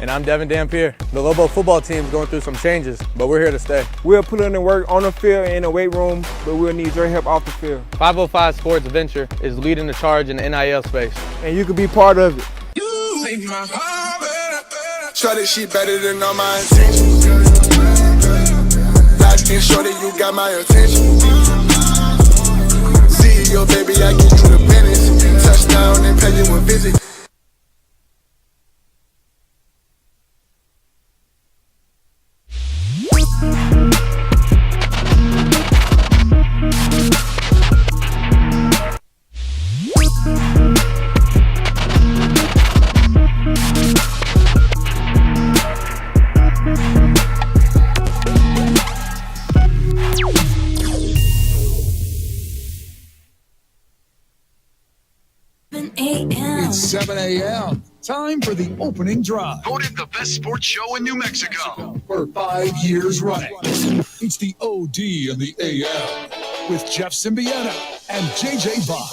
And I'm Devin Dampier. The Lobo football team is going through some changes, but we're here to stay. We'll put in the work on the field and in the weight room, but we'll need your help off the field. 505 Sports Venture is leading the charge in the NIL space. And you can be part of it. You make my heart better. Try this shit better than all my intentions. Locked in, shorty, you got my attention. CEO, baby, I get you the business. Touchdown and pay you a visit. It's 7 a.m. Time for the opening drive. Voted the best sports show in New Mexico For 5 years running. It's the OD and the AM with Jeff Symbieta and JJ Bach.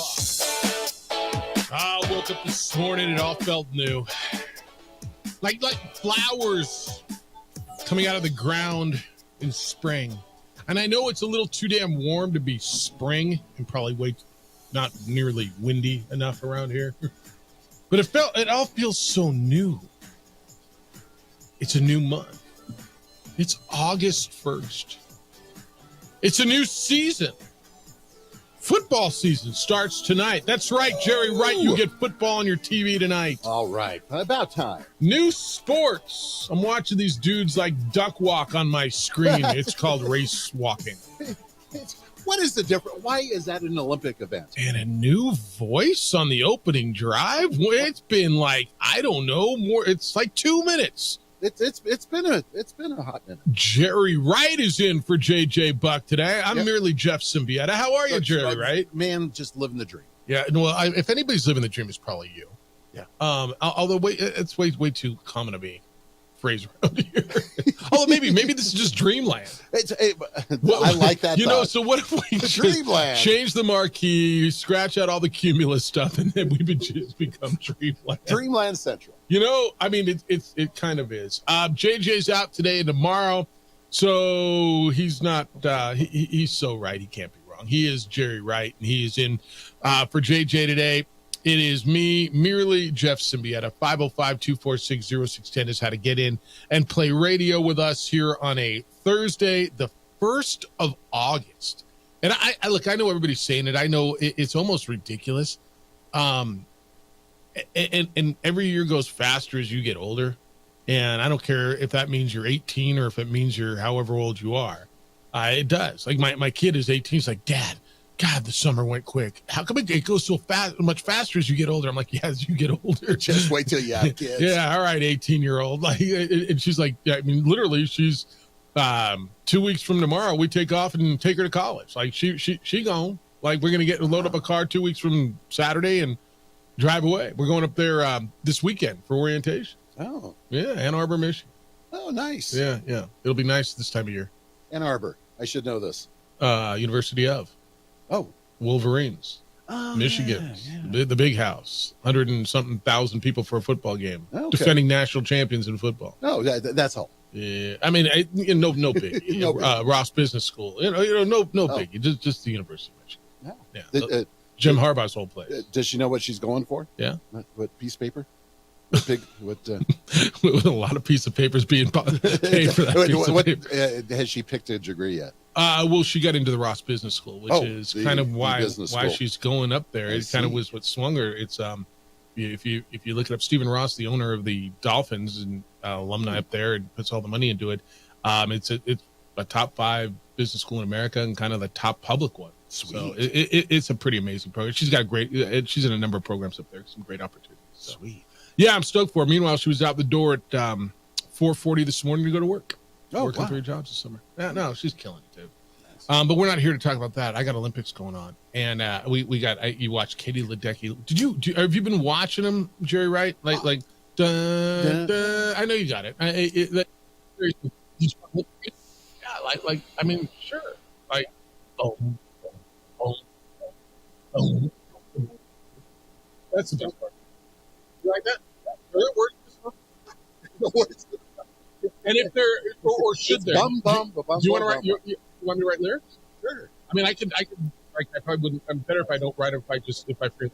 I woke up this morning, it all felt new. Like flowers coming out of the ground in spring. And I know it's a little too damn warm to be spring and probably not nearly windy enough around here. But it all feels so new. It's a new month. It's August 1st. It's a new season. Football season starts tonight. That's right, Jerry Wright. You get football on your TV tonight. All right. About time. New sports. I'm watching these dudes like duck walk on my screen. It's called race walking. What is the difference? Why is that an Olympic event? And a new voice on the opening drive. It's been like, I don't know, more. It's like 2 minutes. It's been a hot minute. Jerry Wright is in for JJ Buck today. I'm merely Jeff Symbieta. How are you, Jerry Wright? Man, just living the dream. Yeah. Well, if anybody's living the dream, it's probably you. Yeah. Although it's way too common to be phrase around here. Although maybe this is just dreamland. I like that. You know, so what if we Dreamland. change the marquee, scratch out all the Cumulus stuff, and then we would just become Dreamland? Dreamland Central. You know, I mean, it kind of is. JJ's out today and tomorrow, so he's not. He's so right. He can't be wrong. He is Jerry Wright, and he is in for JJ today. It is me, merely Jeff Symbieta. 505-246-0610 is how to get in and play radio with us here on a Thursday, the 1st of August. And I look, I know everybody's saying it. I know it's almost ridiculous. And every year goes faster as you get older. And I don't care if that means you're 18 or if it means you're however old you are. It does. Like my kid is 18. He's like, Dad, God, the summer went quick. How come it goes so fast, much faster as you get older? I'm like, yeah, as you get older. Just wait till you have kids. Yeah, all right, 18-year-old. Like, and she's like, yeah, I mean, literally, she's 2 weeks from tomorrow. We take off and take her to college. Like, she gone. Like, we're gonna load up a car 2 weeks from Saturday and drive away. We're going up there this weekend for orientation. Oh, yeah, Ann Arbor, Michigan. Oh, nice. Yeah. It'll be nice this time of year. Ann Arbor. I should know this. University of. Oh, Wolverines, Michigan, yeah. The big house, 100 and something thousand people for a football game, defending national champions in football. Oh, that's all. Yeah, I mean, no big. No big. Ross Business School, no big. Just the University of Michigan. Yeah, Jim Harbaugh's whole place. Does she know what she's going for? Yeah, what piece of paper? With a lot of piece of papers being paid for that piece of paper. Has she picked a degree yet? Well, she got into the Ross Business School, which is kind of why she's going up there. It kind of was what swung her. It's if you look it up, Stephen Ross, the owner of the Dolphins and alumni up there, and puts all the money into it. It's a top 5 business school in America and kind of the top public one. Sweet. So it's a pretty amazing program. She's got she's in a number of programs up there, some great opportunities. So. Sweet. Yeah, I'm stoked for her. Meanwhile, she was out the door at 4:40 this morning to go to work. Working 3 jobs this summer. Yeah, no, she's killing it too. Nice. But we're not here to talk about that. I got Olympics going on, and we got. You watched Katie Ledecky. Have you been watching them, Jerry? Right? Like. I know you got it. Yeah, I mean, sure. Like, that's the best part. You like that? Are there words? And if they're, or should there? Bum, bum, bum, Do you want to bum, write? You want me to write lyrics? Sure. I mean, I can. Like, I probably wouldn't. I'm better if I don't write. If I forget.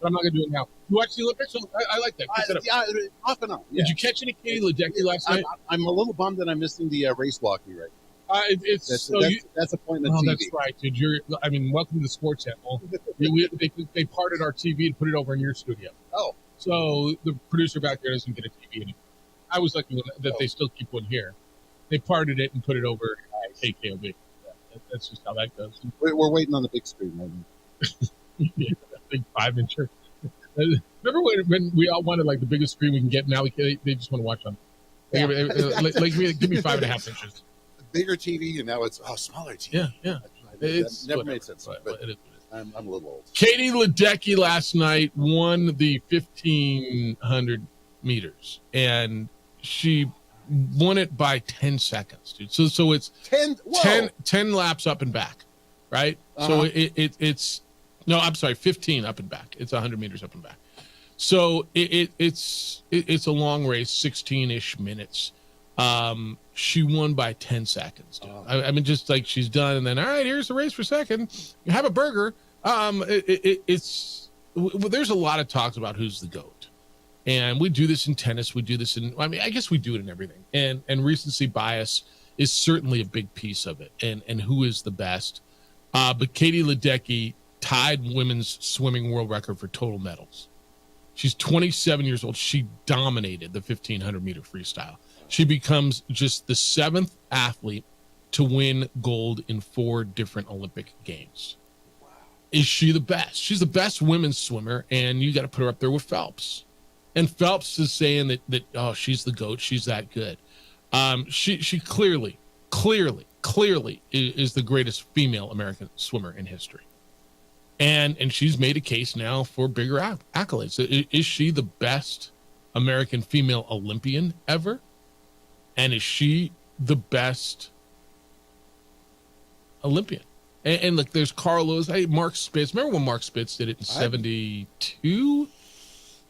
But I'm not gonna do it now. You watch the Olympics? I like that. Yeah, off and on. Yeah. Did you catch any Katie Ledecky last night? I'm a little bummed that I'm missing the race walking right now. That's appointment TV. That's right, dude. Welcome to the Sports Channel. They parted our TV to put it over in your studio. Oh. So the producer back there doesn't get a TV anymore. I was lucky that they still keep one here. They parted it and put it over at KKOB. Yeah, that's just how that goes. We're waiting on the big screen right now. Yeah, big 5-incher. Remember when we all wanted like the biggest screen we can get? Now they just want to watch on. Give me 5.5 inches. Bigger TV, and now it's smaller TV. Yeah. It's never made sense. But But I'm a little old. Katie Ledecky last night won the 1,500 meters, and she won it by 10 seconds, dude. So it's 10 laps up and back, right? So it's no, I'm sorry, 15 up and back. It's 100 meters up and back. So it's a long race, 16-ish minutes. She won by 10 seconds. Dude. I mean, just like she's done, and then all right, here's the race for second. You have a burger. There's a lot of talks about who's the GOAT, and we do this in tennis. We do this I guess we do it in everything. And recency bias is certainly a big piece of it. And who is the best? But Katie Ledecky tied women's swimming world record for total medals. She's 27 years old. She dominated the 1,500 meter freestyle. She becomes just the 7th athlete to win gold in 4 different Olympic games. Wow. Is she the best? She's the best women's swimmer, and you got to put her up there with Phelps. And Phelps is saying that she's the GOAT. She's that good. She clearly is the greatest female American swimmer in history. And she's made a case now for bigger accolades. Is she the best American female Olympian ever? And is she the best Olympian? And look, there's Carlos, Mark Spitz. Remember when Mark Spitz did it in 72?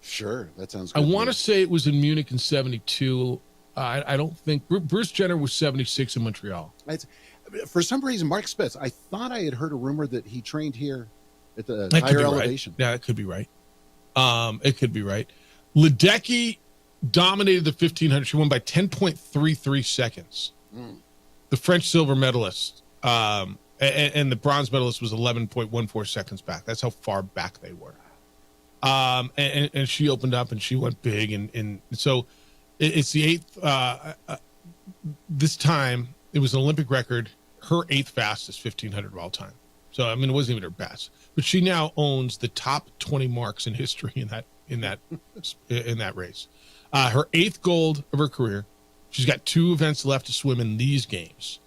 Sure, that sounds good. I want to say it was in Munich in 72. I don't think Bruce Jenner was 76 in Montreal. For some reason, Mark Spitz, I thought I had heard a rumor that he trained here at the higher elevation. Right. Yeah, it could be right. It could be right. Ledecky dominated the 1,500. She won by 10.33 seconds. The French silver medalist and the bronze medalist was 11.14 seconds back. That's how far back they were. And she opened up and she went big. And so it's the 8th. This time it was an Olympic record, her 8th fastest 1,500 of all time. So, I mean, it wasn't even her best, but she now owns the top 20 marks in history in that race. Her 8th gold of her career. She's got 2 events left to swim in these games,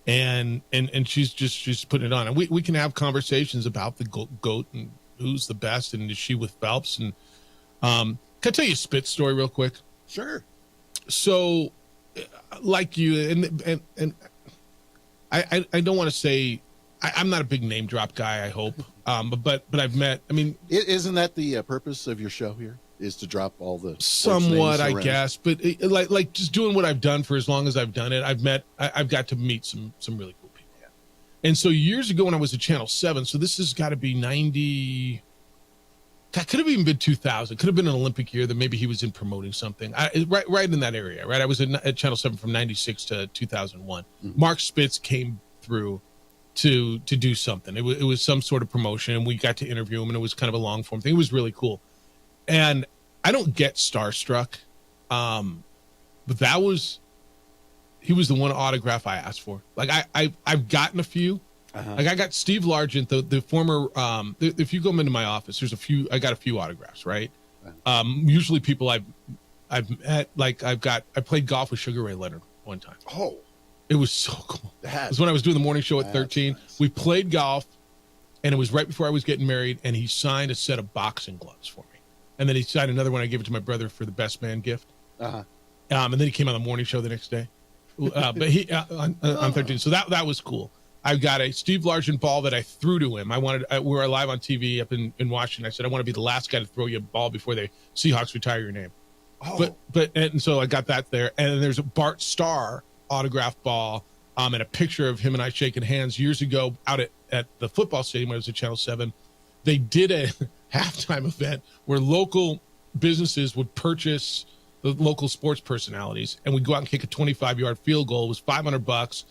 and she's putting it on. And we can have conversations about the GOAT and who's the best, and is she with Phelps? And can I tell you a Spitz story real quick? Sure. So, like you, and I don't want to say. I'm not a big name drop guy, I hope. But I've met, isn't that the purpose of your show here, is to drop all the somewhat, I guess, but like just doing what I've done for as long as I've done it, I've got to meet some really cool people. Yeah. And so years ago when I was at Channel 7, so this has got to be 90, that could have even been 2000, could have been an Olympic year that maybe he was in promoting something. Right in that area, right? I was at Channel 7 from 96 to 2001. Mm-hmm. Mark Spitz came through to do something. It was some sort of promotion, and we got to interview him, and it was kind of a long form thing. It was really cool. And I don't get starstruck, but he was the one autograph I asked for. Like I've gotten a few. Like I got Steve Largent, the former. If you go into my office, I got a few autographs, right? Usually people I've met. Like I played golf with Sugar Ray Leonard one time. Oh. It was so cool. It was when I was doing the morning show at 13. Nice. We played golf, and it was right before I was getting married, and he signed a set of boxing gloves for me. And then he signed another one. I gave it to my brother for the best man gift. And then he came on the morning show the next day. But he on 13. So that was cool. I got a Steve Largent ball that I threw to him. We were live on TV up in Washington. I said, I want to be the last guy to throw you a ball before the Seahawks retire your name. And so I got that there. And then there's a Bart Starr autograph ball and a picture of him and I shaking hands years ago out at the football stadium when I was at Channel 7. They did a halftime event where local businesses would purchase the local sports personalities, and we'd go out and kick a 25-yard field goal. It was $500.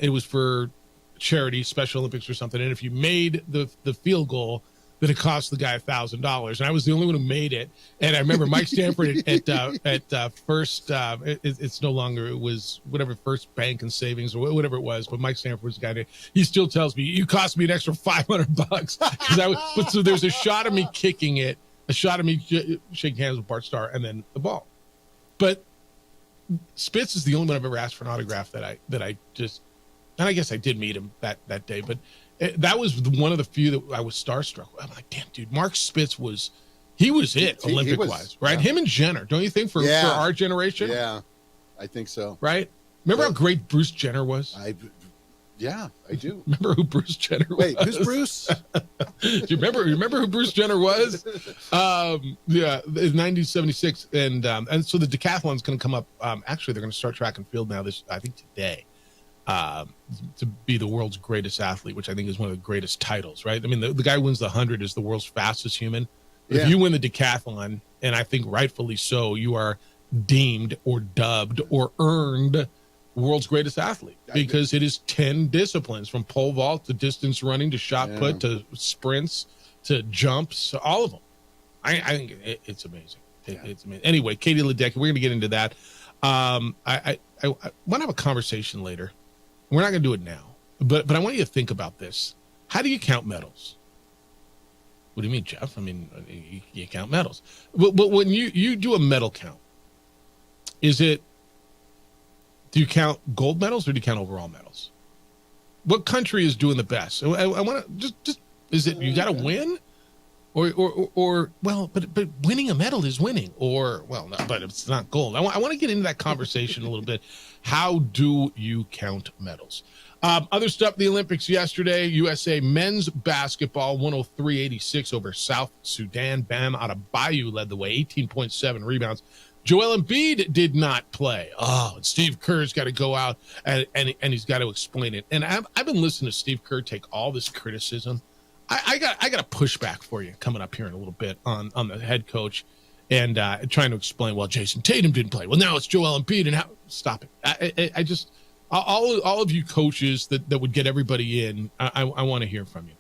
It was for charity, Special Olympics or something. And if you made the field goal, then it cost the guy $1,000. And I was the only one who made it. And I remember Mike Stanford at First, it's no longer, it was whatever, First Bank and Savings or whatever it was. But Mike Stanford was the guy. He still tells me, you cost me an extra $500. But so there's a shot of me kicking it, a shot of me shaking hands with Bart Starr, and then the ball. But Spitz is the only one I've ever asked for an autograph that I just, and I guess I did meet him that day, but that was one of the few that I was starstruck. I'm like, damn, dude, Mark Spitz was it Olympic-wise, right? Yeah. Him and Jenner, don't you think, for our generation? Yeah, I think so. Right? Remember how great Bruce Jenner was? I do. Remember who Bruce Jenner was? Wait, who's Bruce? Do you remember who Bruce Jenner was? In 1976, and so the decathlon's going to come up. Actually, they're going to start track and field now. I think today, to be the world's greatest athlete, which I think is one of the greatest titles. Right? I mean, the guy who wins the 100 is the world's fastest human. Yeah. If you win the decathlon, and I think rightfully so, you are deemed or dubbed or earned world's greatest athlete, because it is 10 disciplines, from pole vault to distance running to shot put to sprints to jumps, all of them. I think it's amazing. It's amazing. Anyway, Katie Ledecky, we're going to get into that. I want to have a conversation later. We're not going to do it now, but I want you to think about this. How do you count medals? What do you mean, Jeff? I mean, you count medals. But when you do a medal count, do you count gold medals or do you count overall medals? What country is doing the best? I want to just is it you got to win, or but winning a medal is winning, or no, but it's not gold. I want to get into that conversation a little bit. How do you count medals? Other stuff: the Olympics yesterday. USA men's basketball 103-86 over South Sudan. Bam Adebayo led the way, 18.7 rebounds. Joel Embiid did not play. Oh, and Steve Kerr's got to go out and he's got to explain it. And I've been listening to Steve Kerr take all this criticism. I got a pushback for you coming up here in a little bit on the head coach and trying to explain. Well, Jason Tatum didn't play. Well, now it's Joel Embiid, and stop it. I just all of you coaches that would get everybody in. I want to hear from you.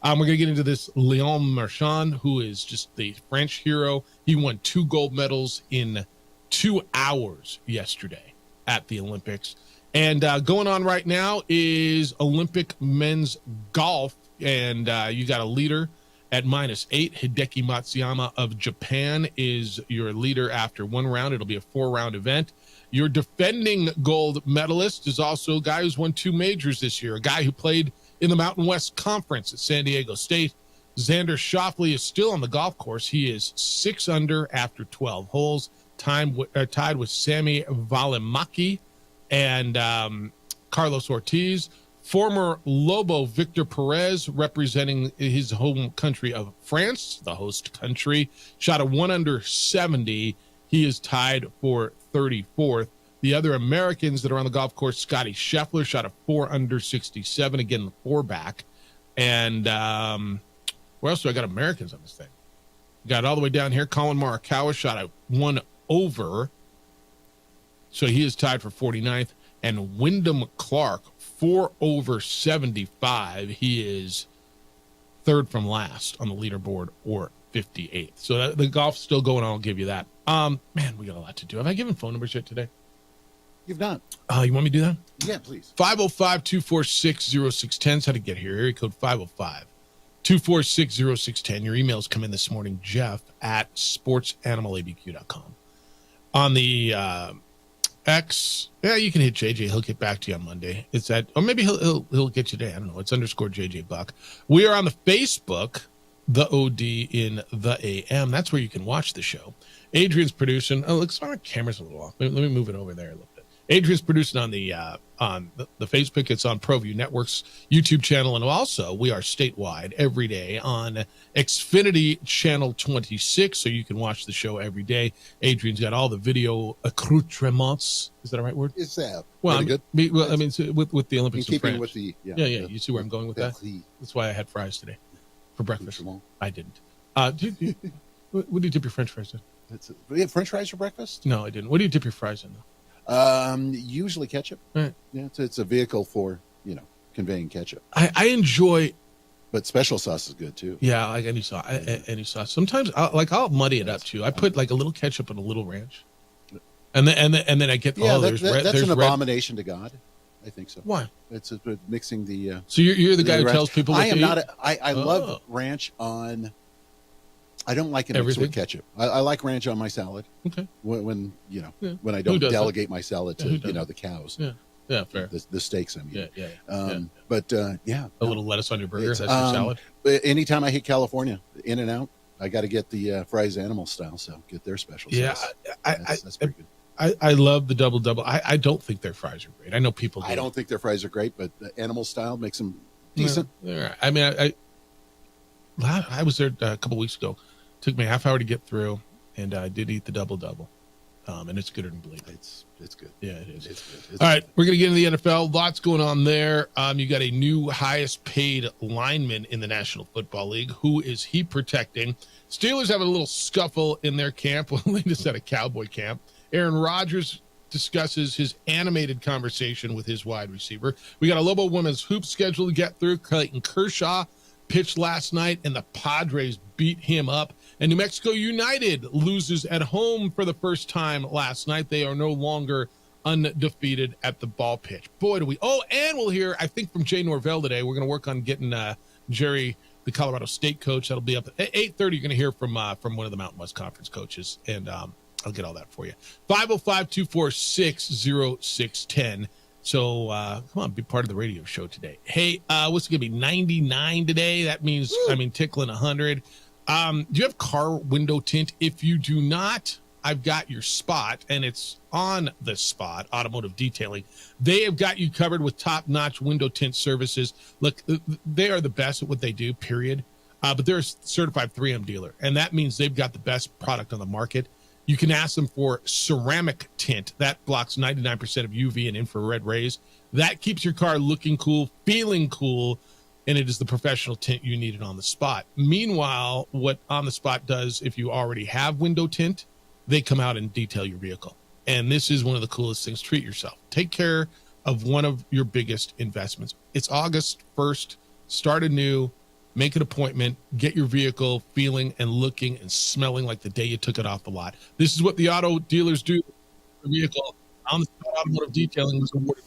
We're going to get into this. Leon Marchand, who is just the French hero. He won 2 gold medals in 2 hours yesterday at the Olympics. And going on right now is Olympic men's golf. And you got a leader at -8. Hideki Matsuyama of Japan is your leader after 1 round. It'll be a 4-round event. Your defending gold medalist is also a guy who's won 2 majors this year, a guy who played in the Mountain West Conference at San Diego State. Xander Schauffele is still on the golf course. He is 6 under after 12 holes, tied with Sami Valimaki and Carlos Ortiz. Former Lobo Victor Perez, representing his home country of France, the host country, shot a 1 under 70. He is tied for 34th. The other Americans that are on the golf course, Scotty Scheffler shot a 4 under 67, again, the 4 back. And where else do I got Americans on this thing? Got it all the way down here. Colin Morikawa shot a 1 over. So he is tied for 49th. And Wyndham Clark, 4 over 75. He is 3rd from last on the leaderboard, or 58th. So the golf's still going on. I'll give you that. Man, we got a lot to do. Have I given phone numbers yet today? You've not. You want me to do that? Yeah, please. 505-246-0610 is how to get here. Area code 505-246-0610. Your emails come in this morning, Jeff at sportsanimalabq.com. On the X, you can hit JJ. He'll get back to you on Monday. It's at, or maybe he'll get you today. I don't know. It's _JJ Buck. We are on the Facebook, the OD in the AM. That's where you can watch the show. Adrian's producing. Oh, looks like our camera's a little off. Let me move it over there a little bit. Adrian's producing on the Facebook. It's on ProView Network's YouTube channel. And also, we are statewide every day on Xfinity Channel 26, so you can watch the show every day. Adrian's got all the video accoutrements. Is that the right word? Is that Well, good? I mean, with the Olympics In of keeping France. with the Yeah. You see where I'm going with that? That's why I had fries today for breakfast. I didn't. What do you dip your French fries in? We have French fries for breakfast? No, I didn't. What do you dip your fries in, though? Usually ketchup. Right. Yeah, it's a vehicle for conveying ketchup. I enjoy, but special sauce is good too. Yeah, like any sauce. Any sauce. Sometimes I'll muddy it up too. I put like a little ketchup and a little ranch, and then I get that's an abomination to God. I think so. Why? It's mixing the. So you're the guy who ranch. tells people. I am not. I love ranch on. I don't like it mixed with ketchup. I like ranch on my salad. Okay. When I don't delegate my salad to the cows. Yeah, fair. The steaks, I mean. Yeah. But a little lettuce on your burger. That's your salad. Anytime I hit California, In-N-Out, I got to get the fries animal style. So get their special sauce. That's pretty good. I love the double. I don't think their fries are great. I know people do. I don't think their fries are great, but the animal style makes them decent. Yeah. I mean, I was there a couple weeks ago. Took me a half hour to get through, and I did eat the double. And it's gooder than believe. It's good. Yeah, it is. It's good. All right, we're going to get into the NFL. Lots going on there. You got a new highest paid lineman in the National Football League. Who is he protecting? Steelers have a little scuffle in their camp. Well, they just had a Cowboy camp. Aaron Rodgers discusses his animated conversation with his wide receiver. We got a Lobo Women's Hoop schedule to get through. Clayton Kershaw pitched last night, and the Padres beat him up. And New Mexico United loses at home for the first time last night. They are no longer undefeated at the ball pitch. Boy, do we. Oh, and we'll hear, I think, from Jay Norvell today. We're going to work on getting Jerry, the Colorado State coach. That'll be up at 8:30. You're going to hear from one of the Mountain West Conference coaches. And I'll get all that for you. 505-246-0610. So come on, be part of the radio show today. Hey, what's it going to be, 99 today? That means, tickling 100. Do you have car window tint? If you do not, I've got your spot, and it's on the spot, Automotive Detailing. They have got you covered with top-notch window tint services. Look, they are the best at what they do, period. But they're a certified 3M dealer, and that means they've got the best product on the market. You can ask them for ceramic tint. That blocks 99% of UV and infrared rays. That keeps your car looking cool, feeling cool, and it is the professional tint you needed on the spot. Meanwhile, what On the Spot does, if you already have window tint, they come out and detail your vehicle. And this is one of the coolest things. Treat yourself. Take care of one of your biggest investments. It's August 1st. Start anew. Make an appointment. Get your vehicle feeling and looking and smelling like the day you took it off the lot. This is what the auto dealers do for the vehicle. On the Spot Automotive Detailing was awarded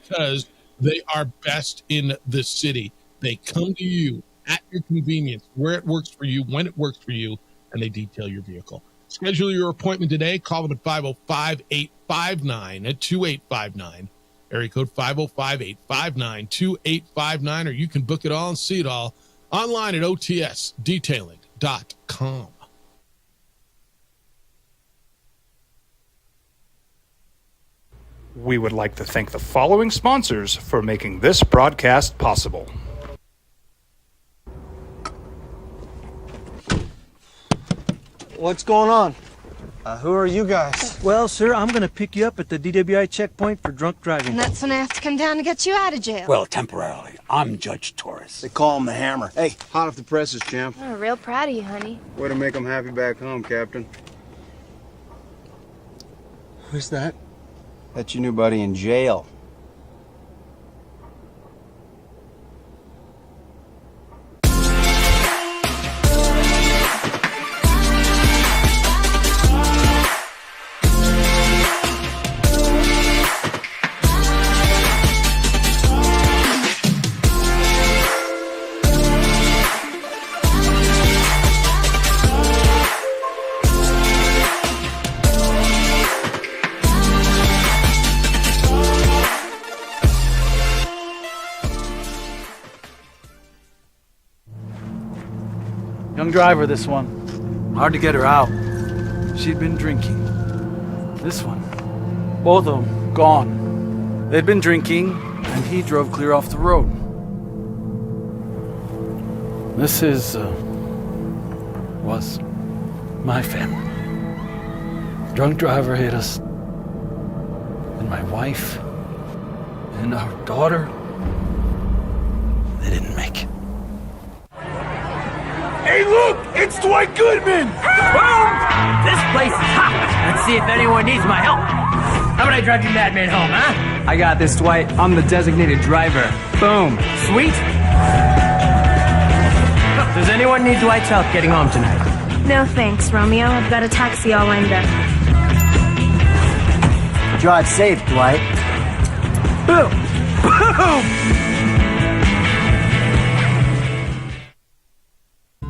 because they are best in the city. They come to you at your convenience, where it works for you, when it works for you, and they detail your vehicle. Schedule your appointment today. Call them at 505-859-2859. Area code 505-859-2859, or you can book it all and see it all online at otsdetailing.com. We would like to thank the following sponsors for making this broadcast possible. What's going on? Who are you guys? Well, sir, I'm going to pick you up at the DWI checkpoint for drunk driving. And that's when I have to come down to get you out of jail. Well, temporarily. I'm Judge Torres. They call him the Hammer. Hey, hot off the presses, champ. I'm real proud of you, honey. Way to make them happy back home, Captain. Who's that? That's your new buddy in jail. Young driver, this one. Hard to get her out. She'd been drinking. This one, Both of them gone. They'd been drinking, and he drove clear off the road. This was my family. Drunk driver hit us. And my wife and our daughter, they didn't make it. Hey, look! It's Dwight Goodman! Boom! This place is hot. Let's see if anyone needs my help. How about I drive you madman home, huh? I got this, Dwight. I'm the designated driver. Boom. Sweet. Does anyone need Dwight's help getting home tonight? No thanks, Romeo. I've got a taxi all lined up. Drive safe, Dwight. Boom! Boom!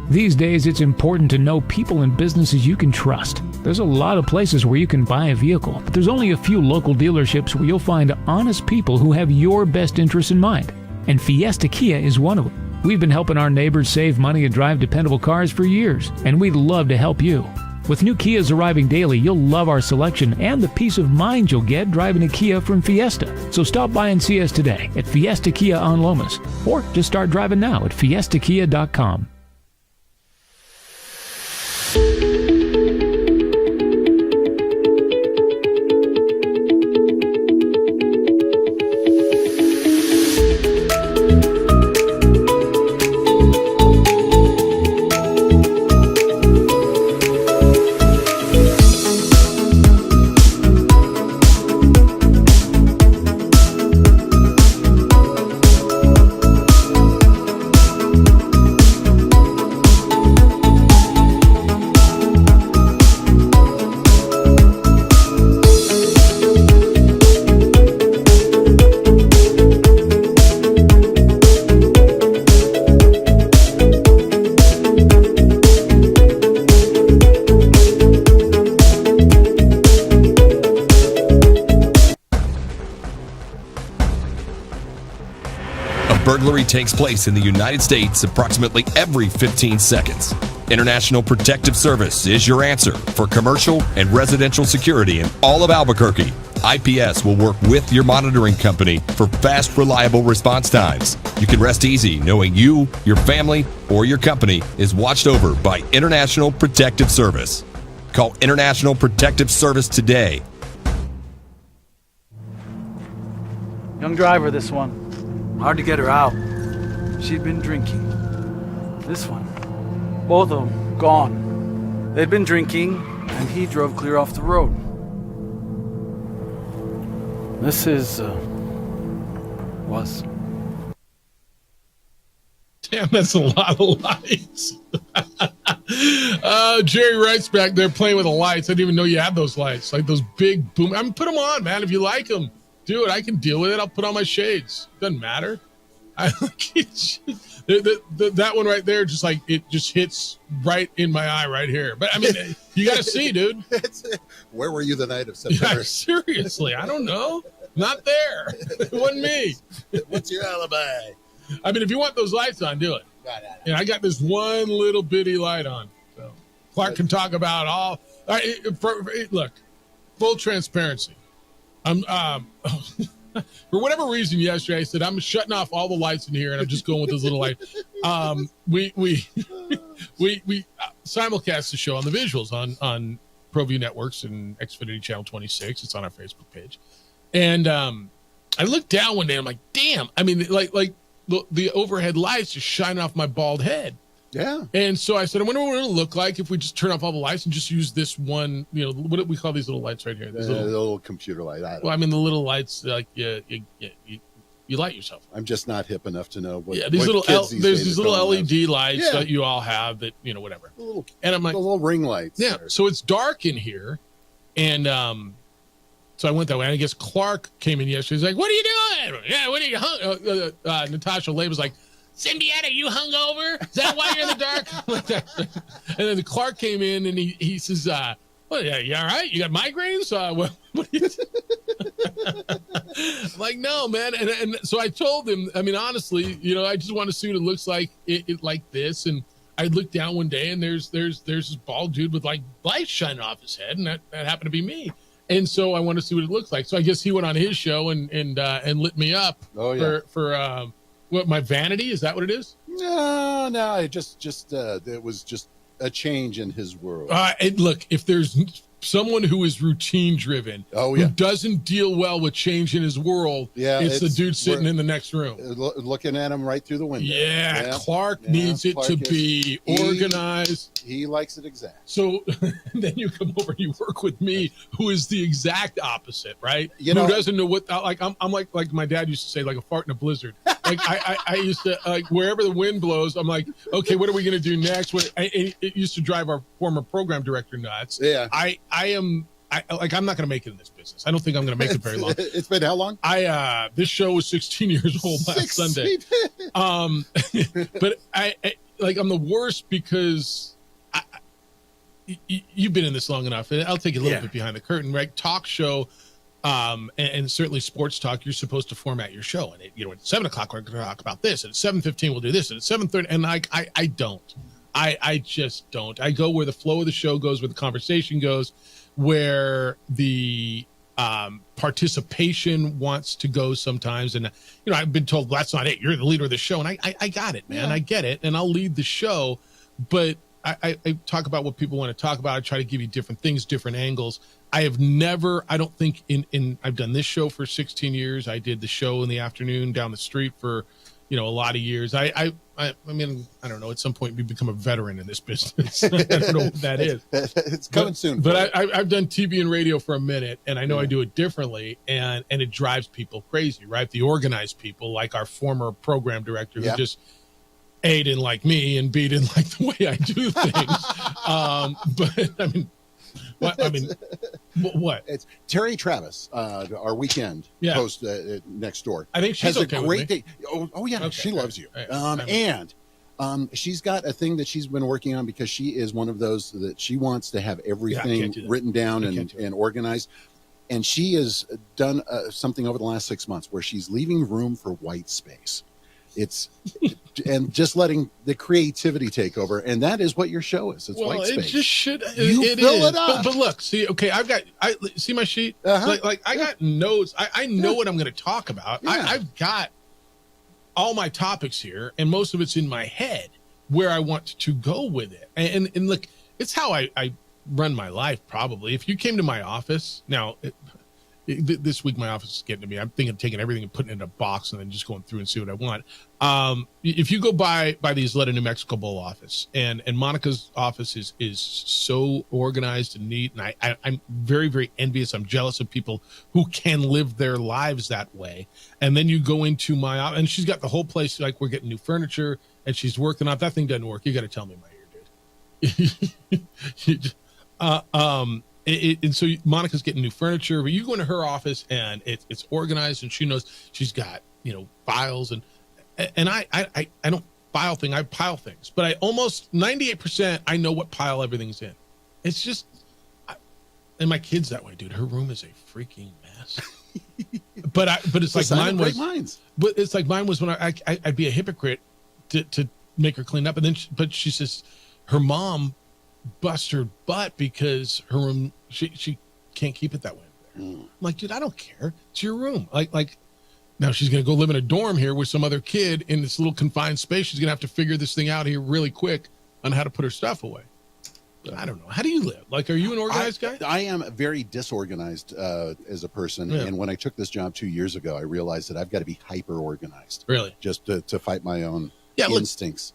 These days, it's important to know people and businesses you can trust. There's a lot of places where you can buy a vehicle, but there's only a few local dealerships where you'll find honest people who have your best interests in mind. And Fiesta Kia is one of them. We've been helping our neighbors save money and drive dependable cars for years, and we'd love to help you. With new Kias arriving daily, you'll love our selection and the peace of mind you'll get driving a Kia from Fiesta. So stop by and see us today at Fiesta Kia on Lomas, or just start driving now at fiestakia.com. Burglary takes place in the United States approximately every 15 seconds. International Protective Service is your answer for commercial and residential security in all of Albuquerque. IPS will work with your monitoring company for fast, reliable response times. You can rest easy knowing you, your family, or your company is watched over by International Protective Service. Call International Protective Service today. Young driver, this one. Hard to get her out. She'd been drinking. This one. Both of them gone. They'd been drinking, and he drove clear off the road. This was. Damn, that's a lot of lights. Jerry Wright's back there playing with the lights. I didn't even know you had those lights, like those big boom. I mean, put them on, man. If you like them, do it. I can deal with it. I'll put on my shades. Doesn't matter. I like it. That one right there, just like it just hits right in my eye right here. But I mean, you got to see, dude. Where were you the night of September? Yeah, seriously, I don't know. Not there. It wasn't me. What's your alibi? I mean, if you want those lights on, do it. No. And I got this one little bitty light on. So Clark can talk about all right, look, full transparency. I'm for whatever reason yesterday I said I'm shutting off all the lights in here and I'm just going with this little light. We simulcast the show on the visuals on ProView Networks and Xfinity Channel 26. It's on our Facebook page. And I looked down one day and I'm like, damn. I mean, like the overhead lights just shining off my bald head. Yeah. And so I said, I wonder what it'll look like if we just turn off all the lights and just use this one, what do we call these little lights right here? The little computer light. I mean, the little lights, like you light yourself. I'm just not hip enough to know what. Yeah, these what little there's these little LED lights Yeah. that you all have that whatever. And I'm like, the little ring lights. yeah. So it's dark in here, and so I went that way. And I guess Clark came in yesterday. He's like, "What are you doing? Yeah, what are you hung?" Natasha Lay was like, "Cyndietta, you hungover? Is that why you're in the dark?" And then Clark came in and he says, "Well, yeah, you all right? You got migraines? What are you?" I'm like, "No, man." And so I told him. I mean, honestly, I just want to see what it looks like it like this. And I looked down one day and there's this bald dude with like lights shining off his head, and that happened to be me. And so I want to see what it looks like. So I guess he went on his show and lit me up for what, my vanity? Is that what it is? No, it just it was just a change in his world. And look, if there's someone who is routine driven, who doesn't deal well with change in his world, it's the dude sitting in the next room. Looking at him right through the window. Clark needs it to be organized. He likes it exact. So then you come over and you work with me, who is the exact opposite, right? Who doesn't know what, like, I'm like my dad used to say, like a fart in a blizzard. Like I used to, like, wherever the wind blows, I'm like, okay, what are we going to do next? It used to drive our former program director nuts. I'm not going to make it in this business. I don't think I'm going to make it very long. It's been how long? This show was 16 years old last Sunday. But I'm the worst because you've been in this long enough, and I'll take a little bit behind the curtain, right? Talk show, and certainly sports talk. You're supposed to format your show, and at 7:00 we're going to talk about this, and at 7:15 we'll do this, and at 7:30, and I don't. I just don't. I go where the flow of the show goes, where the conversation goes, where the participation wants to go sometimes. And, I've been told, that's not it. You're the leader of the show. And I got it, man. I get it. And I'll lead the show. But I talk about what people want to talk about. I try to give you different things, different angles. I have never, I don't think I've done this show for 16 years. I did the show in the afternoon down the street for, a lot of years. I mean, I don't know. At some point, we become a veteran in this business. I don't know what that is. It's coming soon. But I've done TV and radio for a minute, and I know I do it differently, and it drives people crazy, right? The organized people, like our former program director, who just A, didn't like me, and B, didn't like the way I do things. But I mean, what? It's Terry Travis, our weekend host next door. I think she's has okay a great with me. day. Oh yeah, Okay, she loves you. Right. And she's got a thing that she's been working on because she is one of those that she wants to have everything written down and organized. And she has done something over the last 6 months where she's leaving room for white space. And just letting the creativity take over, and that is what your show is. It's white space. It just should. You fill it up. But look, see, okay, I see my sheet. Like I got notes. I know what I'm going to talk about. I've got all my topics here, and most of it's in my head where I want to go with it. And look, it's how I run my life. Probably, if you came to my office now. This week, my office is getting to me. I'm thinking of taking everything and putting it in a box and then just going through and see what I want. If you go by the Isleta, New Mexico Bowl office, and Monica's office is so organized and neat, and I'm very, very envious. I'm jealous of people who can live their lives that way. And then you go into my office, and she's got the whole place, like we're getting new furniture, and she's working on it. That thing doesn't work. You got to tell me in my ear, dude. And so Monica's getting new furniture, but you go into her office and it's organized, and she knows she's got, files and I don't file things, I pile things, but I almost 98% I know what pile everything's in. It's just, and my kid's that way, dude. Her room is a freaking mess. but it's like mine was. But it's like mine was when I'd be a hypocrite to make her clean up, and then but she says her mom bust her butt because her room she can't keep it that way. I'm like, dude, I don't care. It's your room. Like now she's gonna go live in a dorm here with some other kid in this little confined space. She's gonna have to figure this thing out here really quick on how to put her stuff away. But I don't know. How do you live? Like, are you an organized guy? I am very disorganized as a person. Yeah. And when I took this job 2 years ago, I realized that I've got to be hyper organized. Really? Just to fight my own instincts.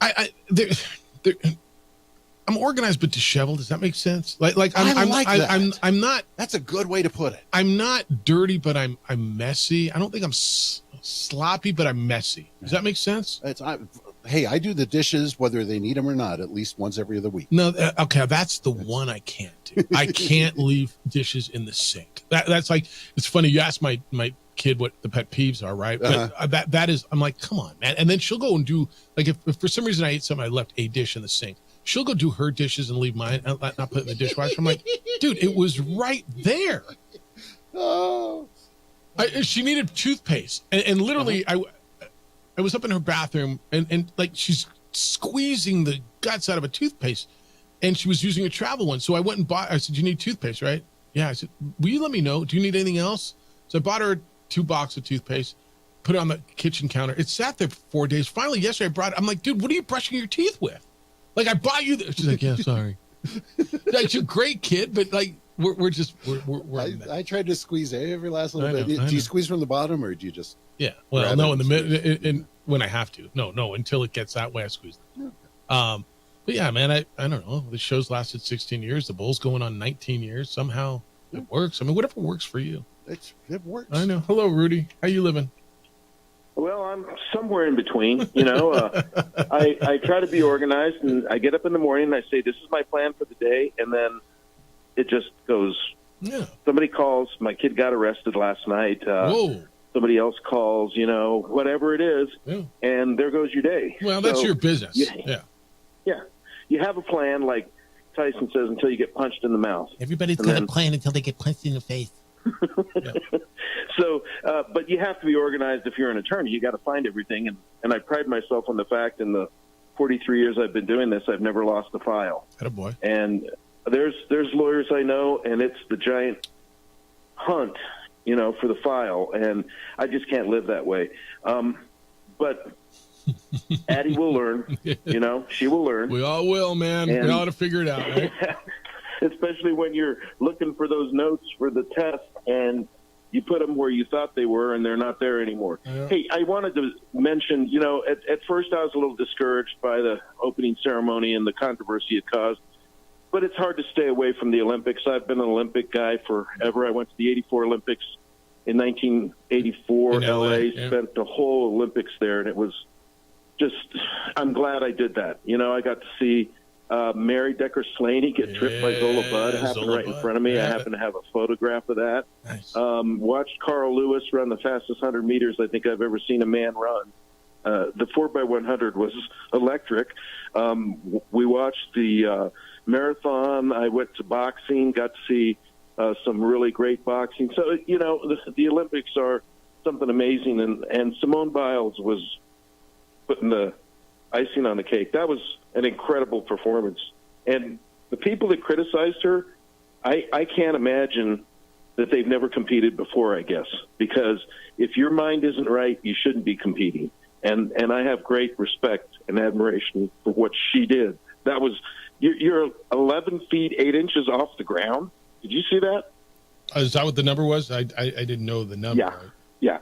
I'm organized but disheveled. Does that make sense? Like I'm not. That's a good way to put it. I'm not dirty, but I'm messy. I don't think I'm sloppy, but I'm messy. Does that make sense? Hey, I do the dishes whether they need them or not, at least once every other week. No, okay, that's the one I can't do. I can't leave dishes in the sink. That's like, it's funny. You ask my kid what the pet peeves are, right? But that is, I'm like, come on, man. And then she'll go and do, like, if for some reason I ate something, I left a dish in the sink. She'll go do her dishes and leave mine, and not put it in the dishwasher. I'm like, dude, it was right there. Oh. She needed toothpaste, and literally, I was up in her bathroom, and like she's squeezing the guts out of a toothpaste, and she was using a travel one. So I went and bought. I said, "You need toothpaste, right?" Yeah. I said, will you let me know? Do you need anything else? So I bought her 2 boxes of toothpaste, put it on the kitchen counter. It sat there for 4 days. Finally, yesterday I brought it. I'm like, dude, what are you brushing your teeth with? Like, I bought you this. She's like, yeah, sorry. Like, you're a great kid, but like, we're I tried to squeeze every last little bit. Do you squeeze from the bottom, or do you just? Yeah. Well, no, in the middle, when I have to. No, until it gets that way, I squeeze them. Okay. But yeah, man, I don't know. The show's lasted 16 years. The Bulls going on 19 years. Somehow it works. I mean, whatever works for you. It works. I know. Hello, Rudy. How you living? Well, I'm somewhere in between. You know, I try to be organized, and I get up in the morning and I say, this is my plan for the day, and then it just goes. Yeah. Somebody calls. My kid got arrested last night. Whoa. Somebody else calls, you know, whatever it is, and there goes your day. Well, that's your business. Yeah. You have a plan, like Tyson says, until you get punched in the mouth. Everybody's got a plan until they get punched in the face. So, but you have to be organized if you're an attorney. You got to find everything, and I pride myself on the fact in the 43 years I've been doing this, I've never lost a file. Attaboy. And there's lawyers I know, and it's the giant hunt, you know, for the file, and I just can't live that way. But Addie will learn, you know, she will learn. We all will, man. We ought to figure it out, right? Especially when you're looking for those notes for the test and you put them where you thought they were and they're not there anymore. Yeah. Hey, I wanted to mention, you know, at first I was a little discouraged by the opening ceremony and the controversy it caused, but it's hard to stay away from the Olympics. I've been an Olympic guy forever. I went to the 84 Olympics in 1984, in LA, spent the whole Olympics there, and it was just, I'm glad I did that. You know, I got to see Mary Decker Slaney get tripped by Zola Budd. It happened right in front of me. I happen to have a photograph of that. Nice. Watched Carl Lewis run the fastest 100 meters I think I've ever seen a man run. The 4x100 was electric. We watched the marathon. I went to boxing, got to see some really great boxing. So, you know, the Olympics are something amazing, and Simone Biles was putting the icing on the cake. That was an incredible performance. And the people that criticized her, I can't imagine that they've never competed before, I guess, because if your mind isn't right, you shouldn't be competing. And I have great respect and admiration for what she did. That was, you're 11 feet, 8 inches off the ground. Did you see that? Is that what the number was? I didn't know the number. Yeah.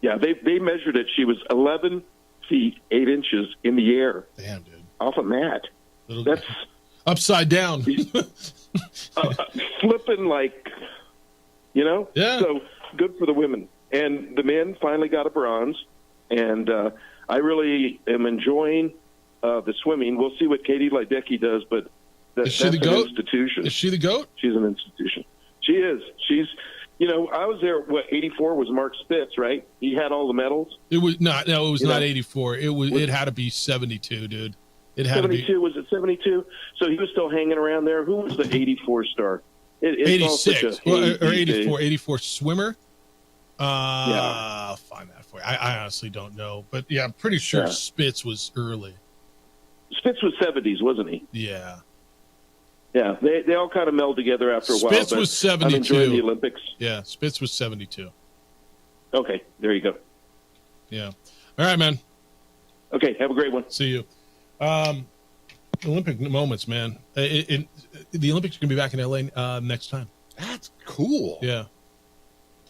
They measured it. She was 11 feet, 8 inches in the air. Damn, dude. Off a mat. That's upside down. Flipping like, you know? Yeah. So good for the women. And the men finally got a bronze. And I really am enjoying the swimming. We'll see what Katie Ledecky does, but is she that's the GOAT? An institution. Is she the GOAT? She's an institution. She is. She's, you know, I was there, 84 was Mark Spitz, right? He had all the medals. It was not, no, it was not 84. It had to be 72, dude. It had 72, to be. Was it 72? So he was still hanging around there. Who was the 84 star? It's 86 or 84. 84 swimmer. Yeah. I'll find that for you. I honestly don't know, but yeah, I'm pretty sure Spitz was early. Spitz was 70s, wasn't he? Yeah. Yeah, they all kind of meld together after a while. Spitz was 72. I'm enjoying the Olympics. Yeah, Spitz was 72. Okay, there you go. Yeah. All right, man. Okay, have a great one. See you. Olympic moments, man. The Olympics are going to be back in LA next time. That's cool. Yeah.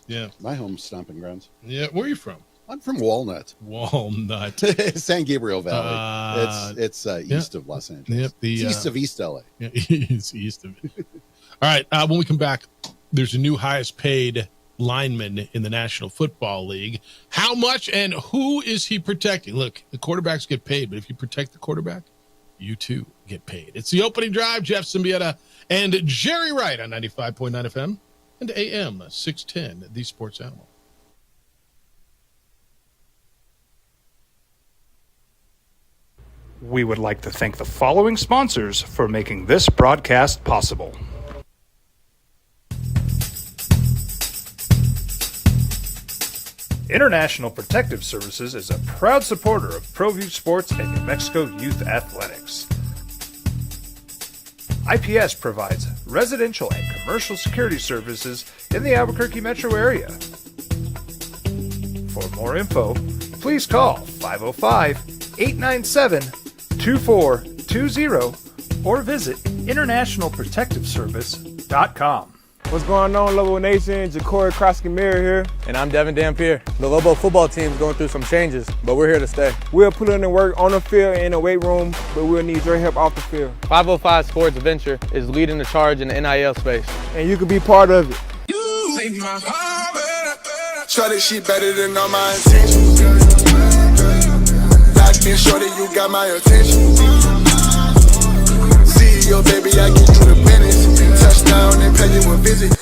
Yeah. My home stomping grounds. Yeah. Where are you from? I'm from Walnut. Walnut. San Gabriel Valley. It's east of Los Angeles. Yep, it's east of East LA. Yeah, it's east of it. All right. When we come back, there's a new highest paid lineman in the National Football League. How much and who is he protecting? Look, the quarterbacks get paid, but if you protect the quarterback, you too get paid. It's the opening drive. Jeff Symbieta and Jerry Wright on 95.9 FM and AM 610, the Sports Animal. We would like to thank the following sponsors for making this broadcast possible. International Protective Services is a proud supporter of ProView Sports and New Mexico Youth Athletics. IPS provides residential and commercial security services in the Albuquerque metro area. For more info, please call 505-897-2420 or visit internationalprotectiveservice.com. What's going on, Lobo Nation? Ja'Cory Krosky-Mir here. And I'm Devin Dampier. The Lobo football team is going through some changes, but we're here to stay. We'll put in the work on the field and in the weight room, but we'll need your help off the field. 505 Sports Venture is leading the charge in the NIL space. And you can be part of it. Shorty, she better than all my intentions. Locked in, shorty, you got my attention. See your baby, I get you the business. Touchdown and pay you a visit.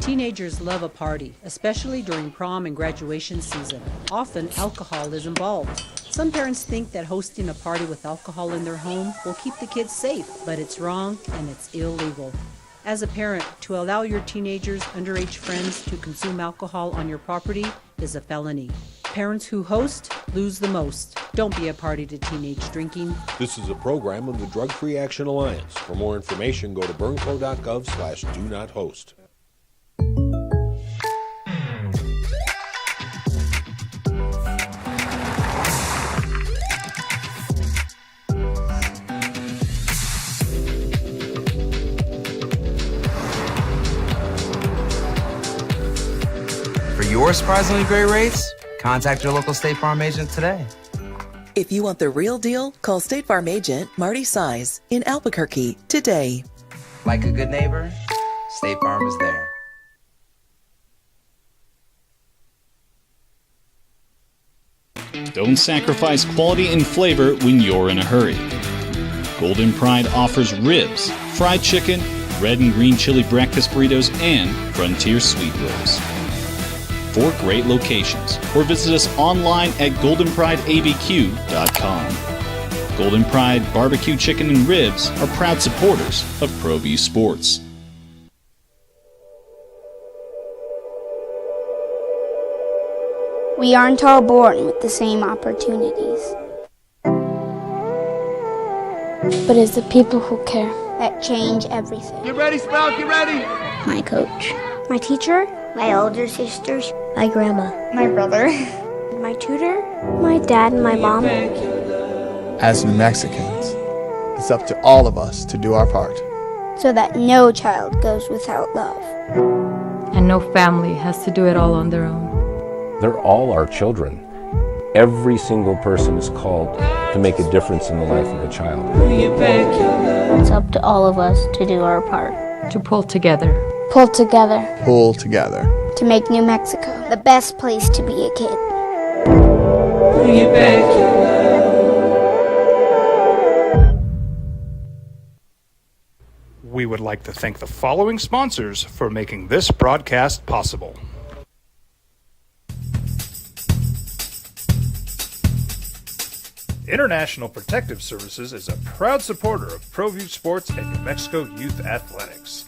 Teenagers love a party, especially during prom and graduation season. Often, alcohol is involved. Some parents think that hosting a party with alcohol in their home will keep the kids safe, but it's wrong and it's illegal. As a parent, to allow your teenagers' underage friends to consume alcohol on your property is a felony. Parents who host lose the most. Don't be a party to teenage drinking. This is a program of the Drug Free Action Alliance. For more information, go to burnco.gov/do-not-host. For your surprisingly great rates, contact your local State Farm agent today. If you want the real deal, call State Farm agent Marty Size in Albuquerque today. Like a good neighbor, State Farm is there. Don't sacrifice quality and flavor when you're in a hurry. Golden Pride offers ribs, fried chicken, red and green chili breakfast burritos, and frontier sweet rolls. 4 great locations, or visit us online at goldenprideabq.com. Golden Pride Barbecue Chicken and Ribs are proud supporters of ProView Sports. We aren't all born with the same opportunities. But it's the people who care that change everything. Get ready, Sprout, get ready! My coach. My teacher. My older sisters. My grandma. My brother. My tutor. My dad and my mom. As New Mexicans, it's up to all of us to do our part. So that no child goes without love. And no family has to do it all on their own. They're all our children. Every single person is called to make a difference in the life of a child. It's up to all of us to do our part. To pull together. Pull together. Pull together. To make New Mexico the best place to be a kid. We would like to thank the following sponsors for making this broadcast possible. International Protective Services is a proud supporter of ProView Sports and New Mexico Youth Athletics.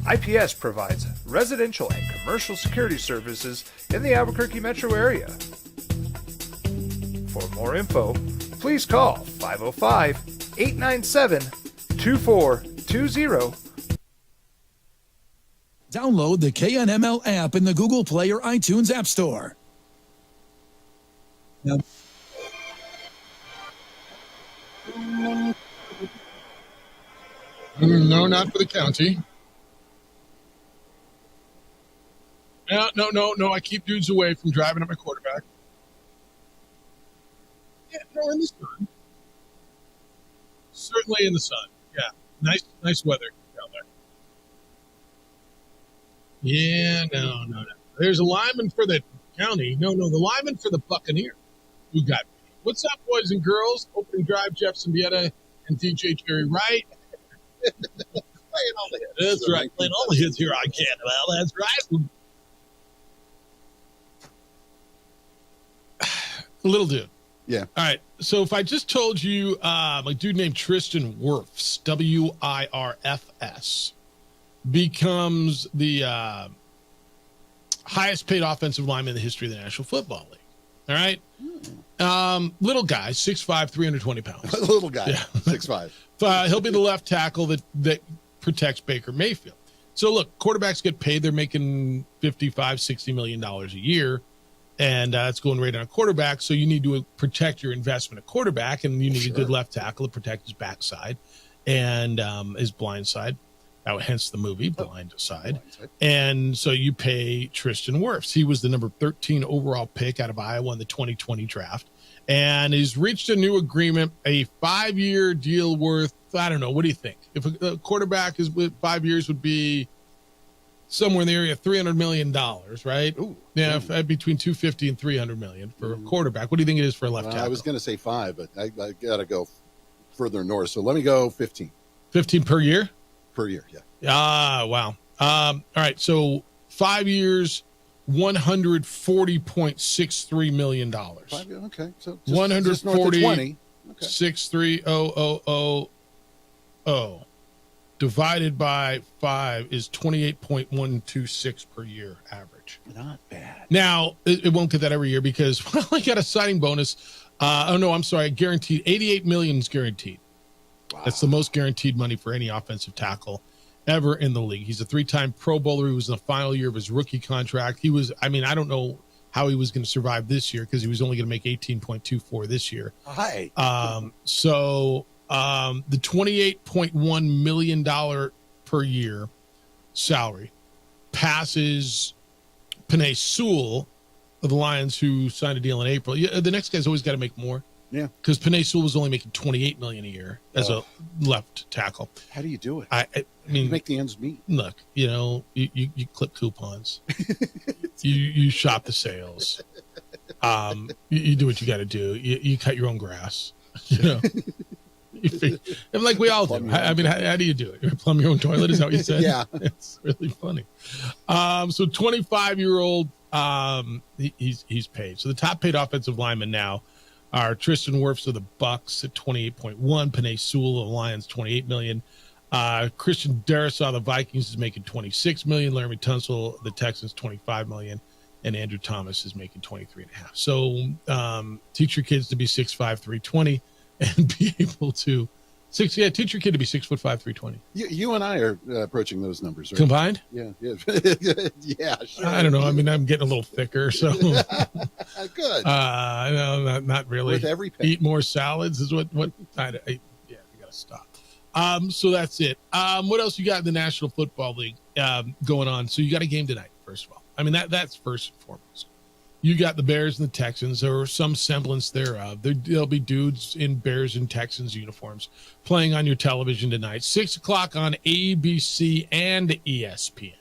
IPS provides residential and commercial security services in the Albuquerque metro area. For more info, please call 505-897-2420. Download the KNML app in the Google Play or iTunes App Store. Now, no, not for the county. No. I keep dudes away from driving at my quarterback. Yeah, no, in the sun. Certainly in the sun. Yeah, nice weather down Yeah, no. There's a lineman for the county. No, the lineman for the Buccaneer. Who got me? What's up, boys and girls? Opening drive, Jeff Symbieta and DJ Jerry Wright. Playing all the hits. That's right. Playing all the hits here on Canada. That's right. Little dude. Yeah. All right. So if I just told you a dude named Tristan Wirfs, Wirfs, becomes the highest paid offensive lineman in the history of the National Football League. All right. Little guy, 6'5", 320 pounds. Little guy, yeah. 6'5". He'll be the left tackle that protects Baker Mayfield. So look, quarterbacks get paid. They're making $55-60 million a year. And it's going right on a quarterback. So you need to protect your investment at quarterback, and you need a good left tackle to protect his backside and his blind side. Hence the movie, Blind Side. And so you pay Tristan Wirfs. He was the number 13 overall pick out of Iowa in the 2020 draft. And he's reached a new agreement, a 5-year deal worth, I don't know, what do you think? If a quarterback is with 5 years would be somewhere in the area of $300 million, right? Ooh, yeah, between $250 and $300 million for a quarterback. What do you think it is for a left tackle? I was going to say 5, but I got to go further north. So let me go 15. 15 per year? Per year, yeah. Wow. All right, so 5 years, $140.63 million. Okay, so just 140, 20. Okay. 630,000 divided by 5 is 28.126 per year average. Not bad. Now, it won't get that every year because I got a signing bonus. Guaranteed. $88 million is guaranteed. Wow. That's the most guaranteed money for any offensive tackle ever in the league. He's a 3-time Pro Bowler. He was in the final year of his rookie contract. I don't know how he was going to survive this year because he was only going to make 18.24 this year. Hi. The $28.1 million per year salary passes Penei Sewell of the Lions, who signed a deal in April. Yeah, the next guy's always got to make more. Yeah, because Penei Sewell was only making $28 million a year as a left tackle. How do you do it? I mean, you make the ends meet. Look, you clip coupons, you shop the sales, you do what you got to do. You cut your own grass. I'm like we all do. I mean, how do you do it? You plumb your own toilet? Is that what you said? Yeah, it's really funny. So 25-year-old, he's paid. So the top paid offensive lineman now are Tristan Wirfs of the Bucks at 28.1, Penei Sewell of the Lions, $28 million. Christian Darrisaw of the Vikings is making $26 million. Laramie Tunsil of the Texans, $25 million. And Andrew Thomas is making $23.5. So teach your kids to be 6'5", 320 and be able to teach your kid to be 6'5", 320. You and I are approaching those numbers, right? Combined? Yeah. Yeah, sure. I don't know. I mean, I'm getting a little thicker, so good. No, not really. With every penny. Eat more salads is what you gotta stop. So that's it. What else you got in the National Football League going on? So you got a game tonight, first of all. I mean, that's first and foremost. You got the Bears and the Texans, or some semblance thereof. There'll be dudes in Bears and Texans uniforms playing on your television tonight, 6:00 on ABC and ESPN.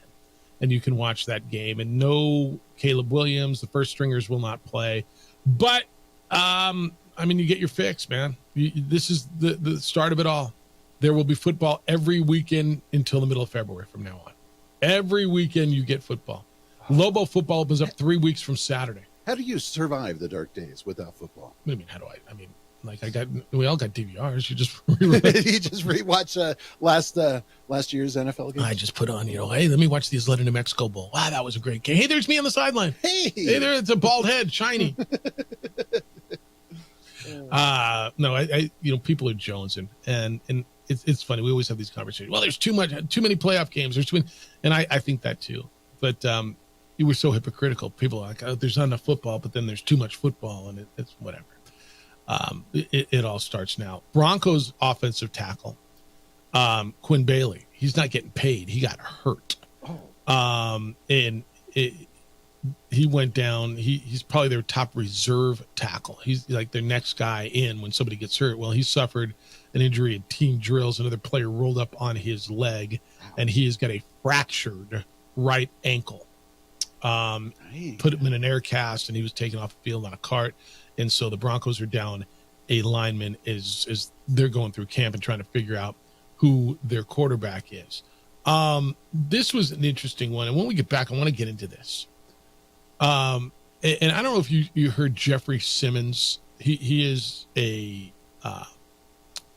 And you can watch that game. And no Caleb Williams. The first stringers will not play. But, you get your fix, man. This is the start of it all. There will be football every weekend until the middle of February from now on. Every weekend you get football. Lobo football opens up 3 weeks from Saturday. How do you survive the dark days without football? What do you mean, how do I? I mean, we all got DVRs. You just rewatch last year's NFL game. I just put on, hey, let me watch the Atlanta New Mexico Bowl. Wow, that was a great game. Hey, there's me on the sideline. Hey, there, it's a bald head, shiny. People are jonesing, and it's funny. We always have these conversations. Well, there's too many playoff games. There's too many, and I think that too. But you were so hypocritical. People are like, there's not enough football, but then there's too much football, and it's whatever. It all starts now. Broncos offensive tackle, Quinn Bailey. He's not getting paid. He got hurt. He went down. He's probably their top reserve tackle. He's like their next guy in when somebody gets hurt. Well, he suffered an injury in team drills. Another player rolled up on his leg, and he has got a fractured right ankle. Put him in an air cast, and he was taken off the field on a cart. And so the Broncos are down a lineman as they're going through camp and trying to figure out who their quarterback is. This was an interesting one. And when we get back, I want to get into this. And I don't know if you heard Jeffrey Simmons. He is a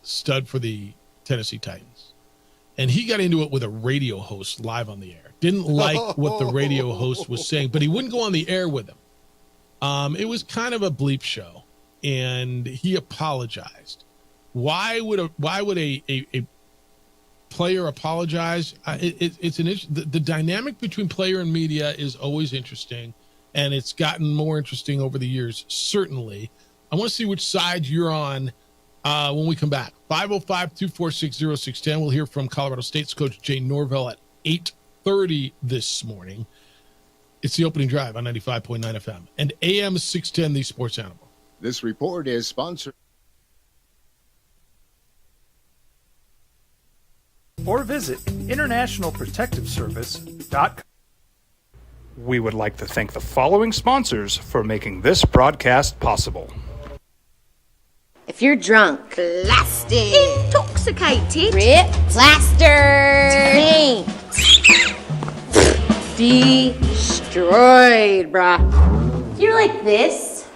stud for the Tennessee Titans. And he got into it with a radio host live on the air. Didn't like what the radio host was saying, but he wouldn't go on the air with him. It was kind of a bleep show, and he apologized. Why would a player apologize? The dynamic between player and media is always interesting, and it's gotten more interesting over the years, certainly. I want to see which side you're on when we come back. 505-246-0610. We'll hear from Colorado State's coach Jay Norvell at 8:30 this morning. It's the opening drive on 95.9 FM and AM 610, the Sports Animal. This report is sponsored. Or visit internationalprotectiveservice.com. We would like to thank the following sponsors for making this broadcast possible. If you're drunk, blasted, intoxicated, ripped, plastered, destroyed, bruh. If you're like this,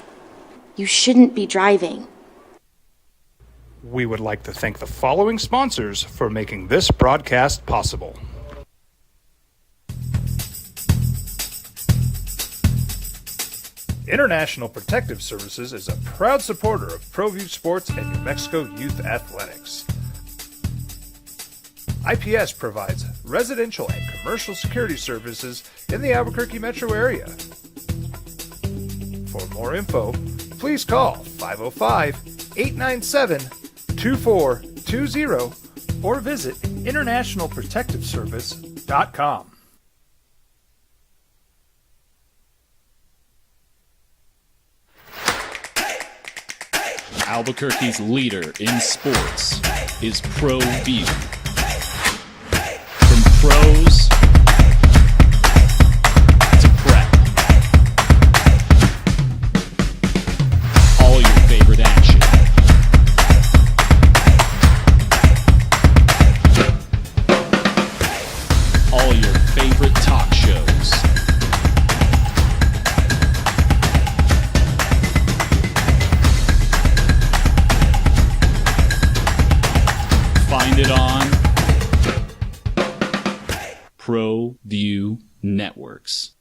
you shouldn't be driving. We would like to thank the following sponsors for making this broadcast possible. International Protective Services is a proud supporter of ProView Sports and New Mexico Youth Athletics. IPS provides residential and commercial security services in the Albuquerque metro area. For more info, please call 505-897-2420 or visit internationalprotectiveservice.com. Albuquerque's leader in sports is ProView. From pros to prep, all your favorite action. All your favorite talk shows. Find it on ProView Networks.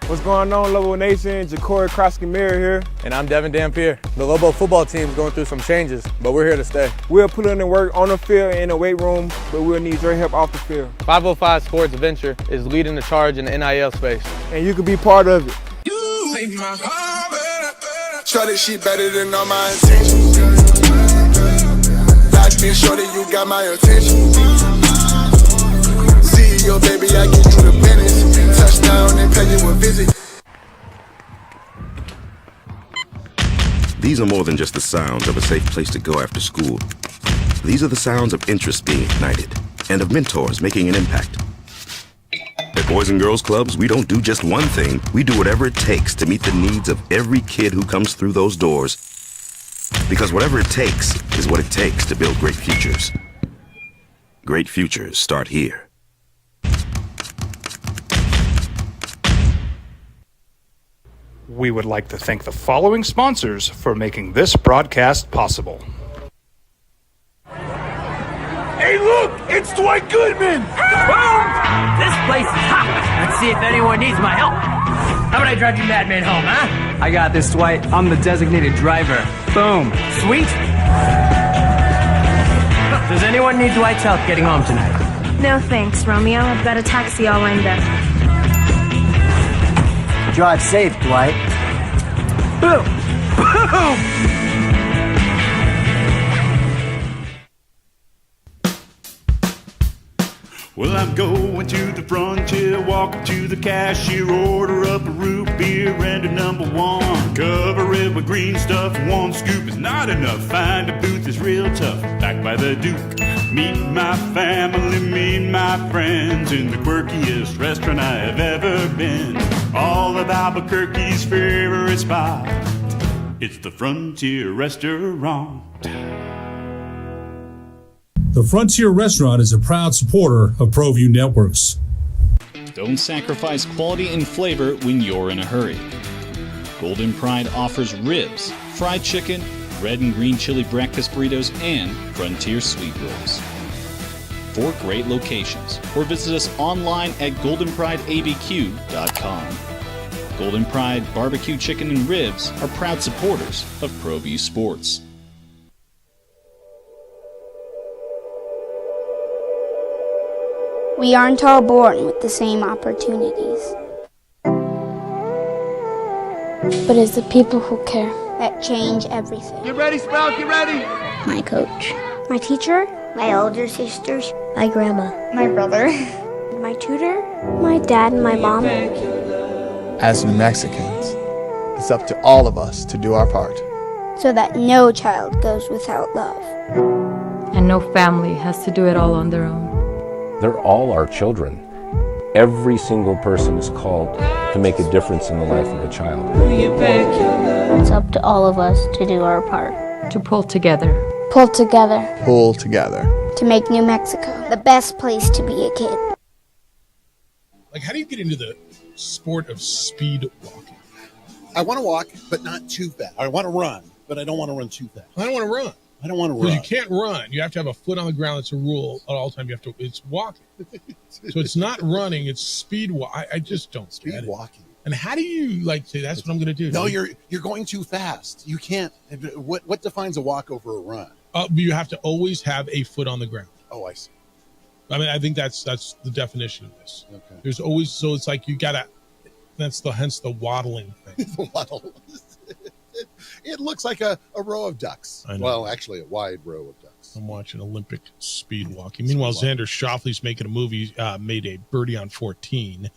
What's going on, Lobo Nation? Ja'Cory Krosky-Miller here. And I'm Devin Dampier. The Lobo football team is going through some changes, but we're here to stay. We'll put in the work on the field and in the weight room, but we'll need your help off the field. 505 Sports Venture is leading the charge in the NIL space. And you can be part of it. Shorty, she better than all my intentions. Locked in, shorty, you got my attention. CEO, baby, I get you the business. Touchdown and pay you a visit. These are more than just the sounds of a safe place to go after school. These are the sounds of interest being ignited and of mentors making an impact. At Boys and Girls Clubs, we don't do just one thing. We do whatever it takes to meet the needs of every kid who comes through those doors. Because whatever it takes is what it takes to build great futures. Great futures start here. We would like to thank the following sponsors for making this broadcast possible. Hey, look! It's Dwight Goodman! Boom! This place is hot. Let's see if anyone needs my help. How about I drive you madman home, huh? I got this, Dwight. I'm the designated driver. Boom. Sweet. Does anyone need Dwight's help getting home tonight? No thanks, Romeo. I've got a taxi all lined up. Drive safe, Dwight. Boom! Boom! Well, I'm going to the frontier, walking to the cashier, order up a root beer and a number one. Cover it with green stuff, one scoop is not enough. Find a booth is real tough, backed by the Duke. Meet my family, meet my friends in the quirkiest restaurant I have ever been. All of Albuquerque's favorite spot. It's the Frontier Restaurant. The Frontier Restaurant is a proud supporter of ProView Networks. Don't sacrifice quality and flavor when you're in a hurry. Golden Pride offers ribs, fried chicken, red and green chili breakfast burritos, and Frontier sweet rolls. 4 great locations, or visit us online at goldenprideabq.com. Golden Pride Barbecue Chicken and Ribs are proud supporters of ProView Sports. We aren't all born with the same opportunities. But it's the people who care that change everything. Get ready, Sprout, get ready! My coach, my teacher, my older sisters, my grandma, my brother, my tutor, my dad, and my mom. As New Mexicans, it's up to all of us to do our part. So that no child goes without love. And no family has to do it all on their own. They're all our children. Every single person is called to make a difference in the life of a child. It's up to all of us to do our part. To pull together. Pull together. Pull together. To make New Mexico the best place to be a kid. Like, how do you get into the sport of speed walking? I want to walk, but not too fast. I want to run, but I don't want to run too fast. I don't want to run. I don't want to Because run. you can't run. You have to have a foot on the ground. It's a rule at all time. It's walking. So it's not running. It's speed walk. I just don't speed walking. And how do you say that's what I'm going to do? No, you're going too fast. You can't. What defines a walk over a run? You have to always have a foot on the ground. Oh, I see. I mean, I think that's the definition of this. Okay. There's always, so it's like you gotta. Hence the waddling thing. The waddle. It looks like a row of ducks. Well, actually, a wide row of ducks. I'm watching Olympic speed walking. Meanwhile, Xander Schauffele's making a movie, made a birdie on 14.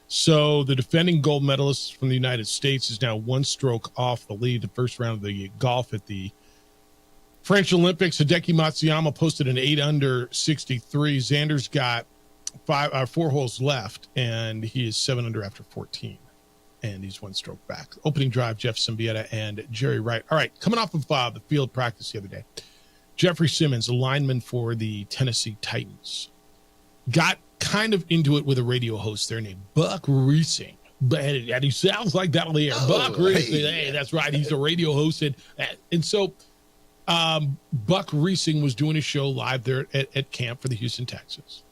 So the defending gold medalist from the United States is now 1 stroke off the lead. The first round of the golf at the French Olympics, Hideki Matsuyama posted an 8-under 63. Xander's got 4 holes left, and he is 7 under after 14. And he's 1 stroke back. Opening drive, Jeff Simbieta and Jerry Wright. All right, coming off of the field practice the other day, Jeffrey Simmons, a lineman for the Tennessee Titans, got kind of into it with a radio host there named Buck Reesing. And he sounds like that on the air. Buck Reesing. Hey, that's right. He's a radio host. And so Buck Reesing was doing a show live there at camp for the Houston Texans.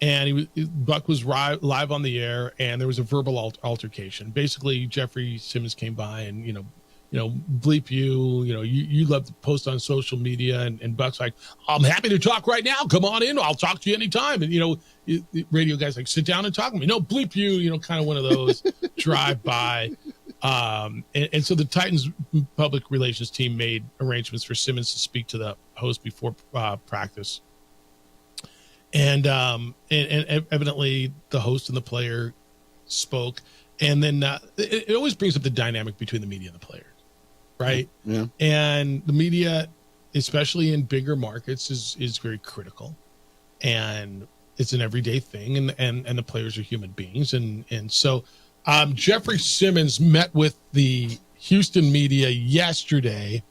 And Buck was live on the air, and there was a verbal altercation. Basically, Jeffrey Simmons came by and, bleep you. You love to post on social media, and Buck's like, I'm happy to talk right now. Come on in. I'll talk to you anytime. And, the radio guy's like, sit down and talk to me. No, bleep you, kind of one of those drive by. And so the Titans public relations team made arrangements for Simmons to speak to the host before practice. And evidently the host and the player spoke. And then it always brings up the dynamic between the media and the players, right? Yeah. And the media, especially in bigger markets, is very critical. And it's an everyday thing. And the players are human beings. And so Jeffrey Simmons met with the Houston media yesterday.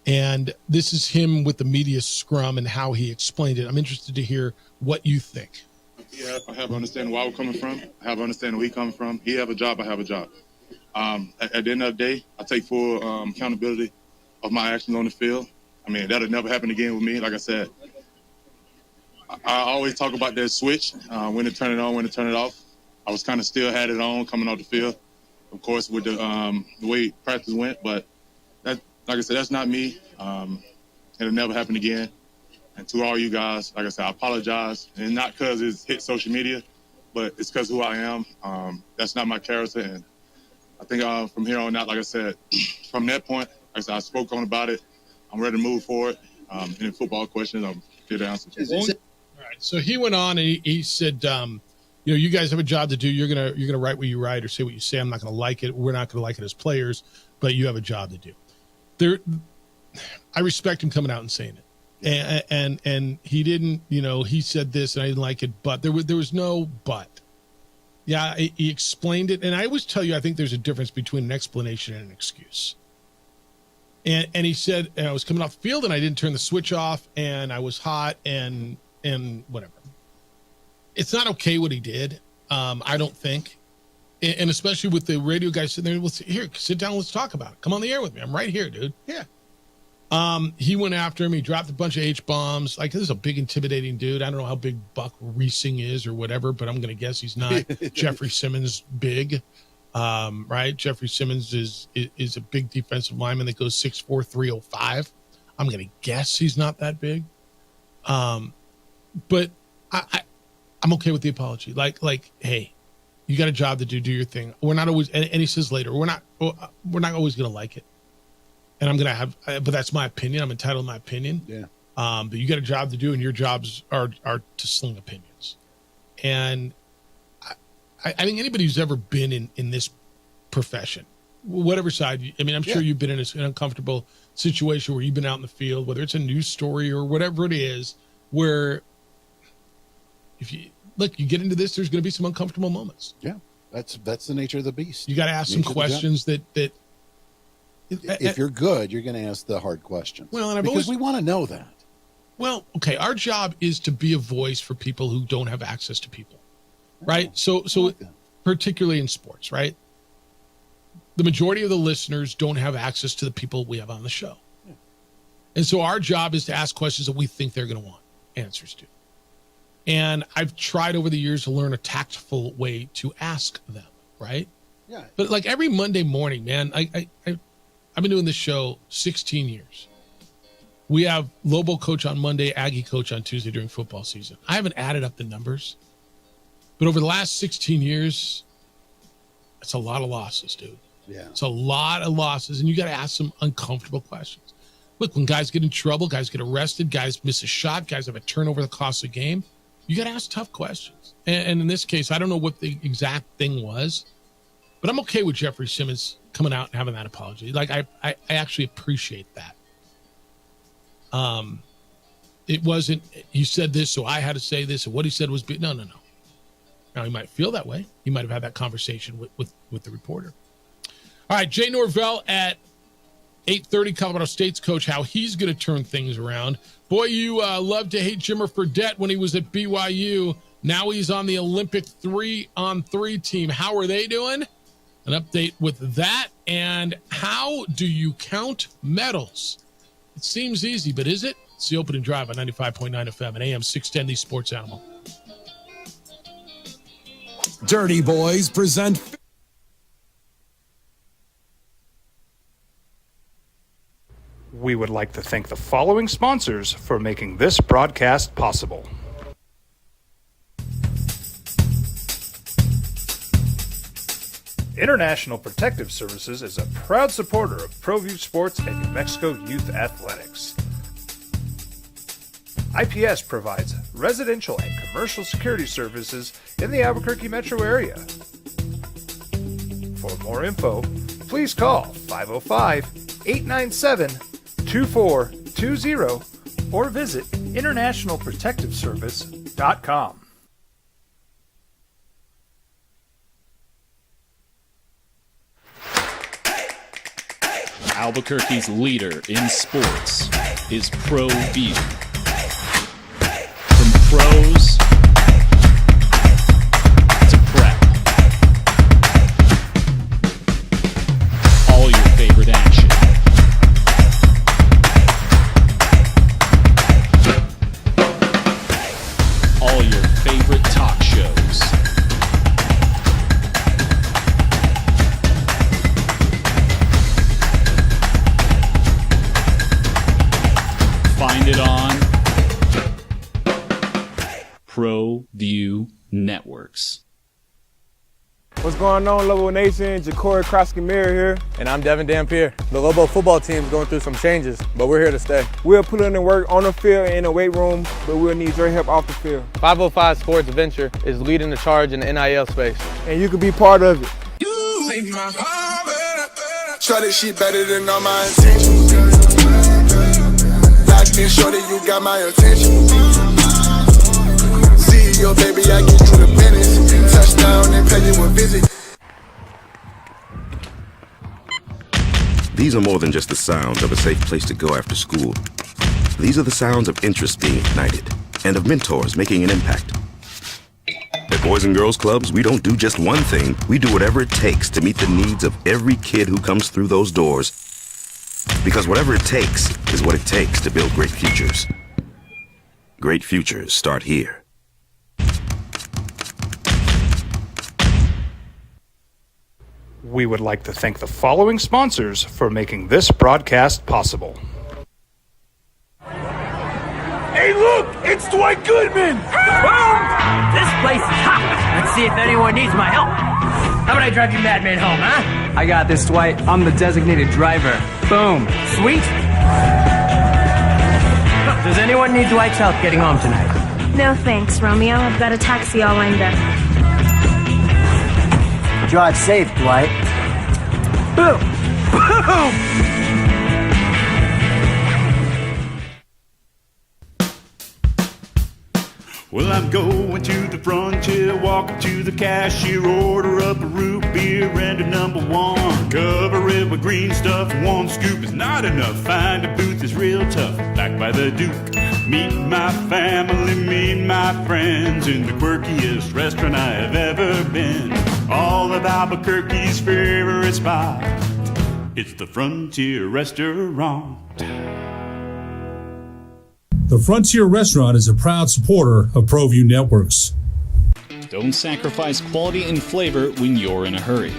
And this is him with the media scrum and how he explained it. I'm interested to hear what you think. Yeah, I have understanding where we're coming from. I have understanding where he's coming from. He have a job, I have a job. At the end of the day, I take full accountability of my actions on the field. I mean, that'll never happen again with me. Like I said, I always talk about that switch, when to turn it on, when to turn it off. I was kind of still had it on coming off the field, of course, with the way practice went. But that, like I said, that's not me. It'll never happen again. And to all you guys, like I said, I apologize. And not because it's hit social media, but it's because who I am. That's not my character. And I think from here on out, like I said, from that point, like I said, I spoke on about it. I'm ready to move forward. Any football questions, I'm here to answer. All right. So he went on and he said, you guys have a job to do. You're gonna write what you write or say what you say. I'm not gonna like it. We're not gonna like it as players, but you have a job to do. I respect him coming out and saying it. And he didn't, he said this and I didn't like it, but there was no but. Yeah, he explained it. And I always tell you, I think there's a difference between an explanation and an excuse. And he said, I was coming off the field and I didn't turn the switch off and I was hot and whatever. It's not okay what he did. I don't think. And especially with the radio guy sitting there, here, sit down, let's talk about it. Come on the air with me. I'm right here, dude. Yeah. He went after him. He dropped a bunch of H-bombs. Like, this is a big, intimidating dude. I don't know how big Buck Reesing is or whatever, but I'm going to guess he's not Jeffrey Simmons big, right? Jeffrey Simmons is a big defensive lineman that goes 6'4", 305. I'm going to guess he's not that big. But I'm okay with the apology. Like, hey, you got a job to do your thing. We're not always, and he says later, we're not always going to like it. And I'm going to have, but that's my opinion. I'm entitled to my opinion. Yeah. But you got a job to do, and your jobs are to sling opinions. And I think anybody who's ever been in this profession, whatever side, I'm sure you've been in an uncomfortable situation where you've been out in the field, whether it's a news story or whatever it is, where if you get into this, there's going to be some uncomfortable moments. Yeah. That's the nature of the beast. You got to ask some questions that if you're good, you're going to ask the hard questions. Well, and because we want to know that. Well, okay, our job is to be a voice for people who don't have access to people, right? So particularly in sports, right? The majority of the listeners don't have access to the people we have on the show. Yeah. And so our job is to ask questions that we think they're going to want answers to. And I've tried over the years to learn a tactful way to ask them, right? Yeah. But like every Monday morning, man, I've been doing this show 16 years. We have Lobo coach on Monday, Aggie coach on Tuesday during football season. I haven't added up the numbers, but over the last 16 years, it's a lot of losses, dude. Yeah. It's a lot of losses, and you got to ask some uncomfortable questions. Look, when guys get in trouble, guys get arrested, guys miss a shot, guys have a turnover that costs a game, you got to ask tough questions. And in this case, I don't know what the exact thing was, but I'm okay with Jeffrey Simmons coming out and having that apology. Like, I actually appreciate that. It wasn't, he said this, so I had to say this, and what he said was, no. Now, he might feel that way. He might have had that conversation with the reporter. All right, Jay Norvell at 8:30, Colorado State's coach, how he's going to turn things around. Boy, you loved to hate Jimmer Fredette when he was at BYU. Now he's on the Olympic 3-on-3 team. How are they doing? An update with that. And how do you count medals? It seems easy, but is it? It's the opening drive on 95.9 FM and AM 610, the Sports Animal. Dirty Boys present... We would like to thank the following sponsors for making this broadcast possible. International Protective Services is a proud supporter of ProView Sports and New Mexico Youth Athletics. IPS provides residential and commercial security services in the Albuquerque metro area. For more info, please call 505-897-2420 or visit internationalprotectiveservice.com. Albuquerque's leader in sports is ProView. From pros to prep, all your favorite action. All your favorite talk shows. Find it on ProView Networks. What's going on, Lobo Nation? Ja'Cory Krosky-Miller here. And I'm Devin Dampier. The Lobo football team is going through some changes, but we're here to stay. We'll put in the work on the field and in the weight room, but we'll need your help off the field. 505 Sports Venture is leading the charge in the NIL space. And you can be part of it. Try this shit better than all my intentions. Locked And shorty, you got my attention. See your baby, I get you the business. Touchdown and pay you a visit. These are more than just the sounds of a safe place to go after school. These are the sounds of interest being ignited and of mentors making an impact. At Boys and Girls Clubs, we don't do just one thing. We do whatever it takes to meet the needs of every kid who comes through those doors. Because whatever it takes is what it takes to build great futures. Great futures start here. We would like to thank the following sponsors for making this broadcast possible. Hey, look! It's Dwight Goodman! Boom! This place is hot! Let's see if anyone needs my help. How about I drive you madman home, huh? I got this, Dwight. I'm the designated driver. Boom. Sweet! Does anyone need Dwight's help getting home tonight? No thanks, Romeo. I've got a taxi all lined up. Drive safe, Dwight. Boom! Boom! Well, I'm going to the frontier, walking to the cashier, order up a root beer and a number one. Cover it with green stuff, one scoop is not enough. Find a booth is real tough, back by the Duke. Meet my family, meet my friends in the quirkiest restaurant I have ever been. All of Albuquerque's favorite spot, it's the Frontier Restaurant. The Frontier Restaurant is a proud supporter of ProView Networks. Don't sacrifice quality and flavor when you're in a hurry.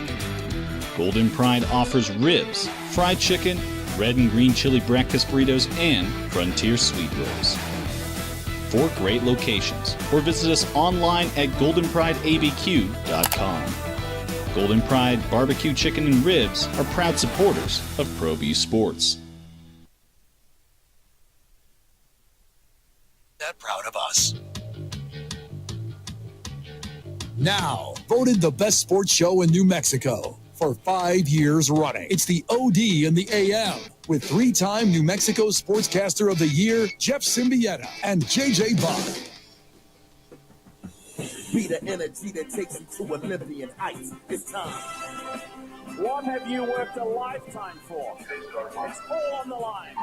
Golden Pride offers ribs, fried chicken, red and green chili breakfast burritos, and Frontier sweet rolls. 4 great locations, or visit us online at goldenprideabq.com. Golden Pride Barbecue Chicken and Ribs are proud supporters of ProView Sports. That proud of us. Now, voted the best sports show in New Mexico for 5 years running. It's the OD in the AM with 3-time New Mexico Sportscaster of the Year, Jeff Symbieta and JJ Bach. Be the energy that takes you to Olympian heights. It's time. What have you worked a lifetime for? It's all on the line.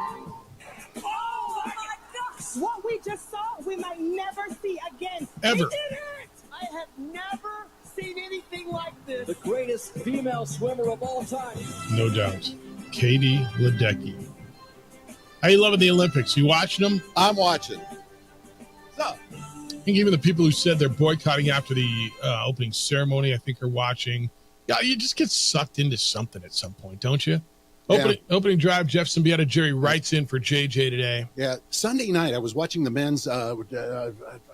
Oh my gosh! What we just saw, we might never see again. Ever. We did it! I have never seen anything like this. The greatest female swimmer of all time. No doubt. Katie Ledecky. How you loving the Olympics? You watching them? I'm watching. I think even the people who said they're boycotting after the opening ceremony, I think are watching. Yeah, you just get sucked into something at some point, don't you? Opening drive, Jeff Symbieta, Jerry Wright's in for JJ today. Yeah, Sunday night I was watching the men's, I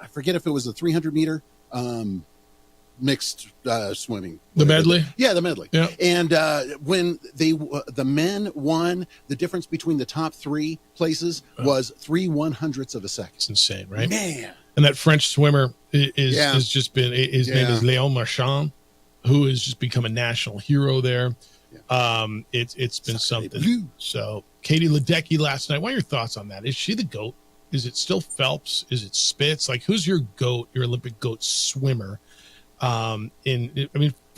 forget if it was the 300-meter mixed swimming. The medley? Yeah, the medley. Yeah. And when the men won, the difference between the top 3 places was 3/100ths of a second. It's insane, right? Man. And that French swimmer has just been, his name is Léon Marchand, who has just become a national hero there. It's been something. So Katie Ledecky last night, what are your thoughts on that? Is she the GOAT? Is it still Phelps? Is it Spitz? Like, who's your GOAT, your Olympic GOAT swimmer? For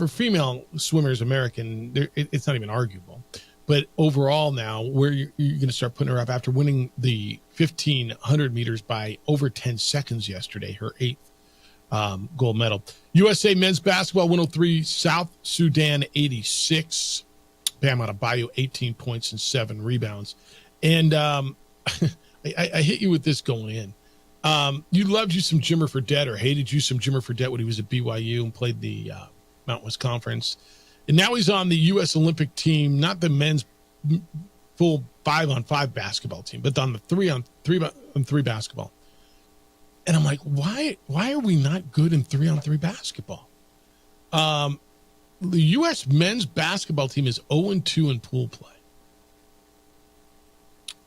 female swimmers, American, it's not even arguable. But overall now, where you're going to start putting her up after winning the 1,500 meters by over 10 seconds yesterday, her 8th gold medal. USA men's basketball 103, South Sudan 86. Bam Adebayo 18 points and 7 rebounds. And I hit you with this going in. You loved you some Jimmer Fredette, or hated you some Jimmer Fredette when he was at BYU and played the Mountain West Conference. And now he's on the U.S. Olympic team, not the men's full 5-on-5 basketball team, but on the 3-on-3 basketball. And I'm like, why are we not good in 3-on-3 basketball? The U.S. men's basketball team is 0-2 in pool play.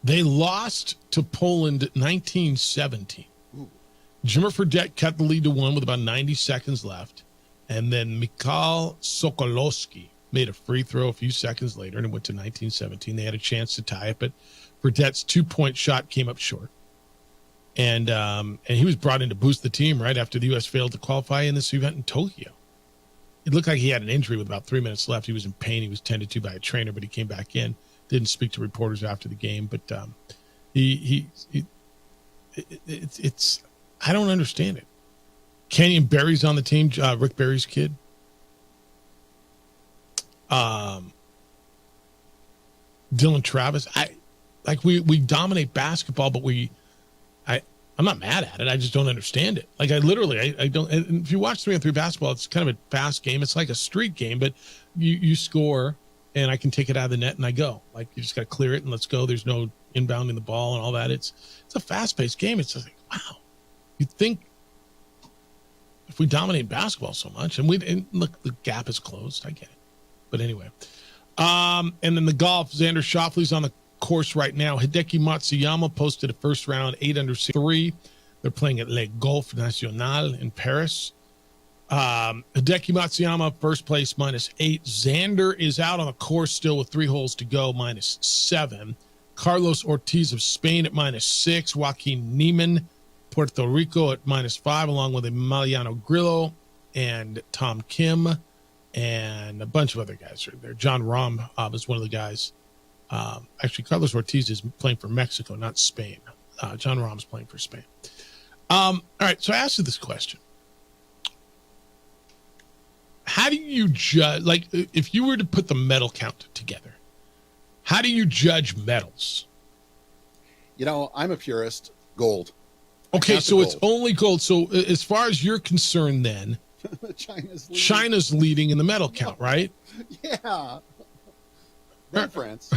They lost to Poland 1917. Jimmer Fredette cut the lead to 1 with about 90 seconds left. And then Mikhail Sokolowski made a free throw a few seconds later, and it went to 19-17. They had a chance to tie it, but Verdette's 2-point shot came up short. And he was brought in to boost the team right after the U.S. failed to qualify in this event in Tokyo. It looked like he had an injury with about 3 minutes left. He was in pain. He was tended to by a trainer, but he came back in. Didn't speak to reporters after the game, but it's I don't understand it. Kenyon Berry's on the team, Rick Barry's kid. Dylan Travis. We dominate basketball, but I'm not mad at it. I just don't understand it. Like I don't. And if you watch 3-on-3 basketball, it's kind of a fast game. It's like a street game, but you score, and I can take it out of the net and I go. Like you just got to clear it and let's go. There's no inbounding the ball and all that. It's a fast-paced game. It's just like, wow. You'd think if we dominate basketball so much, and look, the gap is closed. I get it, but anyway. And then the golf. Xander Schauffele's on the course right now. Hideki Matsuyama posted a first round 8 under 3. They're playing at Le Golf National in Paris. Hideki Matsuyama first place -8. Xander is out on the course still with 3 holes to go, -7. Carlos Ortiz of Spain at -6. Joaquin Niemann, Puerto Rico at -5, along with Emiliano Grillo and Tom Kim and a bunch of other guys right there. John Rahm is one of the guys. Actually, Carlos Ortiz is playing for Mexico, not Spain. John Rahm's playing for Spain. All right, so I asked you this question. How do you judge, like, if you were to put the medal count together, how do you judge medals? I'm a purist. Gold. Okay, so it's only gold. So as far as you're concerned then, China's leading in the medal count, right? Yeah. Then France.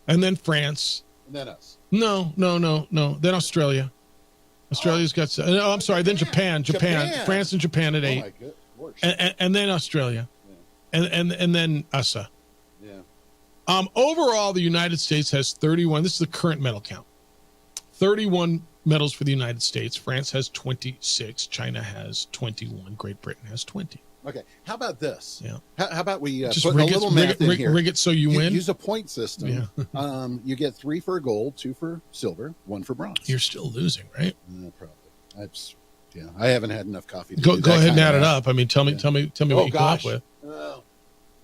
And then France. And then us. No. Then Australia. Australia's got... No, I'm sorry. Then Japan. France and Japan at 8. Oh, my good Lord. And then Australia. Yeah. And then us. Yeah. Overall, the United States has 31. This is the current medal count. 31 medals for the United States. France has 26. China has 21. Great Britain has 20. Okay. How about this? Yeah. How about we just put a little math in here? Rig it so you win. Use a point system. Yeah. You get 3 for gold, 2 for silver, 1 for bronze. You're still losing, right? Probably. I haven't had enough coffee. Go ahead and add it up. I mean, tell me what you come up with.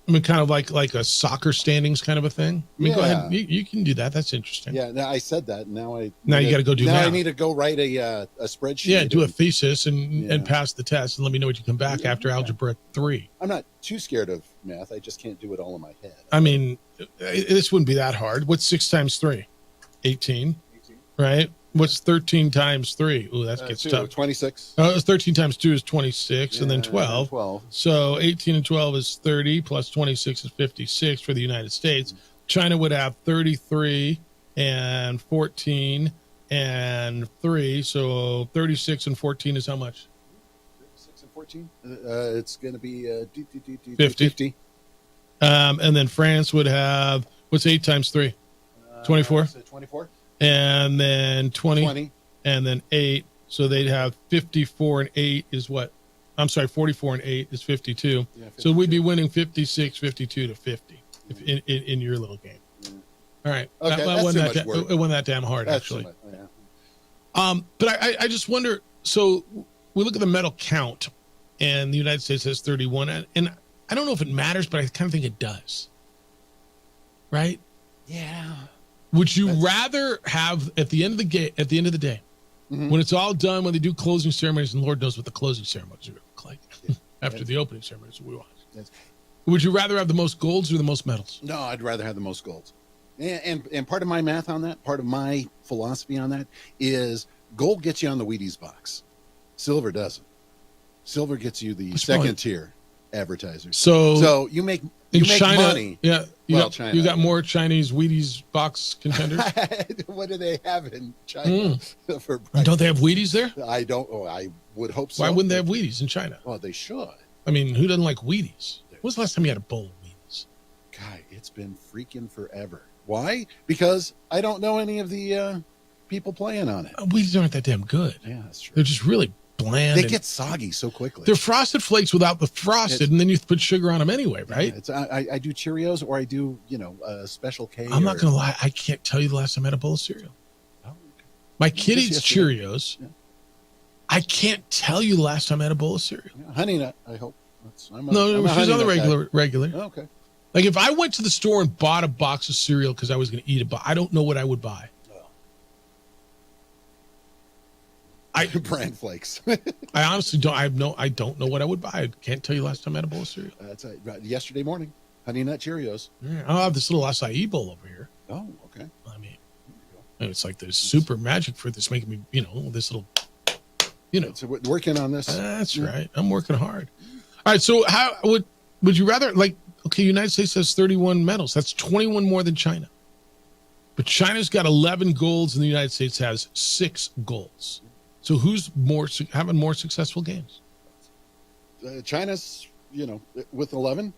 I mean, kind of like a soccer standings kind of a thing. I mean, go ahead. You can do that. That's interesting. Yeah. Now I said that. Now you got to go do. Now math. I need to go write a spreadsheet. Yeah, do a thesis and pass the test, and let me know what you come back after Algebra 3. I'm not too scared of math. I just can't do it all in my head. I mean, this wouldn't be that hard. What's 6 times 3? 18. Right. What's 13 times 3? Ooh, that gets tough. 26. 13 times 2 is 26, and then 12. 12. So 18 and 12 is 30, plus 26 is 56 for the United States. China would have 33 and 14 and 3. So 36 and 14 is how much? 36 and 14? It's going to be 50. And then France would have, what's 8 times 3? 24? 24. And then 20, and then 8. So they'd have 54 and 8 is what? I'm sorry, 44 and 8 is 52. Yeah, 52. So we'd be winning 56, 52 to 50 in your little game. Yeah. All right. Okay, it wasn't that damn hard, actually. But I just wonder, so we look at the medal count, and the United States has 31. And I don't know if it matters, but I kind of think it does. Right? Yeah. Would you rather have at the end of the day, when it's all done, when they do closing ceremonies, and Lord knows what the closing ceremonies are look like after the opening ceremonies we watch. Yes. Would you rather have the most golds or the most medals? No, I'd rather have the most golds. And part of my math on that, part of my philosophy on that is gold gets you on the Wheaties box. Silver doesn't. Silver gets you the second tier advertisers. So you make China, money. Yeah. China. You got more Chinese Wheaties box contenders? What do they have in China? Don't they have Wheaties there? I don't. Oh, I would hope so. Why wouldn't they have Wheaties in China? Well, they should. I mean, who doesn't like Wheaties? When was the last time you had a bowl of Wheaties? God, it's been freaking forever. Why? Because I don't know any of the people playing on it. Wheaties aren't that damn good. Yeah, that's true. They're just really bland. They get soggy so quickly. They're Frosted Flakes without the frosted, and then you put sugar on them anyway, right? I do Cheerios, or I do Special K. I'm not gonna lie, I can't tell you the last time I had a bowl of cereal. Oh, okay. My kid eats Cheerios. Yeah. I can't tell you the last time I had a bowl of cereal. Yeah, Honey Nut, I hope. She's on the regular. Oh, okay. Like if I went to the store and bought a box of cereal because I was going to eat it, but I don't know what I would buy. Bran Flakes. I honestly don't. I don't know what I would buy. I can't tell you last time I had a bowl of cereal. That's yesterday morning. Honey Nut Cheerios. Yeah, I'll have this little acai bowl over here. Oh, okay. I mean, it's like the super magic fruit that's making me, this little, So we're working on this. That's right. I'm working hard. All right. So how would you rather United States has 31 medals. That's 21 more than China. But China's got 11 golds and the United States has 6 golds. So who's having more successful games? China's, with 11.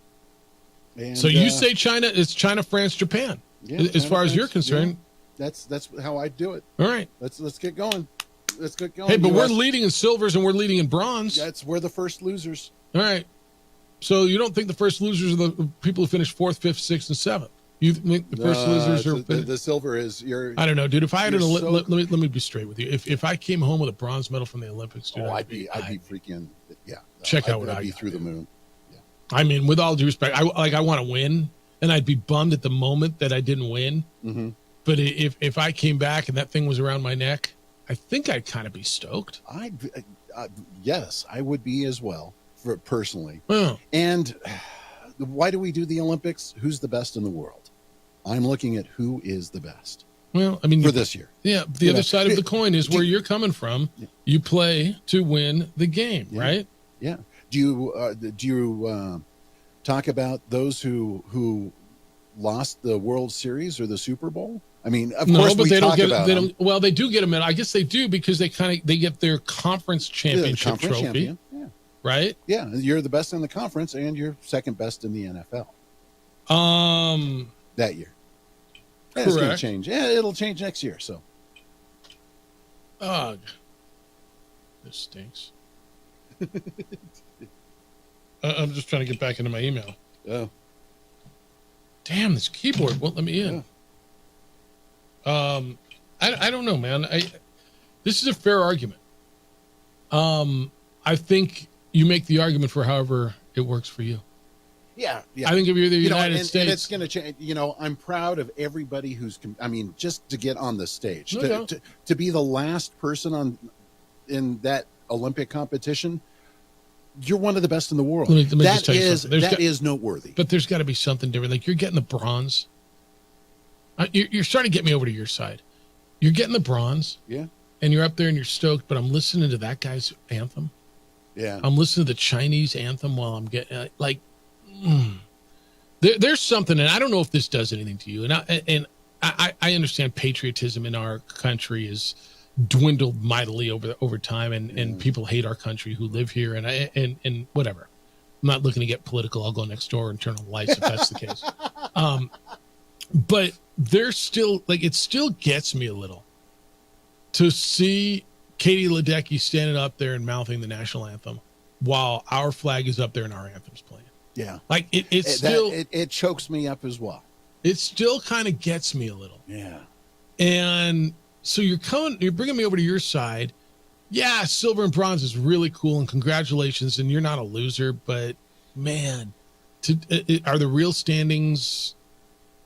And, so you say China, it's China, France, Japan. Yeah, as far as you're concerned. Yeah. That's how I do it. All right. Let's get going. Let's get going. Hey, but we're leading in silvers and we're leading in bronze. We're the first losers. All right. So you don't think the first losers are the people who finished 4th, 5th, 6th, and 7th? You think the first losers are the silver is your? I don't know, dude. If I had let me be straight with you. If I came home with a bronze medal from the Olympics, dude, I'd be freaking Check out what I'd be through the moon. Yeah. I mean, with all due respect, I want to win, and I'd be bummed at the moment that I didn't win. Mm-hmm. But if I came back and that thing was around my neck, I think I'd kind of be stoked. Yes, I would be as well, personally. Oh. And why do we do the Olympics? Who's the best in the world? I'm looking at who is the best. Well, I mean, for this year. Yeah, the other side of the coin is where you're coming from. You play to win the game, right? Yeah. Do you talk about those who lost the World Series or the Super Bowl? I mean, of course, but they don't get. They don't. Well, they do get a medal. I guess they do because they get their conference championship trophy, champion. Yeah. Right? Yeah, you're the best in the conference, and you're second best in the NFL. That year. Yeah, it's going to change. Yeah, it'll change next year. So. Ugh. This stinks. I'm just trying to get back into my email. Oh. Damn, this keyboard won't let me in. Yeah. I don't know, man. This is a fair argument. I think you make the argument for however it works for you. Yeah. I think if you're the United States, and it's going to change. I'm proud of everybody who's. I mean, just to get on the stage, to be the last person in that Olympic competition, you're one of the best in the world. Let me just tell you something. That is noteworthy. But there's got to be something different. Like you're getting the bronze. You're starting to get me over to your side. You're getting the bronze. Yeah. And you're up there and you're stoked, but I'm listening to that guy's anthem. Yeah. I'm listening to the Chinese anthem while I'm getting there's something, and I don't know if this does anything to you. And I understand patriotism in our country is dwindled mightily over time, and people hate our country who live here, and whatever. I'm not looking to get political. I'll go next door and turn on the lights if that's the case. But there's still it still gets me a little to see Katie Ledecky standing up there and mouthing the national anthem while our flag is up there and our anthem's playing. Yeah. It chokes me up as well. It still kind of gets me a little. Yeah. And so you're bringing me over to your side. Yeah, silver and bronze is really cool, and congratulations, and you're not a loser, but man, are the real standings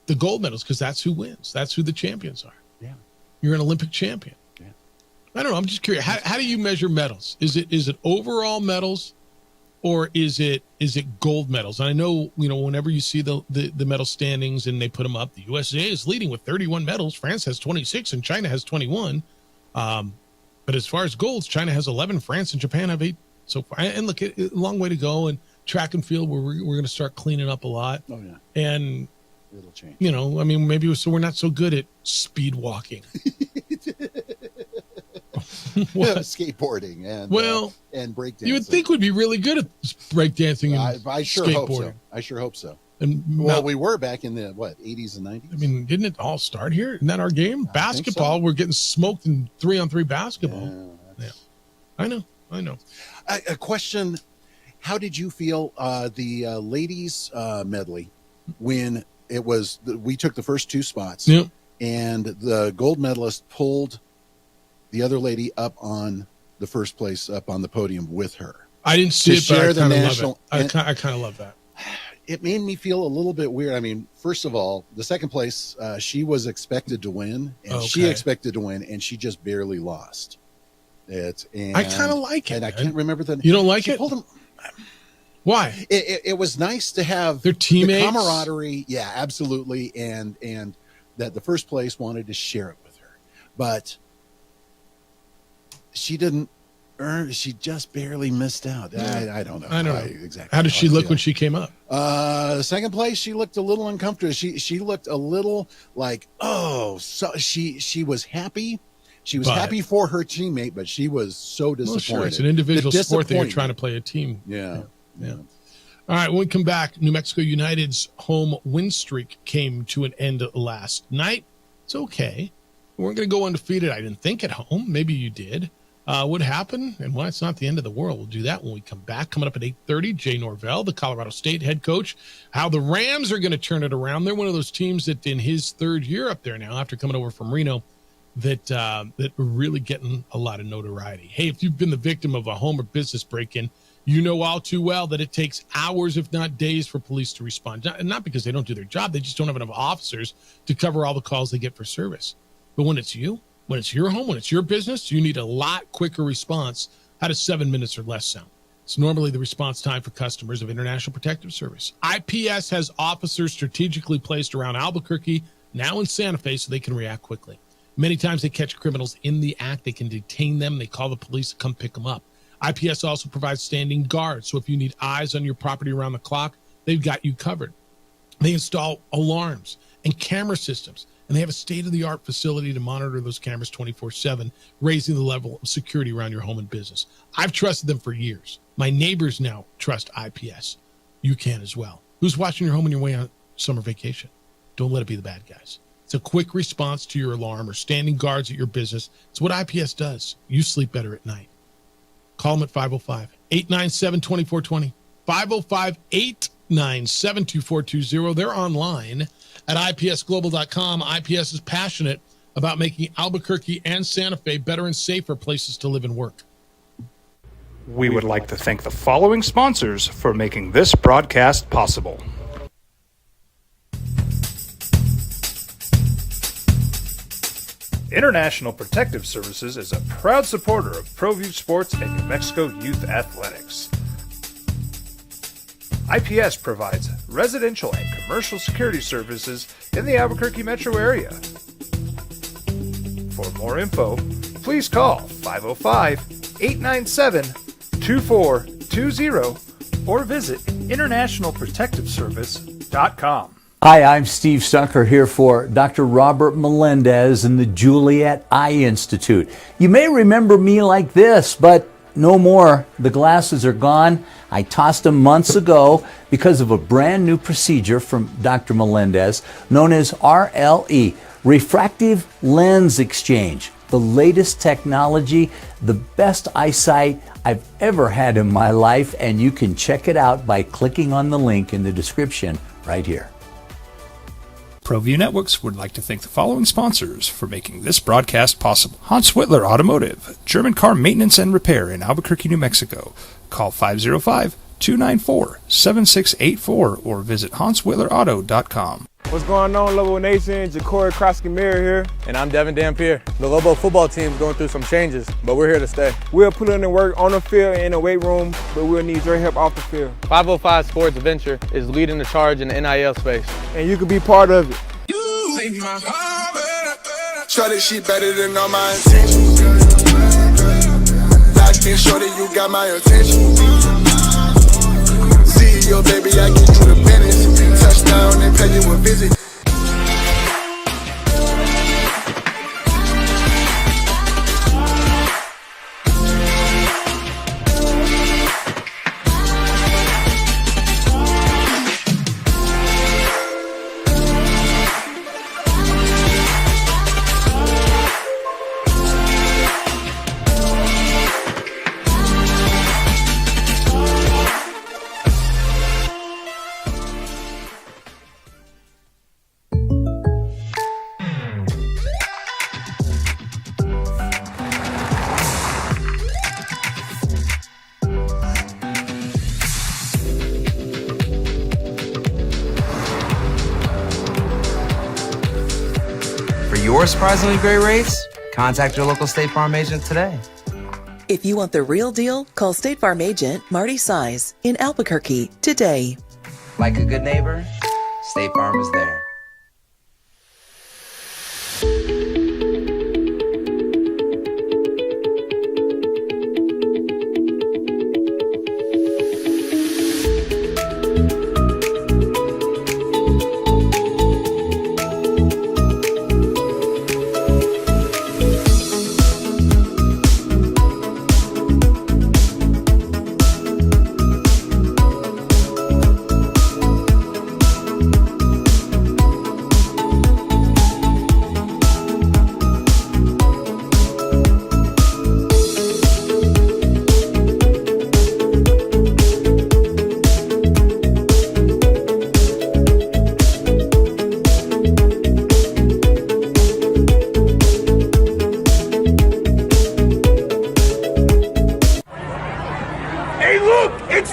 the gold medals? Because that's who wins. That's who the champions are. Yeah. You're an Olympic champion. Yeah. I don't know. I'm just curious. How do you measure medals? Is it overall medals? Or is it gold medals? And I know, whenever you see the medal standings and they put them up, the USA is leading with 31 medals. France has 26 and China has 21. But as far as golds, China has 11. France and Japan have 8 so far. And look, a long way to go. And track and field, we're going to start cleaning up a lot. Oh, yeah. And it'll change. Maybe we're not so good at speed walking. Skateboarding and breakdancing. You would think we'd be really good at breakdancing and I sure hope so. And we were back in the 80s and 90s. I mean, didn't it all start here? Isn't that our game? Basketball, we're getting smoked in 3-on-3 basketball. Yeah. I know. I know. A question: how did you feel the ladies medley when it was? We took the first two spots, and the gold medalist pulled the other lady up on the first place, up on the podium with her. I didn't see it, but I kind of love it. I kind of love that. It made me feel a little bit weird. I mean, first of all, the second place, she was expected to win, and she expected to win, and she just barely lost. I kind of like it. And I can't remember the. You don't like it? Why? It was nice to have their teammates, the camaraderie. Yeah, absolutely, and that the first place wanted to share it with her, but she didn't. She just barely missed out. I don't know. I don't know exactly. How did she look when she came up? Second place, she looked a little uncomfortable. She looked a little like, so she was happy. She was happy for her teammate, but she was so disappointed. Well, sure. It's an individual sport that you're trying to play a team. Yeah. All right, when we come back, New Mexico United's home win streak came to an end last night. It's okay. We weren't going to go undefeated, I didn't think, at home. Maybe you did. What happened and why it's not the end of the world. We'll do that when we come back. Coming up at 8:30, Jay Norvell, the Colorado State head coach, how the Rams are going to turn it around. They're one of those teams that in his third year up there now, after coming over from Reno, that are really getting a lot of notoriety. Hey, if you've been the victim of a home or business break-in, you know all too well that it takes hours, if not days, for police to respond. Not because they don't do their job. They just don't have enough officers to cover all the calls they get for service. But when it's you, when it's your home, when it's your business, you need a lot quicker response. How does 7 minutes or less sound? It's normally the response time for customers of International Protective Service. IPS has officers strategically placed around Albuquerque, now in Santa Fe, so they can react quickly. Many times they catch criminals in the act. They can detain them. They call the police to come pick them up. IPS also provides standing guard, so if you need eyes on your property around the clock, they've got you covered. They install alarms and camera systems, and they have a state-of-the-art facility to monitor those cameras 24/7, raising the level of security around your home and business. I've trusted them for years. My neighbors now trust IPS. You can as well. Who's watching your home on your way on summer vacation? Don't let it be the bad guys. It's a quick response to your alarm or standing guards at your business. It's what IPS does. You sleep better at night. Call them at 505-897-2420. 505-897-2420. They're online at ipsglobal.com. IPS is passionate about making Albuquerque and Santa Fe better and safer places to live and work. We would like to thank the following sponsors for making this broadcast possible. International Protective Services is a proud supporter of ProView Sports and New Mexico Youth Athletics. IPS provides residential and commercial security services in the Albuquerque metro area. For more info, please call 505-897-2420 or visit internationalprotectiveservice.com. Hi, I'm Steve Stucker here for Dr. Robert Melendez and the Juliet Eye Institute. You may remember me like this, but no more. The glasses are gone. I tossed them months ago because of a brand new procedure from Dr. Melendez known as RLE, Refractive Lens Exchange. The latest technology, the best eyesight I've ever had in my life, and you can check it out by clicking on the link in the description right here. ProView Networks would like to thank the following sponsors for making this broadcast possible. Hans Whitler Automotive, German car maintenance and repair in Albuquerque, New Mexico. Call 505-294-7684 or visit HansWhitlerAuto.com. What's going on, Lobo Nation? Ja'Cory Krosky-Mir here. And I'm Devin Dampier. The Lobo football team's going through some changes, but we're here to stay. We'll put in the work on the field and in the weight room, but we'll need your help off the field. 505 Sports Venture is leading the charge in the NIL space. And you can be part of it. Try this shit better than all my intentions. Locked in shorty, you got my attention. See your baby, I get you the pennies. Touchdown and pay you a visit. your surprisingly great rates, contact your local State Farm agent today. If you want the real deal, call State Farm agent Marty Size in Albuquerque today. Like a good neighbor, State Farm is there.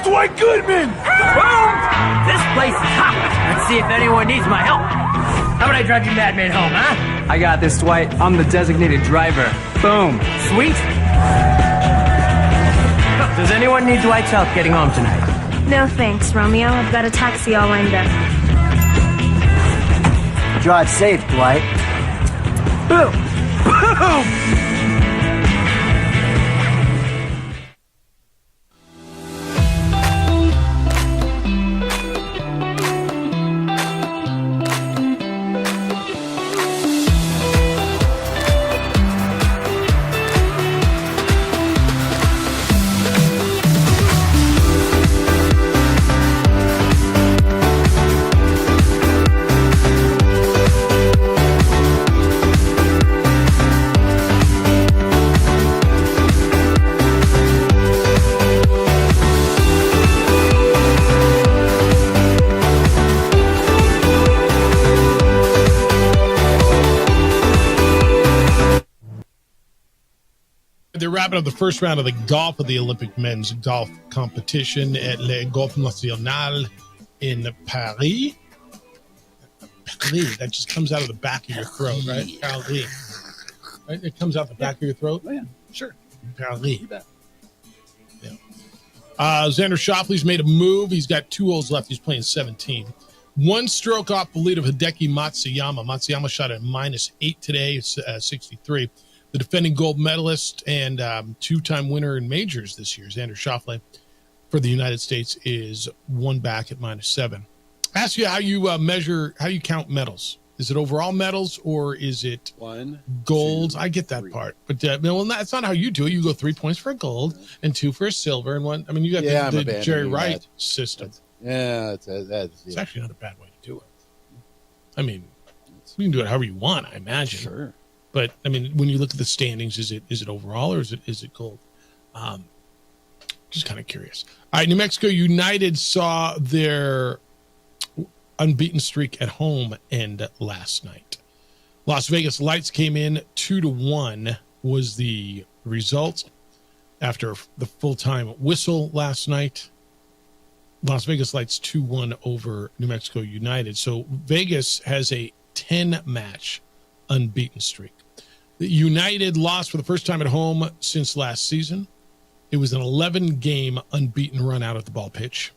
Dwight Goodman! Boom! This place is hot. Let's see if anyone needs my help. How about I drive you madman home, huh? I got this, Dwight. I'm the designated driver. Boom. Sweet. Does anyone need Dwight's help getting home tonight? No thanks, Romeo. I've got a taxi all lined up. Drive safe, Dwight. Boom! Boom! They're wrapping up the first round of the golf of the Olympic men's golf competition at Le Golf National in Paris. Paris, that just comes out of the back of your throat, right? Paris. Right? It comes out the back of your throat? Oh, yeah, sure. Paris. Yeah. Xander Schauffele's made a move. He's got 2 holes left. He's playing 17. 1 stroke off the lead of Hideki Matsuyama. Matsuyama shot at -8 today, 63. The defending gold medalist and 2-time winner in majors this year, Xander Schauffele, for the United States, is 1 back at -7. I ask you how you how you count medals. Is it overall medals or is it 1 golds? 2, I get that 3. part, but well, that's not how you do it. You go 3 points for a gold and 2 for a silver and 1. I mean, you got the Jerry Wright system. It's actually not a bad way to do it. I mean, you can do it however you want, I imagine. Sure. But I mean, when you look at the standings, is it overall or is it gold? Just kind of curious. All right, New Mexico United saw their unbeaten streak at home end last night. Las Vegas Lights came in 2-1 was the result after the full-time whistle last night. Las Vegas Lights 2-1 over New Mexico United. So Vegas has a 10-match unbeaten streak. The United lost for the first time at home since last season. It was an 11-game unbeaten run out at the ball pitch.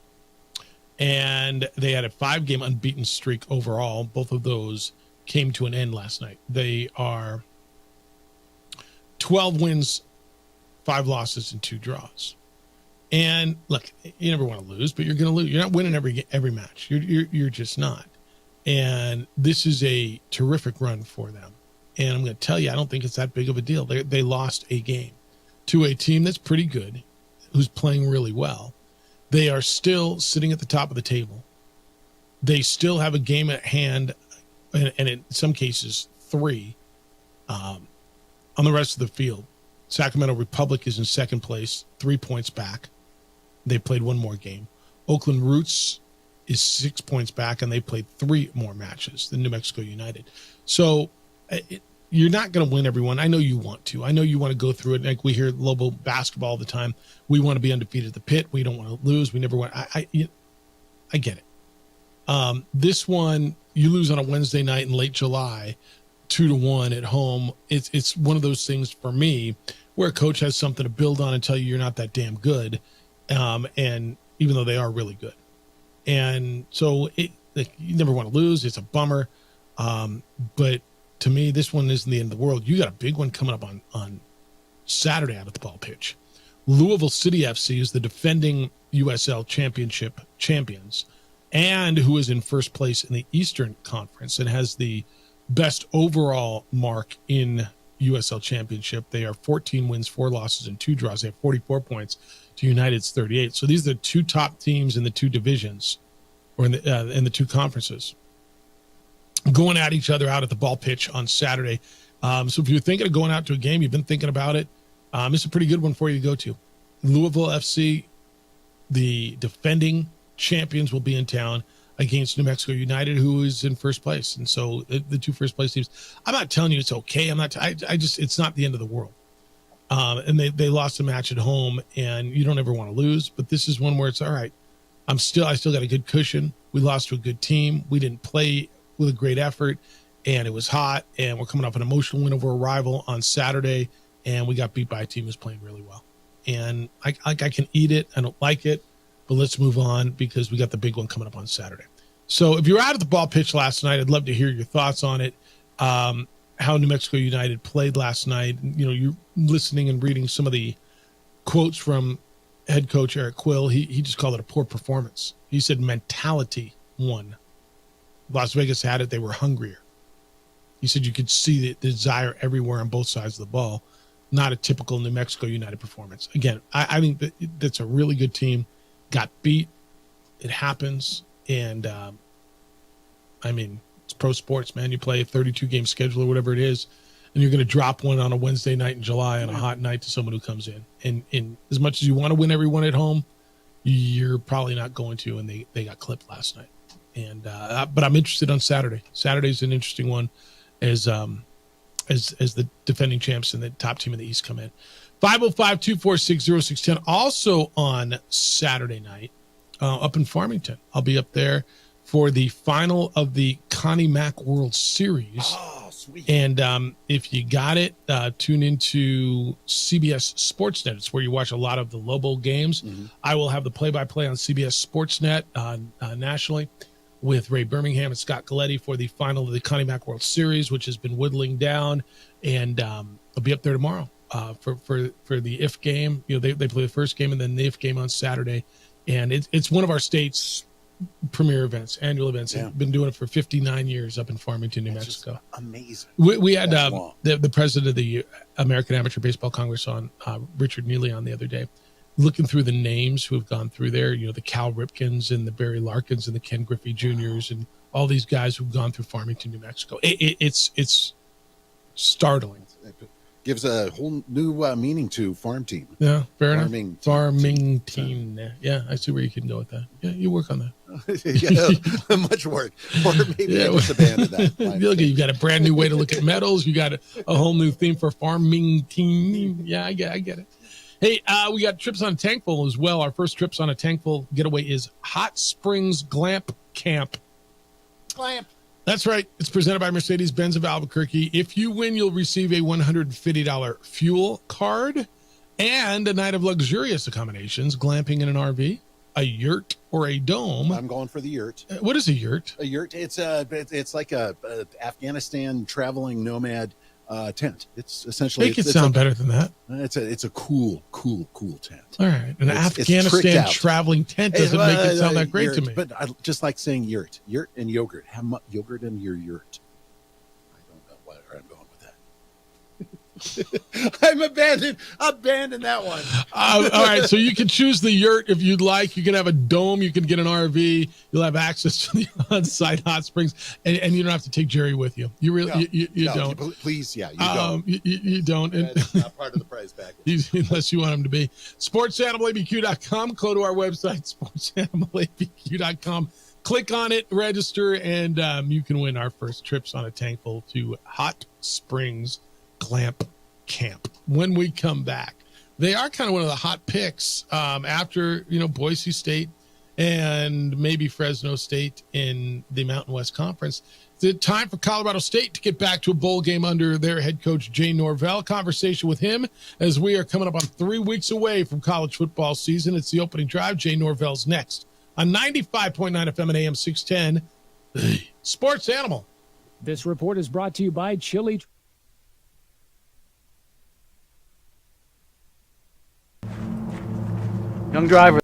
And they had a 5-game unbeaten streak overall. Both of those came to an end last night. They are 12 wins, 5 losses, and 2 draws. And look, you never want to lose, but you're going to lose. You're not winning every match. You're just not. And this is a terrific run for them. And I'm going to tell you, I don't think it's that big of a deal. They lost a game to a team that's pretty good, who's playing really well. They are still sitting at the top of the table. They still have a game at hand, and in some cases, 3 on the rest of the field. Sacramento Republic is in second place, 3 points back. They played 1 more game. Oakland Roots is 6 points back, and they played 3 more matches than New Mexico United. So you're not going to win everyone. I know you want to. I know you want to go through it. Like we hear Lobo basketball all the time. We want to be undefeated at the pit. We don't want to lose. We never want. I get it. This one, you lose on a Wednesday night in late July 2-1 at home. It's one of those things for me where a coach has something to build on and tell you you're not that damn good, and even though they are really good. And so you never want to lose. It's a bummer. But to me, this one isn't the end of the world. You got a big one coming up on Saturday out at the ball pitch. Louisville City FC is the defending USL championship champions and who is in first place in the Eastern Conference and has the best overall mark in USL championship. They are 14 wins, 4 losses, and 2 draws. They have 44 points to United's 38. So these are the 2 top teams in the 2 divisions or in the 2 conferences going at each other out at the ball pitch on Saturday. So if you're thinking of going out to a game, you've been thinking about it, it's a pretty good one for you to go to. Louisville FC, the defending champions, will be in town against New Mexico United, who is in first place. And so the 2 first place teams, I'm not telling you it's okay. It's not the end of the world. And they lost a match at home, and you don't ever want to lose, but this is one where it's all right. I still got a good cushion. We lost to a good team. We didn't play with a great effort, and it was hot, and we're coming off an emotional win over a rival on Saturday, and we got beat by a team who's playing really well. And I can eat it. I don't like it, but let's move on because we got the big one coming up on Saturday. So if you were out at the ball pitch last night, I'd love to hear your thoughts on it, how New Mexico United played last night. You know, you're listening and reading some of the quotes from head coach Eric Quill. He just called it a poor performance. He said mentality won. Las Vegas had it. They were hungrier. He said you could see the desire everywhere on both sides of the ball. Not a typical New Mexico United performance. Again, I think that's a really good team. Got beat. It happens. And, it's pro sports, man. You play a 32-game schedule or whatever it is, and you're going to drop one on a Wednesday night in July on a hot night to someone who comes in. And as much as you want to win everyone at home, you're probably not going to, and they got clipped last night. And but I'm interested on Saturday. Saturday's an interesting one as the defending champs and the top team in the East come in. 505-246-0610. Also on Saturday night, up in Farmington. I'll be up there for the final of the Connie Mack World Series. Oh, sweet. And if you got it, tune into CBS Sportsnet. It's where you watch a lot of the Lobo games. Mm-hmm. I will have the play-by-play on CBS Sportsnet nationally with Ray Birmingham and Scott Galletti for the final of the Connie Mack World Series, which has been whittling down. And I'll be up there tomorrow for the IF game. You know, they play the first game and then the IF game on Saturday. And it's one of our state's premier events, annual events. Yeah. I've been doing it for 59 years up in Farmington, New Mexico. Amazing. We had the president of the American Amateur Baseball Congress on, Richard Neely, on the other day, looking through the names who have gone through there, you know, the Cal Ripkins and the Barry Larkins and the Ken Griffey Juniors and all these guys who've gone through Farmington, New Mexico. It's startling. Gives a whole new meaning to farm team. Yeah, fair enough. Farming team. Yeah, I see where you can go with that. Yeah, you work on that. Yeah, much work. Or maybe I just abandoned that. You got a brand new way to look at metals. You got a whole new theme for farming team. Yeah, I get it. Hey, we got trips on a Tankful as well. Our first trips on a Tankful getaway is Hot Springs Glamp Camp. Glamp. That's right. It's presented by Mercedes-Benz of Albuquerque. If you win, you'll receive a $150 fuel card and a night of luxurious accommodations, glamping in an RV, a yurt, or a dome. I'm going for the yurt. What is a yurt? A yurt, it's like a Afghanistan traveling nomad tent. It's essentially. Make it sound better than that. It's a cool tent. All right, an Afghanistan traveling tent doesn't make it sound that great yurt, to me. But I just like saying yurt and yogurt. Have yogurt in your yurt. I don't know where I'm going with that. I'm abandoned that one. All right, so you can choose the yurt if you'd like. You can have a dome. You can get an RV. You'll have access to the on-site hot springs, and you don't have to take Jerry with you. You really, you don't. Please, yeah, you don't. You don't. That's not part of the prize package. Unless you want him to be. SportsAnimalABQ.com. Go to our website, SportsAnimalABQ.com. Click on it, register, and you can win our first trips on a Tankful to Hot Springs Glamp Camp. When we come back, they are kind of one of the hot picks after Boise State and maybe Fresno State in the Mountain West Conference. It's time for Colorado State to get back to a bowl game under their head coach, Jay Norvell. Conversation with him as we are coming up on 3 weeks away from college football season. It's the opening drive. Jay Norvell's next on 95.9 FM and AM 610. Sports Animal. This report is brought to you by Chili. Young driver.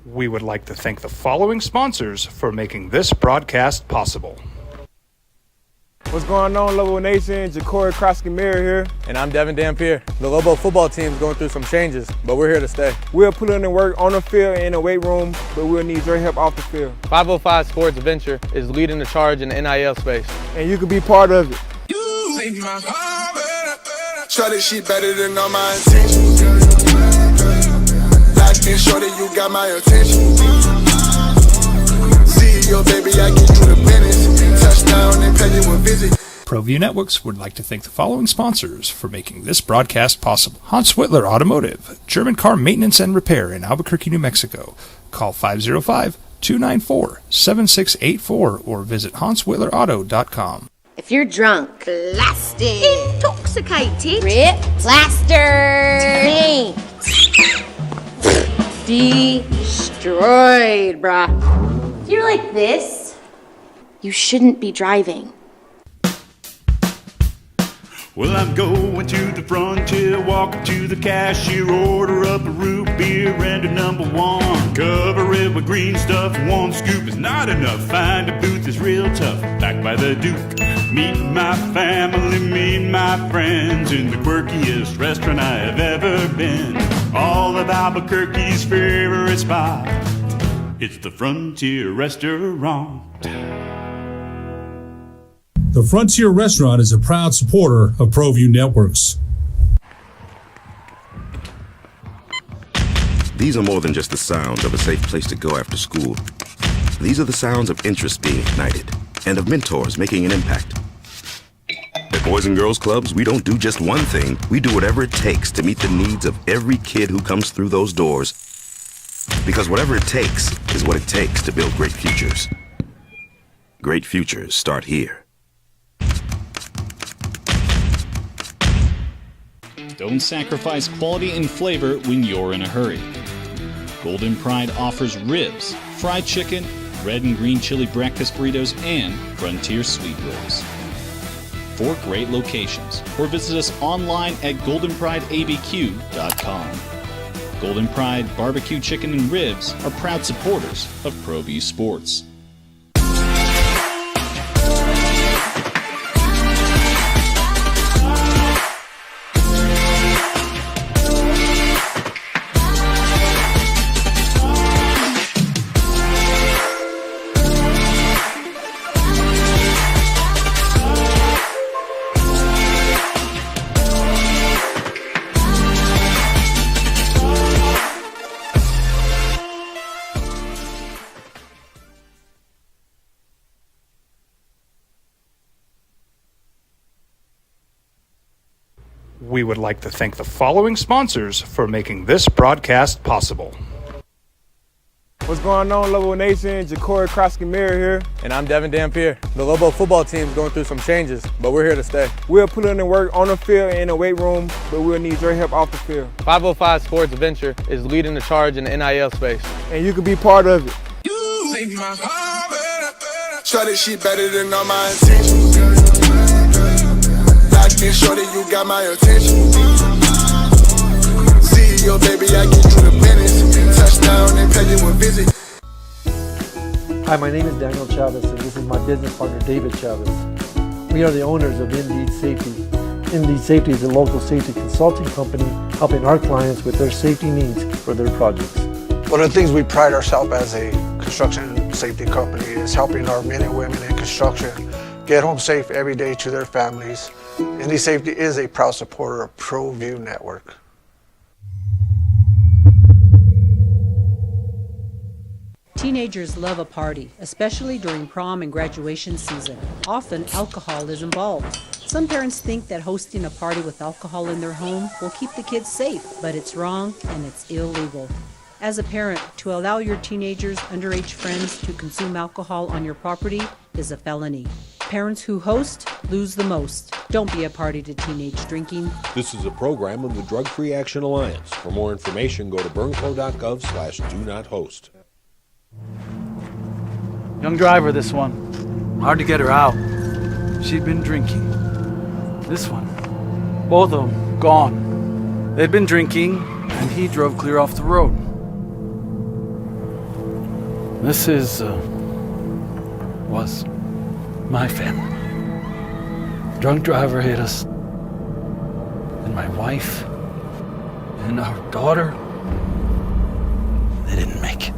We would like to thank the following sponsors for making this broadcast possible. What's going on, Lobo Nation? Ja'Cory Krosky-Miller here. And I'm Devin Dampier. The Lobo football team is going through some changes, but we're here to stay. We'll put in the work on the field and in the weight room, but we'll need your help off the field. 505 Sports Venture is leading the charge in the NIL space. And you can be part of it. Try this shit better than all my intentions. Locked in shorty, you got my attention. See your baby, I get you the business. Touchdown and pay you a visit. ProView Networks would like to thank the following sponsors for making this broadcast possible. Hans Whitler Automotive, German car maintenance and repair in Albuquerque, New Mexico. Call 505-294-7684 or visit hanswhitlerauto.com. If you're drunk, blasted, intoxicated, ripped, plastered, destroyed, brah. If you're like this, you shouldn't be driving. Well, I'm going to the frontier, walking to the cashier, order up a root beer and a number one. Cover it with green stuff, one scoop is not enough. Find a booth is real tough, back by the Duke. Meet my family, meet my friends in the quirkiest restaurant I have ever been. All of Albuquerque's favorite spot, it's the Frontier Restaurant. The Frontier Restaurant is a proud supporter of ProView Networks. These are more than just the sounds of a safe place to go after school. These are the sounds of interest being ignited and of mentors making an impact. At Boys and Girls Clubs, we don't do just one thing. We do whatever it takes to meet the needs of every kid who comes through those doors. Because whatever it takes is what it takes to build great futures. Great futures start here. Don't sacrifice quality and flavor when you're in a hurry. Golden Pride offers ribs, fried chicken, red and green chili breakfast burritos, and Frontier sweet rolls. 4 great locations, or visit us online at goldenprideabq.com. Golden Pride Barbecue Chicken and Ribs are proud supporters of ProView Sports. We would like to thank the following sponsors for making this broadcast possible. What's going on, Lobo Nation? Ja'Cory Krosky-Miller here. And I'm Devin Dampier. The Lobo football team is going through some changes, but we're here to stay. We'll put in the work on the field and in the weight room, but we'll need your help off the field. 505 Sports Venture is leading the charge in the NIL space. And you can be part of it. Try this shit better than all my intentions. Locked in shorty, you got my attention. See your baby, I get you the business. Touchdown and pay you a visit. Hi, my name is Daniel Chavez, and this is my business partner, David Chavez. We are the owners of Indeed Safety. Indeed Safety is a local safety consulting company helping our clients with their safety needs for their projects. One of the things we pride ourselves as a construction safety company is helping our men and women in construction get home safe every day to their families. Indeed Safety is a proud supporter of ProView Network. Teenagers love a party, especially during prom and graduation season. Often, alcohol is involved. Some parents think that hosting a party with alcohol in their home will keep the kids safe, but it's wrong and it's illegal. As a parent, to allow your teenagers' underage friends to consume alcohol on your property is a felony. Parents who host lose the most. Don't be a party to teenage drinking. This is a program of the Drug Free Action Alliance. For more information, go to burnco.gov/do-not-host. Young driver, this one. Hard to get her out. She'd been drinking. This one. Both of them gone. They'd been drinking, and he drove clear off the road. This was my family. Drunk driver hit us. And my wife and our daughter, they didn't make it.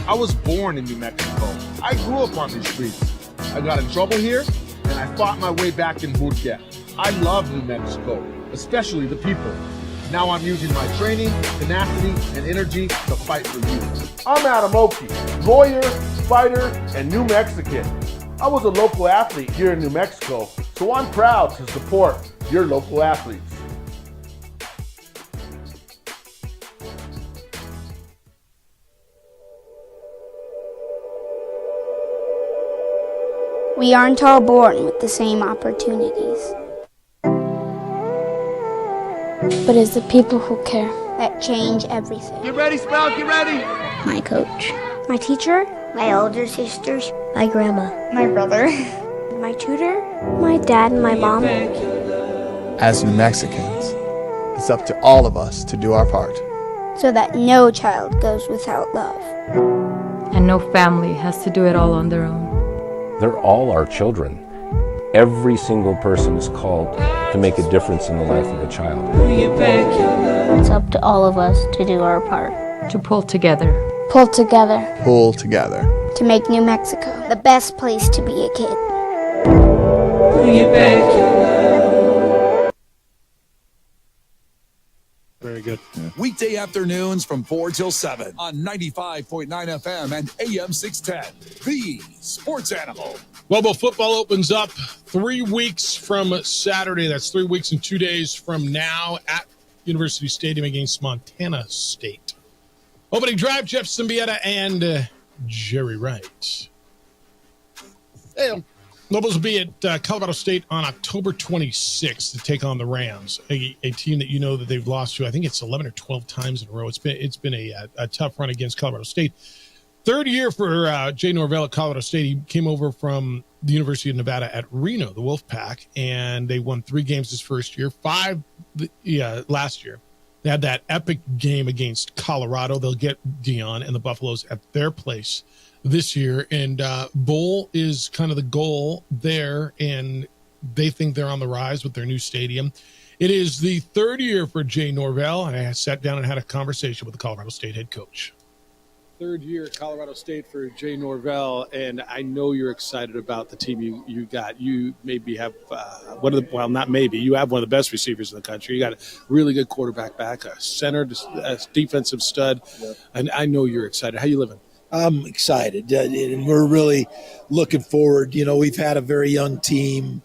I was born in New Mexico. I grew up on these streets. I got in trouble here, and I fought my way back in boot camp. I love New Mexico, especially the people. Now I'm using my training, tenacity, and energy to fight for you. I'm Adam Oki, lawyer, fighter, and New Mexican. I was a local athlete here in New Mexico, so I'm proud to support your local athletes. We aren't all born with the same opportunities. But it's the people who care that change everything. Get ready, Spell, get ready! My coach, my teacher, my older sisters, my grandma, my brother, my tutor, my dad, and my mom. As New Mexicans, it's up to all of us to do our part. So that no child goes without love. And no family has to do it all on their own. They're all our children. Every single person is called to make a difference in the life of a child. It's up to all of us to do our part. To pull together. Pull together. Pull together. To make New Mexico the best place to be a kid. Very good. Weekday afternoons from 4 till 7 on 95.9 FM and AM 610. The Sports Animal. Well, football opens up 3 weeks from Saturday. That's 3 weeks and 2 days from now at University Stadium against Montana State. Opening drive, Jeff Symbieta and Jerry Wright. Hey, Nobles will be at Colorado State on October 26th to take on the Rams, a team that you know that they've lost to, I think it's 11 or 12 times in a row. It's been a tough run against Colorado State. Third year for Jay Norvell at Colorado State. He came over from the University of Nevada at Reno, the Wolfpack, and they won 3 games his first year, 5 last year. They had that epic game against Colorado. They'll get Dion and the Buffaloes at their place this year, and bowl is kind of the goal there, and they think they're on the rise with their new stadium. It is the third year for Jay Norvell, and I sat down and had a conversation with the Colorado State head coach. Third year at Colorado State for Jay Norvell, and I know you're excited about the team you got. You maybe have you have one of the best receivers in the country. You got a really good quarterback back, a center, a defensive stud, and I know you're excited. How you living? I'm excited, and we're really looking forward. You know, we've had a very young team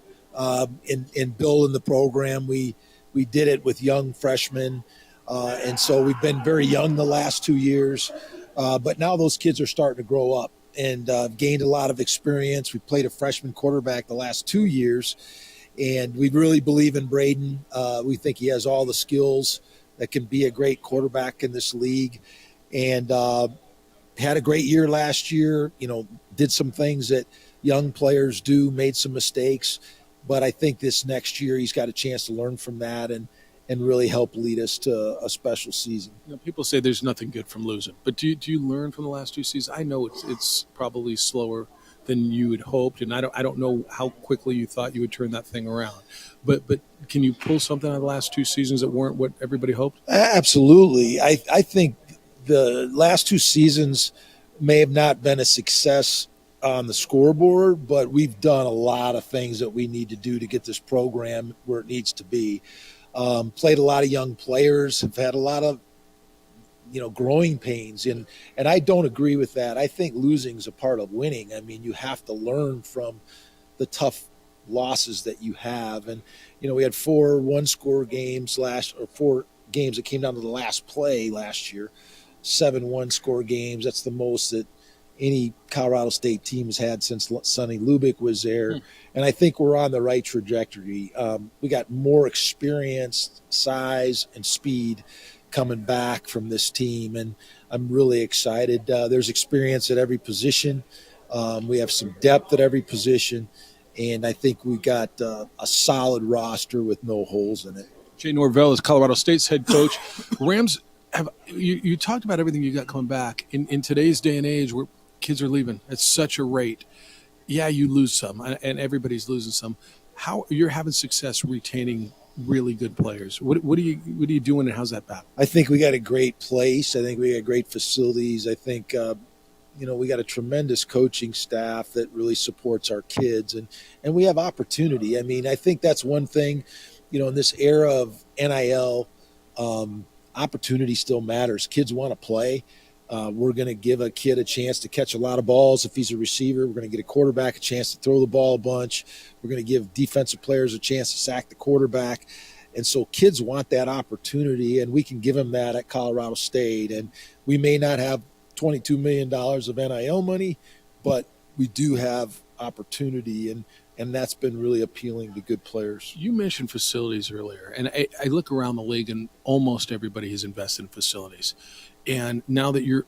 in building the program. We did it with young freshmen, and so we've been very young the last 2 years. But now those kids are starting to grow up and gained a lot of experience. We played a freshman quarterback the last 2 years, and we really believe in Braden. We think he has all the skills that can be a great quarterback in this league, and had a great year last year. You know, did some things that young players do, made some mistakes, but I think this next year he's got a chance to learn from that and really help lead us to a special season. You know, people say there's nothing good from losing, but do you learn from the last 2 seasons? I know it's probably slower than you had hoped, and I don't know how quickly you thought you would turn that thing around. But can you pull something out of the last 2 seasons that weren't what everybody hoped? Absolutely. I think the last 2 seasons may have not been a success on the scoreboard, but we've done a lot of things that we need to do to get this program where it needs to be. Played a lot of young players, have had a lot of, growing pains. And I don't agree with that. I think losing is a part of winning. I mean, you have to learn from the tough losses that you have. And, we had 4 one-score games 4 games that came down to the last play last year, 7-1 score games. That's the most that any Colorado State team has had since Sonny Lubick was there. And I think we're on the right trajectory. We got more experience, size, and speed coming back from this team, and I'm really excited. There's experience at every position. We have some depth at every position, and I think we got a solid roster with no holes in it. Jay Norvell is Colorado State's head coach. Rams, you talked about everything you got coming back. In today's day and age where kids are leaving at such a rate, yeah, you lose some, and everybody's losing some. How you're having success retaining really good players? What are you doing, and how's that battle? I think we got a great place. I think we got great facilities. I think we got a tremendous coaching staff that really supports our kids, and we have opportunity. I mean, I think that's one thing, in this era of NIL, opportunity still matters. Kids want to play. We're going to give a kid a chance to catch a lot of balls if he's a receiver. We're going to get a quarterback a chance to throw the ball a bunch. We're going to give defensive players a chance to sack the quarterback. And so kids want that opportunity, and we can give them that at Colorado State. And we may not have $22 million of NIL money, but we do have opportunity, and that's been really appealing to good players. You mentioned facilities earlier, and I look around the league, and almost everybody has invested in facilities. And now that you're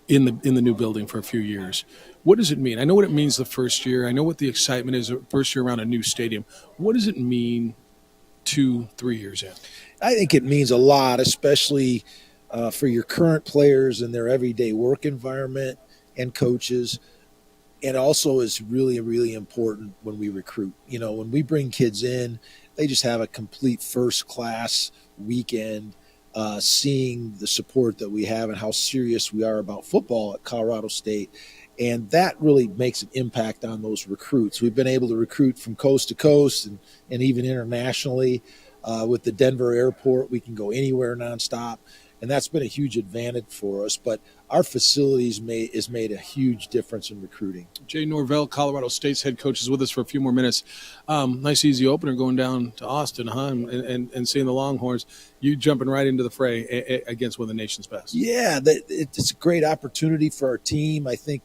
in the new building for a few years, what does it mean? I know what it means the first year. I know what the excitement is the first year around a new stadium. What does it mean 2-3 years in? I think it means a lot, especially for your current players and their everyday work environment and coaches. And also is really, really important when we recruit. When we bring kids in, they just have a complete first-class weekend, seeing the support that we have and how serious we are about football at Colorado State. And that really makes an impact on those recruits. We've been able to recruit from coast to coast and even internationally. With the Denver airport, we can go anywhere nonstop. And that's been a huge advantage for us. But our facilities has made a huge difference in recruiting. Jay Norvell, Colorado State's head coach, is with us for a few more minutes. Nice, easy opener going down to Austin, huh? And seeing the Longhorns. You jumping right into the fray against one of the nation's best. Yeah, it's a great opportunity for our team. I think,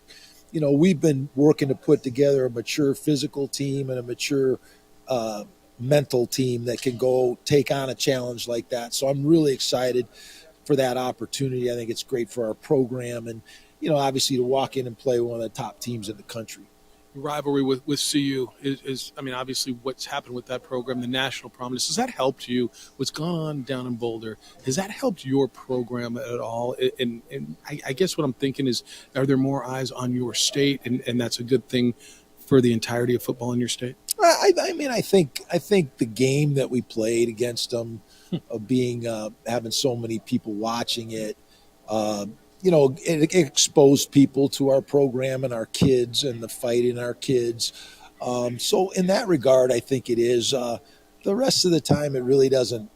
we've been working to put together a mature physical team and a mature mental team that can go take on a challenge like that. So I'm really excited for that opportunity. I think it's great for our program and, obviously to walk in and play one of the top teams in the country. Your rivalry with CU is obviously what's happened with that program, the national prominence. Has that helped you? What's gone on down in Boulder, has that helped your program at all? And I guess what I'm thinking is, are there more eyes on your state, and that's a good thing for the entirety of football in your state? I think the game that we played against them, of being having so many people watching it, it exposed people to our program and our kids and the fight in our kids. So in that regard, I think it is. The rest of the time, it really doesn't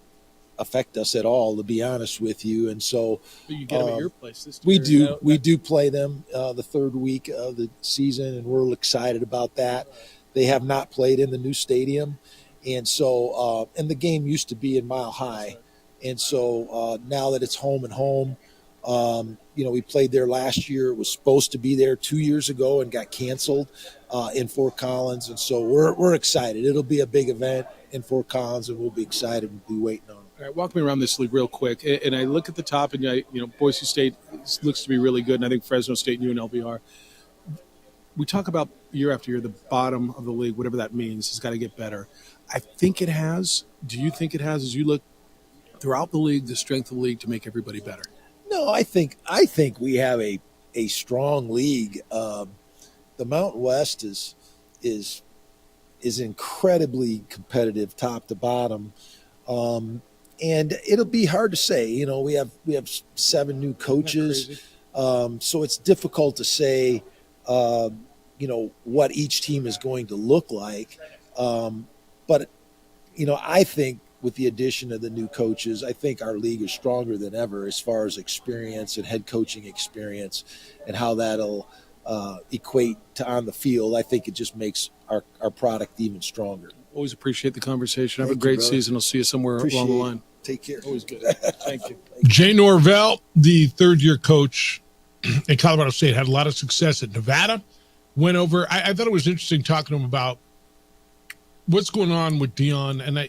affect us at all, to be honest with you. And so but you get them at your place this we year. We do play them the third week of the season, and we're excited about that. They have not played in the new stadium. And so, and the game used to be in Mile High. And so now that it's home and home, we played there last year. It was supposed to be there 2 years ago and got canceled in Fort Collins. And so we're excited. It'll be a big event in Fort Collins, and we'll be excited and be waiting on it. All right, walk me around this league real quick. And I look at the top, and Boise State looks to be really good, and I think Fresno State and UNLV are. We talk about year after year, the bottom of the league, whatever that means, has got to get better. I think it has. Do you think it has, as you look throughout the league, the strength of the league to make everybody better? No, I think we have a strong league. The Mountain West is incredibly competitive, top to bottom, and it'll be hard to say. We have 7 new coaches, so it's difficult to say. What each team is going to look like. But I think with the addition of the new coaches, I think our league is stronger than ever as far as experience and head coaching experience and how that'll equate to on the field. I think it just makes our product even stronger. Always appreciate the conversation. Have Thank a great you, brother. season. I'll see you somewhere Appreciate along the it. line. Take care. Always good. Thank you. Jay Norvell, the third-year coach at Colorado State, had a lot of success at Nevada. Went over. I thought it was interesting talking to him about what's going on with Deion, and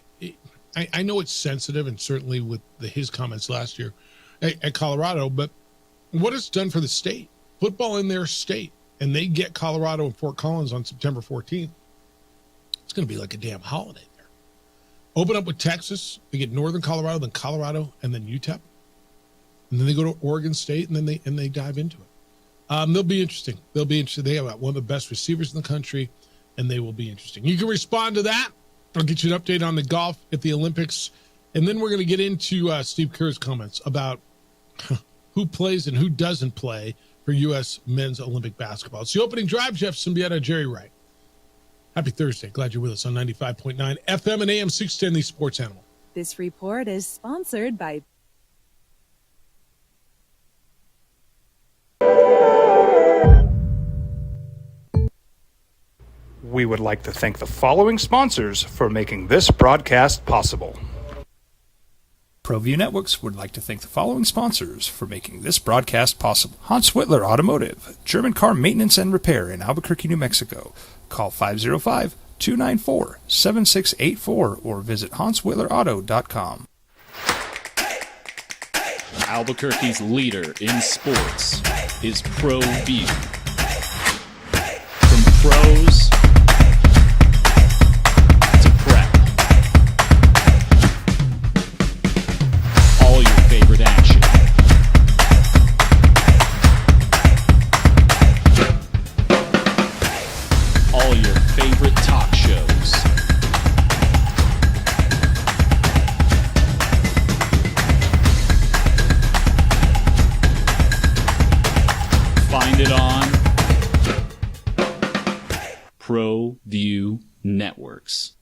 I know it's sensitive, and certainly with his comments last year at Colorado, but what it's done for the state, football in their state, and they get Colorado and Fort Collins on September 14th. It's going to be like a damn holiday there. Open up with Texas. They get Northern Colorado, then Colorado, and then UTEP. And then they go to Oregon State, and then they dive into it. They'll be interesting. They have one of the best receivers in the country, and they will be interesting. You can respond to that. I'll get you an update on the golf at the Olympics. And then we're going to get into Steve Kerr's comments about who plays and who doesn't play for U.S. men's Olympic basketball. It's the opening drive. Jeff Symbieta, Jerry Wright. Happy Thursday. Glad you're with us on 95.9 FM and AM 610, the Sports Animal. This report is sponsored by We would like to thank the following sponsors for making this broadcast possible. ProView Networks would like to thank the following sponsors for making this broadcast possible. Hans Whitler Automotive, German car maintenance and repair in Albuquerque, New Mexico. Call 505-294-7684 or visit hanswhitlerauto.com. Albuquerque's leader in sports is ProView. From pros to prep. All your favorite action. All your favorite talk shows. Find it on ProView Networks.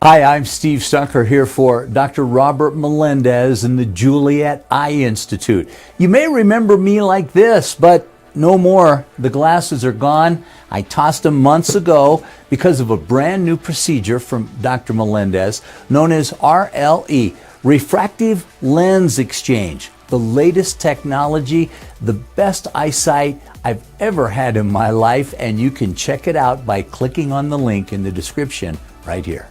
Hi, I'm Steve Stucker here for Dr. Robert Melendez and the Juliet Eye Institute. You may remember me like this, but no more. The glasses are gone. I tossed them months ago because of a brand new procedure from Dr. Melendez known as RLE, Refractive Lens Exchange. The latest technology, the best eyesight I've ever had in my life, and you can check it out by clicking on the link in the description right here.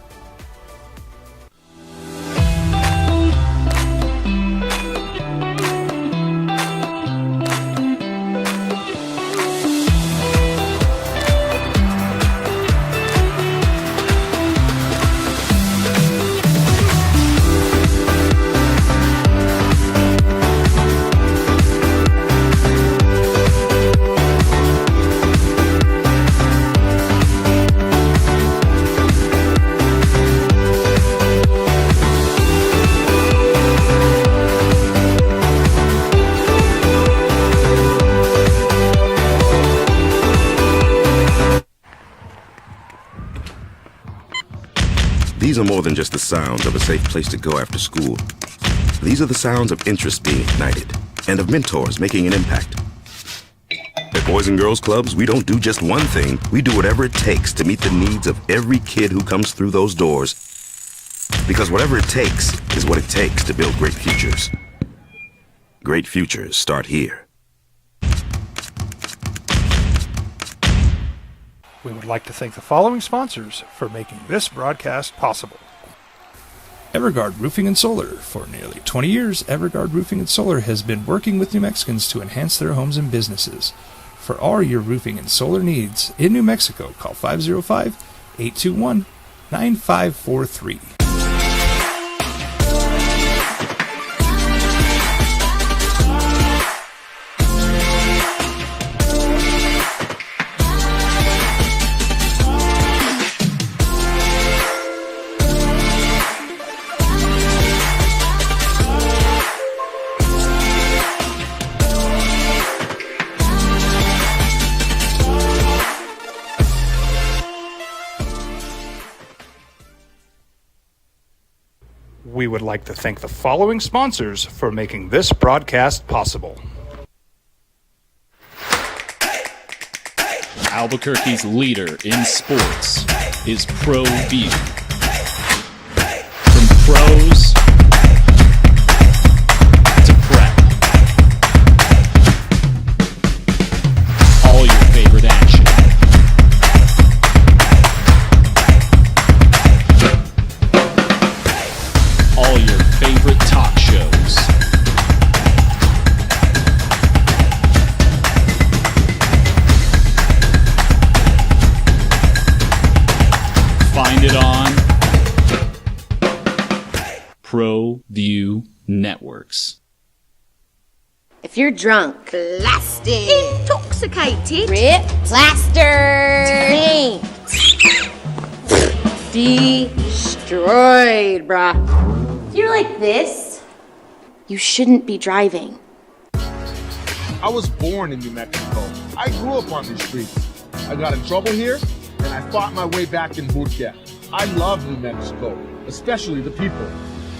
These are more than just the sounds of a safe place to go after school. These are the sounds of interest being ignited and of mentors making an impact. At Boys and Girls Clubs, we don't do just one thing. We do whatever it takes to meet the needs of every kid who comes through those doors. Because whatever it takes is what it takes to build great futures. Great futures start here. We would like to thank the following sponsors for making this broadcast possible. Evergard Roofing and Solar. For nearly 20 years, Evergard Roofing and Solar has been working with New Mexicans to enhance their homes and businesses. For all your roofing and solar needs in New Mexico, call 505-821-9543. We would like to thank the following sponsors for making this broadcast possible. Albuquerque's leader in sports is ProView. From pros to prep, all your favorite action. All your favorite talk shows. Find it on ProView Networks. If you're drunk, blasted, intoxicated, rip, plastered, paint, destroyed, bruh. If you're like this, you shouldn't be driving. I was born in New Mexico. I grew up on these streets. I got in trouble here, and I fought my way back in boot camp. I love New Mexico, especially the people.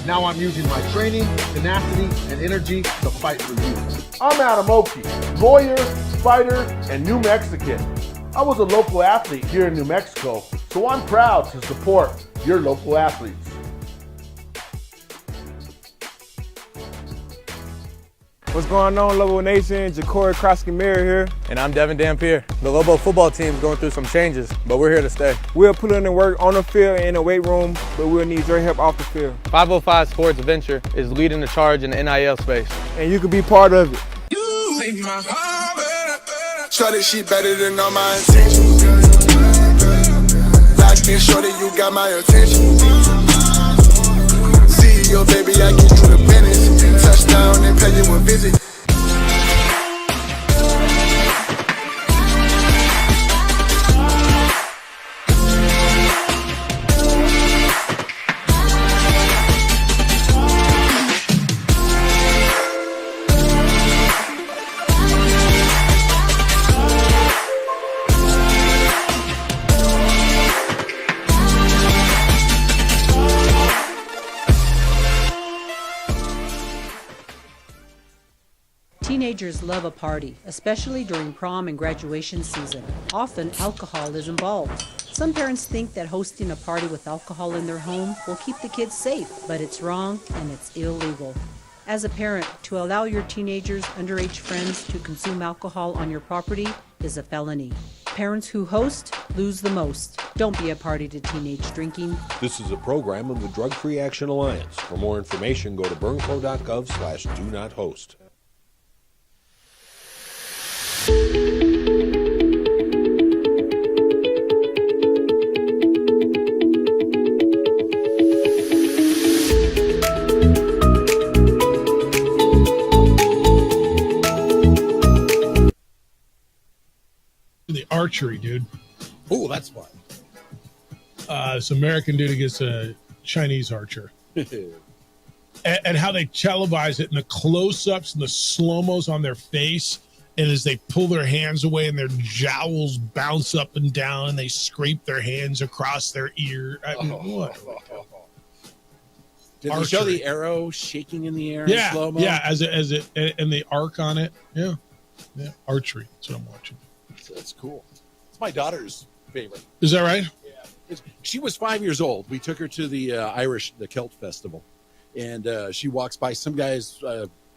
Now I'm using my training, tenacity, and energy to fight for you. I'm Adam Oki, lawyer, fighter, and New Mexican. I was a local athlete here in New Mexico, so I'm proud to support your local athletes. What's going on, Lobo Nation? Ja'Cory Krosky-Mirror here. And I'm Devin Dampier. The Lobo football team is going through some changes, but we're here to stay. We'll put in the work on the field and in the weight room, but we'll need your help off the field. 505 Sports Venture is leading the charge in the NIL space. And you can be part of it. Shorty, she better than all my intentions. Locked in, shorty, you got my attention. CEO, baby, I get you the business. Touchdown and pay you a visit. Teenagers love a party, especially during prom and graduation season. Often, alcohol is involved. Some parents think that hosting a party with alcohol in their home will keep the kids safe, but it's wrong and it's illegal. As a parent, to allow your teenagers' underage friends to consume alcohol on your property is a felony. Parents who host lose the most. Don't be a party to teenage drinking. This is a program of the Drug Free Action Alliance. For more information, go to burnco.gov/do-not-host. The archery, dude. Oh, that's fun. This American dude against a Chinese archer. and how they televise it and the close-ups and the slow-mos on their face. And as they pull their hands away and their jowls bounce up and down, they scrape their hands across their ear. I mean, what? Did they show the arrow shaking in the air? Yeah, in slow-mo? yeah, as it and the arc on it. Yeah, archery. That's what I'm watching. That's cool. It's my daughter's favorite. Is that right? Yeah. She was 5 years old. We took her to the Celt Festival, and she walks by. Some guy's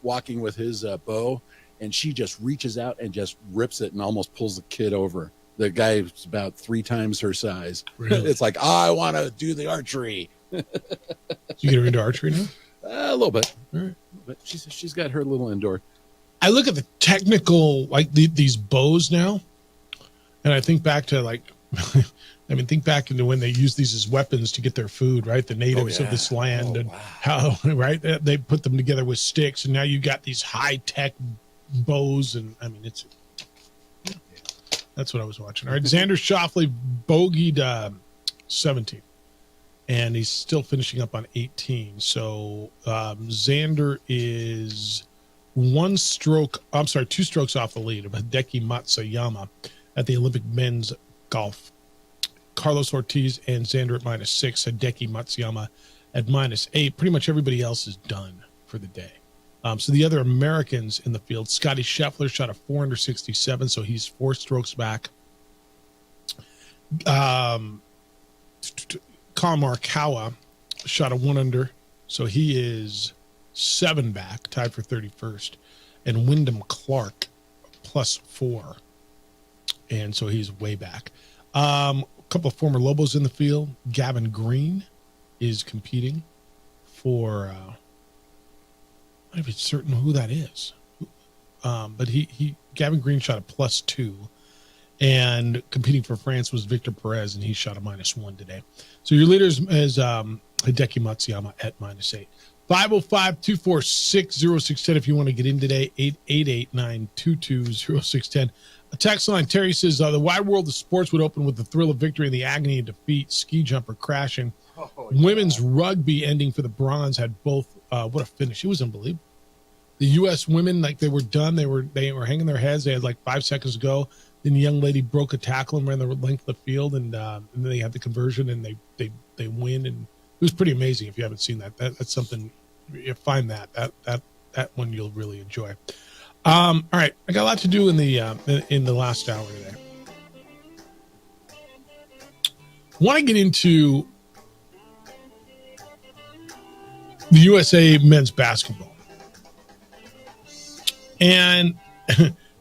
walking with his bow. And she just reaches out and just rips it and almost pulls the kid over. The guy's about 3 times her size. Really? It's like, I want to do the archery. You get her into archery now? A little bit. All right. But she's got her little indoor. I look at the technical, like these bows now, and I think back to think back into when they used these as weapons to get their food, right? The natives of this land, and how, right, they put them together with sticks, and now you got these high-tech bows, and I mean, that's what I was watching. All right, Xander Schauffele bogeyed 17, and he's still finishing up on 18. So Xander is 2 strokes off the lead of Hideki Matsuyama at the Olympic men's golf. Carlos Ortiz and Xander at -6, Hideki Matsuyama at -8. Pretty much everybody else is done for the day. So the other Americans in the field, Scotty Scheffler shot a 4 under 67, so he's 4 strokes back. Colin Morikawa shot a 1 under, so he is 7 back, tied for 31st. And Wyndham Clark +4, and so he's way back. A couple of former Lobos in the field. Gavin Green is competing for. I'm not even certain who that is, but Gavin Green shot a +2, and competing for France was Victor Perez, and he shot a -1 today. So your leaders is Hideki Matsuyama at -8. 505-246-0610 if you want to get in today. 888-922-0610. A text line, Terry says, the wide world of sports would open with the thrill of victory and the agony of defeat. Ski jumper crashing. Women's rugby ending for the bronze had both. What a finish. It was unbelievable. The U.S. women, they were done. They were hanging their heads. They had 5 seconds to go. Then the young lady broke a tackle and ran the length of the field, and then they had the conversion, and they win. And it was pretty amazing. If you haven't seen that, that's something. You find that one you'll really enjoy. All right, I got a lot to do in the last hour today. Want to get into the USA men's basketball and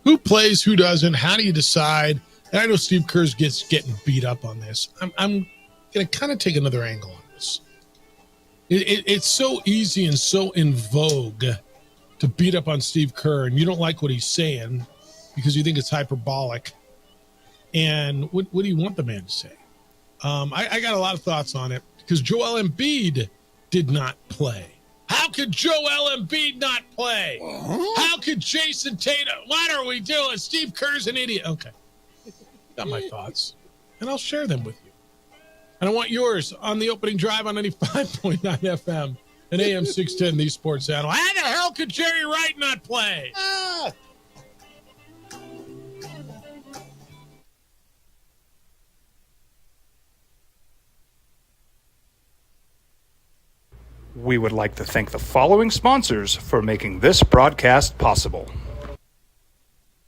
who plays, who doesn't. How do you decide? And I know Steve Kerr's getting beat up on this. I'm going to kind of take another angle on this. It's so easy and so in vogue to beat up on Steve Kerr, and you don't like what he's saying because you think it's hyperbolic. And what do you want the man to say? I got a lot of thoughts on it because Joel Embiid did not play. How could Joel Embiid not play? How could Jason Tatum? What are we doing? Steve Kerr's an idiot. Okay. Got my thoughts, and I'll share them with you. And I want yours on the opening drive on 95.9 FM and AM 610, the Sports Channel. How the hell could Jerry Wright not play? We would like to thank the following sponsors for making this broadcast possible.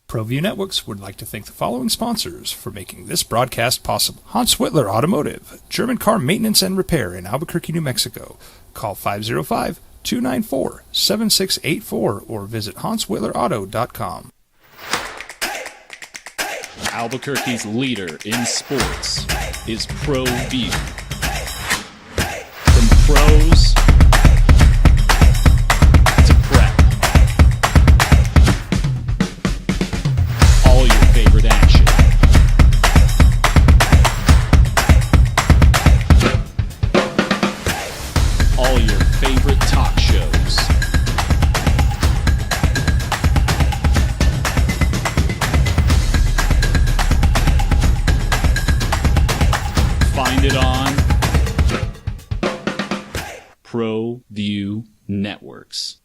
ProView Networks would like to thank the following sponsors for making this broadcast possible. Hans Whitler Automotive, German car maintenance and repair in Albuquerque, New Mexico. Call 505-294-7684 or visit hanswhitlerauto.com. Albuquerque's leader in sports is ProView. From pros to prep. All your favorite action. All your favorite talk shows. Find it on ProView Networks.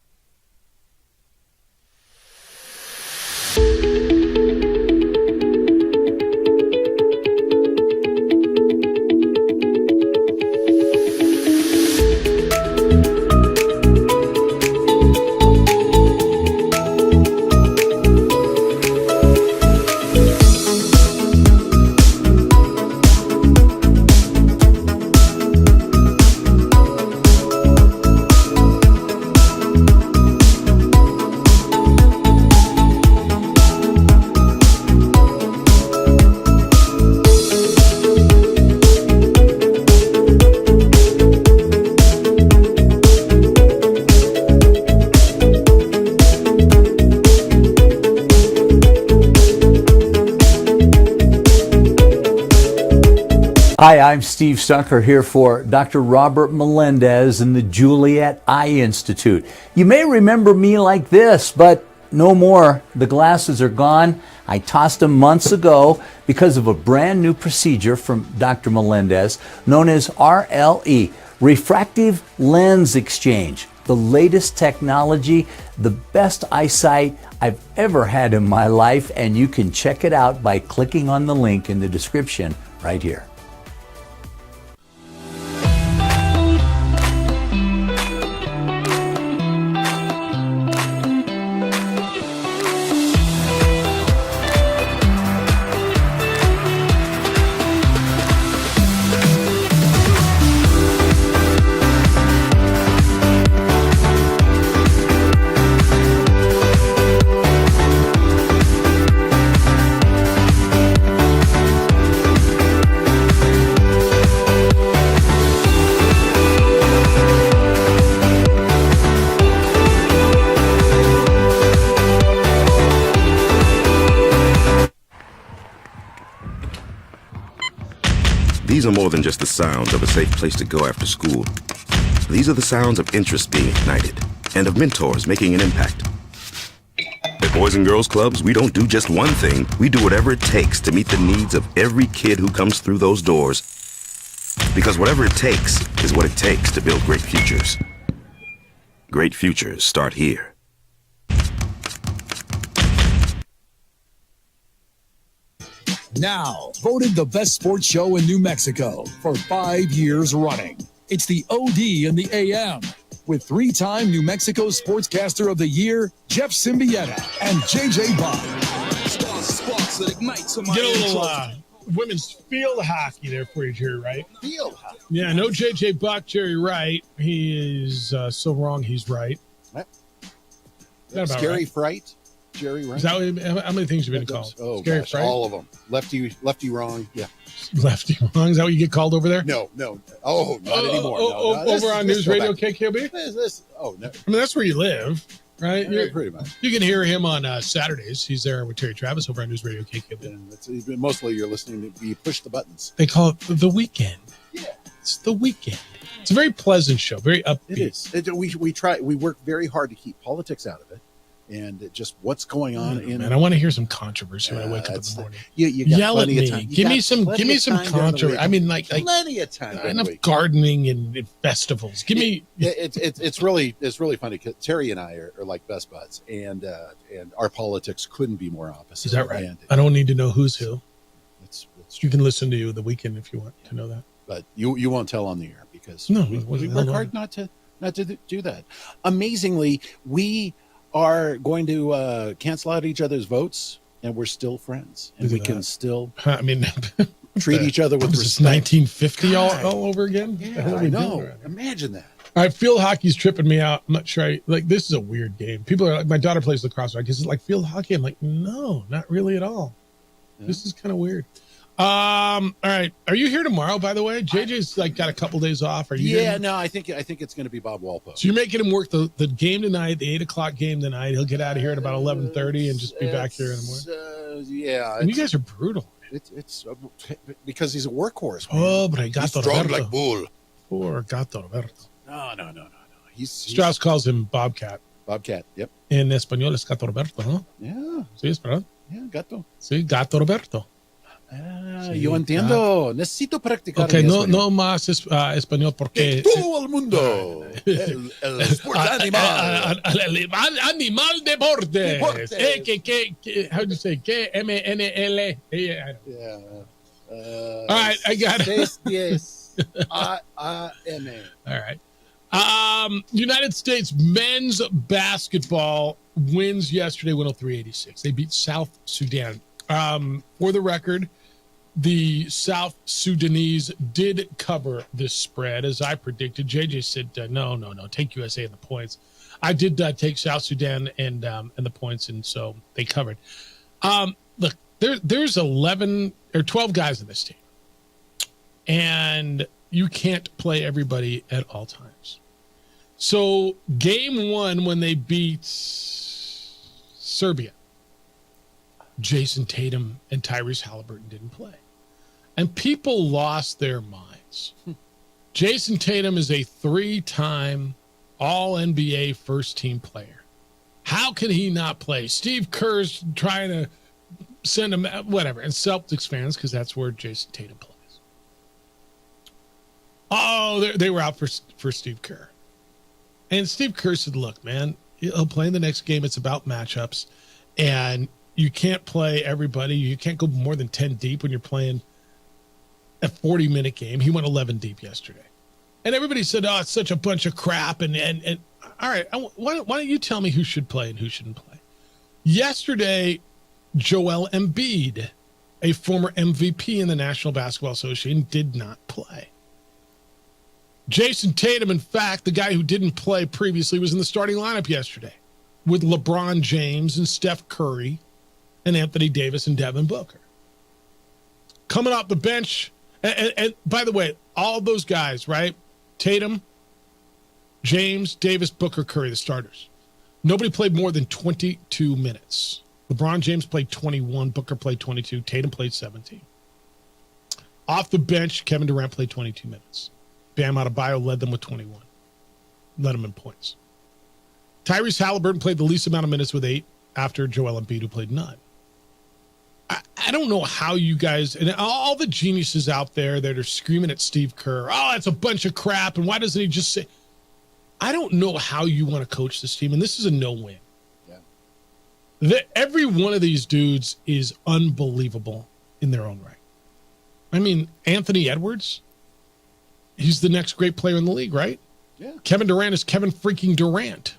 Hi, I'm Steve Stucker here for Dr. Robert Melendez and the Juliet Eye Institute. You may remember me like this, but no more. The glasses are gone. I tossed them months ago because of a brand new procedure from Dr. Melendez known as RLE, Refractive Lens Exchange. The latest technology, the best eyesight I've ever had in my life, and you can check it out by clicking on the link in the description right here. These are more than just the sounds of a safe place to go after school. These are the sounds of interest being ignited and of mentors making an impact. At Boys and Girls Clubs, we don't do just one thing. We do whatever it takes to meet the needs of every kid who comes through those doors. Because whatever it takes is what it takes to build great futures. Great futures start here. Now, voted the best sports show in New Mexico for 5 years running. It's the OD in the AM with 3-time New Mexico Sportscaster of the Year, Jeff Symbieta and JJ Buck. Get a little women's field hockey there for you, Jerry Wright. Field hockey? Yeah, no JJ Buck, Jerry Wright. He is so wrong, he's right. Scary right? Fright, Jerry Wright. Is that, how many things have been called? Oh, Scary gosh, Fright? all of them. Lefty wrong, yeah. Lefty wrong? Is that what you get called over there? No. Oh, not anymore. Over on News Radio KKB? No. I mean, that's where you live, right? Yeah, pretty much. You can hear him on Saturdays. He's there with Terry Travis over on News Radio KKB. And mostly you're listening to, you push the buttons. They call it The Weekend. Yeah. It's The Weekend. It's a very pleasant show, very upbeat. It is. We work very hard to keep politics out of it. And just what's going on in. Man, I want to hear some controversy when I wake up in the morning. You got Yell at plenty me. of time. Give me some controversy. I mean, like plenty of time. Enough gardening and festivals. Give me. It's really funny because Terry and I are like best buds, and our politics couldn't be more opposite. Is that right? I don't need to know who's who. You can listen to The Weekend if you want to know that. But you won't tell on the air because we work hard not to do that. Amazingly, we are going to cancel out each other's votes, and we're still friends, and we can still. I mean, treat each other with respect. 1950 all over again. Yeah, I know. Imagine that. All right, field hockey's tripping me out. I'm not sure. This is a weird game. People are like, my daughter plays lacrosse. Right? Is it like field hockey? I'm like, no, not really at all. Yeah. This is kind of weird. All right. Are you here tomorrow, by the way? JJ's got a couple days off. Are you? Yeah, no, I think it's going to be Bob Walpo. So you're making him work the game tonight, the 8:00 game tonight. He'll get out of here at about 11:30 and just be back here in the morning. Yeah. And you guys are brutal. It's because he's a workhorse. Man. Oh, but Gato he's strong like bull. Poor Gato Roberto. No. Strauss calls him Bobcat. Bobcat, yep. En español es Gato Roberto, ¿no? Yeah. Sí, es verdad. Yeah, Gato. Sí, Gato Roberto. Sí, yo entiendo. Necesito practicar. Okay, no más español porque todo el mundo. El animal. Animal deportes. How do you say? MNL. Yeah. All right, I got it. Yes. All right. United States men's basketball wins yesterday 103-86. They beat South Sudan. For the record, the South Sudanese did cover this spread, as I predicted. JJ said, no, take USA in the points. I did take South Sudan and the points, and so they covered. Look, there's 11 or 12 guys in this team, and you can't play everybody at all times. So game one, when they beat Serbia, Jason Tatum and Tyrese Halliburton didn't play. and people lost their minds. Jason Tatum is a 3-time All-NBA first-team player. How can he not play? Steve Kerr's trying to send him, whatever, and Celtics fans, because that's where Jason Tatum plays. Oh, they were out for Steve Kerr. And Steve Kerr said, look, man, he'll play in the next game. It's about matchups. And you can't play everybody. You can't go more than 10 deep when you're playing a 40-minute game. He went 11 deep yesterday. And everybody said, oh, it's such a bunch of crap. And all right, why don't you tell me who should play and who shouldn't play? Yesterday, Joel Embiid, a former MVP in the National Basketball Association, did not play. Jason Tatum, in fact, the guy who didn't play previously, was in the starting lineup yesterday with LeBron James and Steph Curry and Anthony Davis and Devin Booker. Coming off the bench, and by the way, all those guys, right? Tatum, James, Davis, Booker, Curry, the starters. Nobody played more than 22 minutes. LeBron James played 21, Booker played 22, Tatum played 17. Off the bench, Kevin Durant played 22 minutes. Bam Adebayo led them with 21. Led them in points. Tyrese Halliburton played the least amount of minutes with 8 after Joel Embiid, who played 9. I don't know how you guys, and all the geniuses out there that are screaming at Steve Kerr, oh, it's a bunch of crap, and why doesn't he just say, I don't know how you want to coach this team, and this is a no-win. Yeah. Every one of these dudes is unbelievable in their own right. I mean, Anthony Edwards, he's the next great player in the league, right? Yeah. Kevin Durant is Kevin freaking Durant.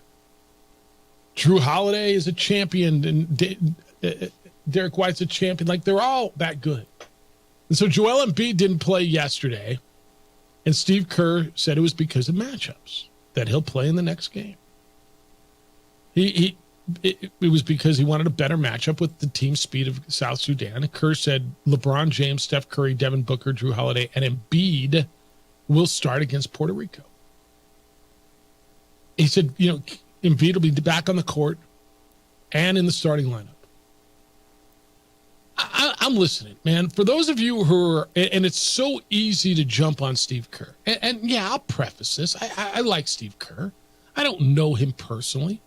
Drew Holiday is a champion, and Derek White's a champion. Like, they're all that good. And so Joel Embiid didn't play yesterday, and Steve Kerr said it was because of matchups, that he'll play in the next game. It was because he wanted a better matchup with the team speed of South Sudan. And Kerr said LeBron James, Steph Curry, Devin Booker, Drew Holiday, and Embiid will start against Puerto Rico. He said, Embiid will be back on the court and in the starting lineup. I'm listening, man. For those of you who are, and it's so easy to jump on Steve Kerr. And yeah, I'll preface this. I like Steve Kerr. I don't know him personally.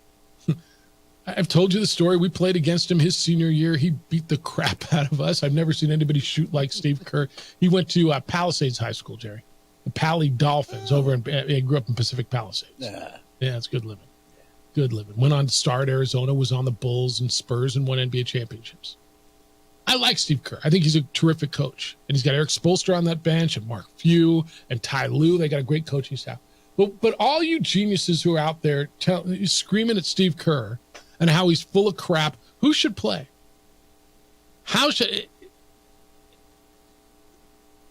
I've told you the story. We played against him his senior year. He beat the crap out of us. I've never seen anybody shoot like Steve Kerr. He went to Palisades High School, Jerry. The Pali Dolphins he grew up in Pacific Palisades. Yeah, it's good living. Good living. Went on to start Arizona, was on the Bulls and Spurs, and won NBA championships. I like Steve Kerr. I think he's a terrific coach. And he's got Eric Spoelstra on that bench, and Mark Few, and Ty Lue. They got a great coaching staff. But all you geniuses who are out there screaming at Steve Kerr and how he's full of crap, who should play?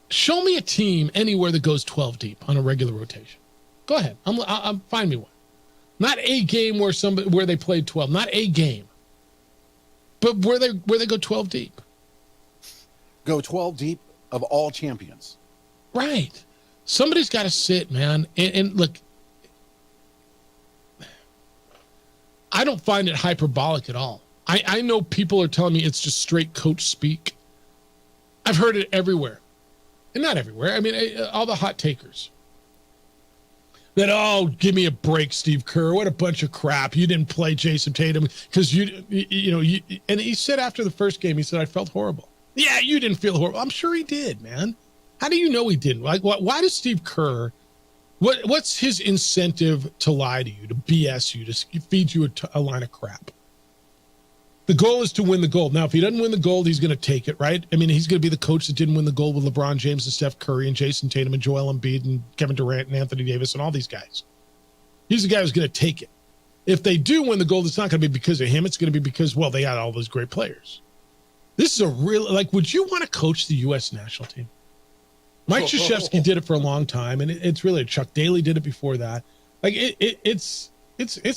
Show me a team anywhere that goes 12 deep on a regular rotation. Go ahead. Find me one. Not a game where they played 12. Not a game. But where they go 12 deep. Go 12 deep of all champions. Right. Somebody's got to sit, man. And look, I don't find it hyperbolic at all. I know people are telling me it's just straight coach speak. I've heard it everywhere. And not everywhere. I mean, all the hot takers. That, oh, give me a break, Steve Kerr. What a bunch of crap. You didn't play Jason Tatum because and he said after the first game, he said, I felt horrible. Yeah, you didn't feel horrible. I'm sure he did, man. How do you know he didn't? Like, why does Steve Kerr, what's his incentive to lie to you, to BS you, to feed you a line of crap? The goal is to win the gold. Now, if he doesn't win the gold, he's going to take it, right? I mean, he's going to be the coach that didn't win the gold with LeBron James and Steph Curry and Jason Tatum and Joel Embiid and Kevin Durant and Anthony Davis and all these guys. He's the guy who's going to take it. If they do win the gold, it's not going to be because of him. It's going to be because, well, they had all those great players. This is a real, would you want to coach the U.S. national team? Mike Krzyzewski did it for a long time, and it's really, Chuck Daly did it before that. Like, it's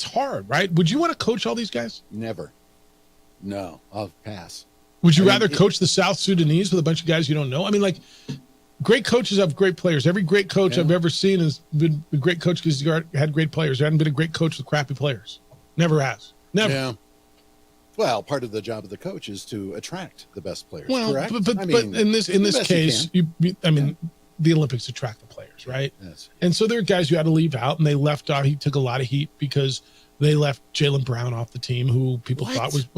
hard, right? Would you want to coach all these guys? Never. No, I'll pass. Would you rather coach the South Sudanese with a bunch of guys you don't know? I mean, like, great coaches have great players. Every great coach I've ever seen has been a great coach because he had great players. There hasn't been a great coach with crappy players. Never has. Never. Well, part of the job of the coach is to attract the best players. Well, correct? but in this case, the Olympics attract the players, right? Yes. And so there are guys who had to leave out, and they left out. He took a lot of heat because they left Jaylen Brown off the team, who people thought was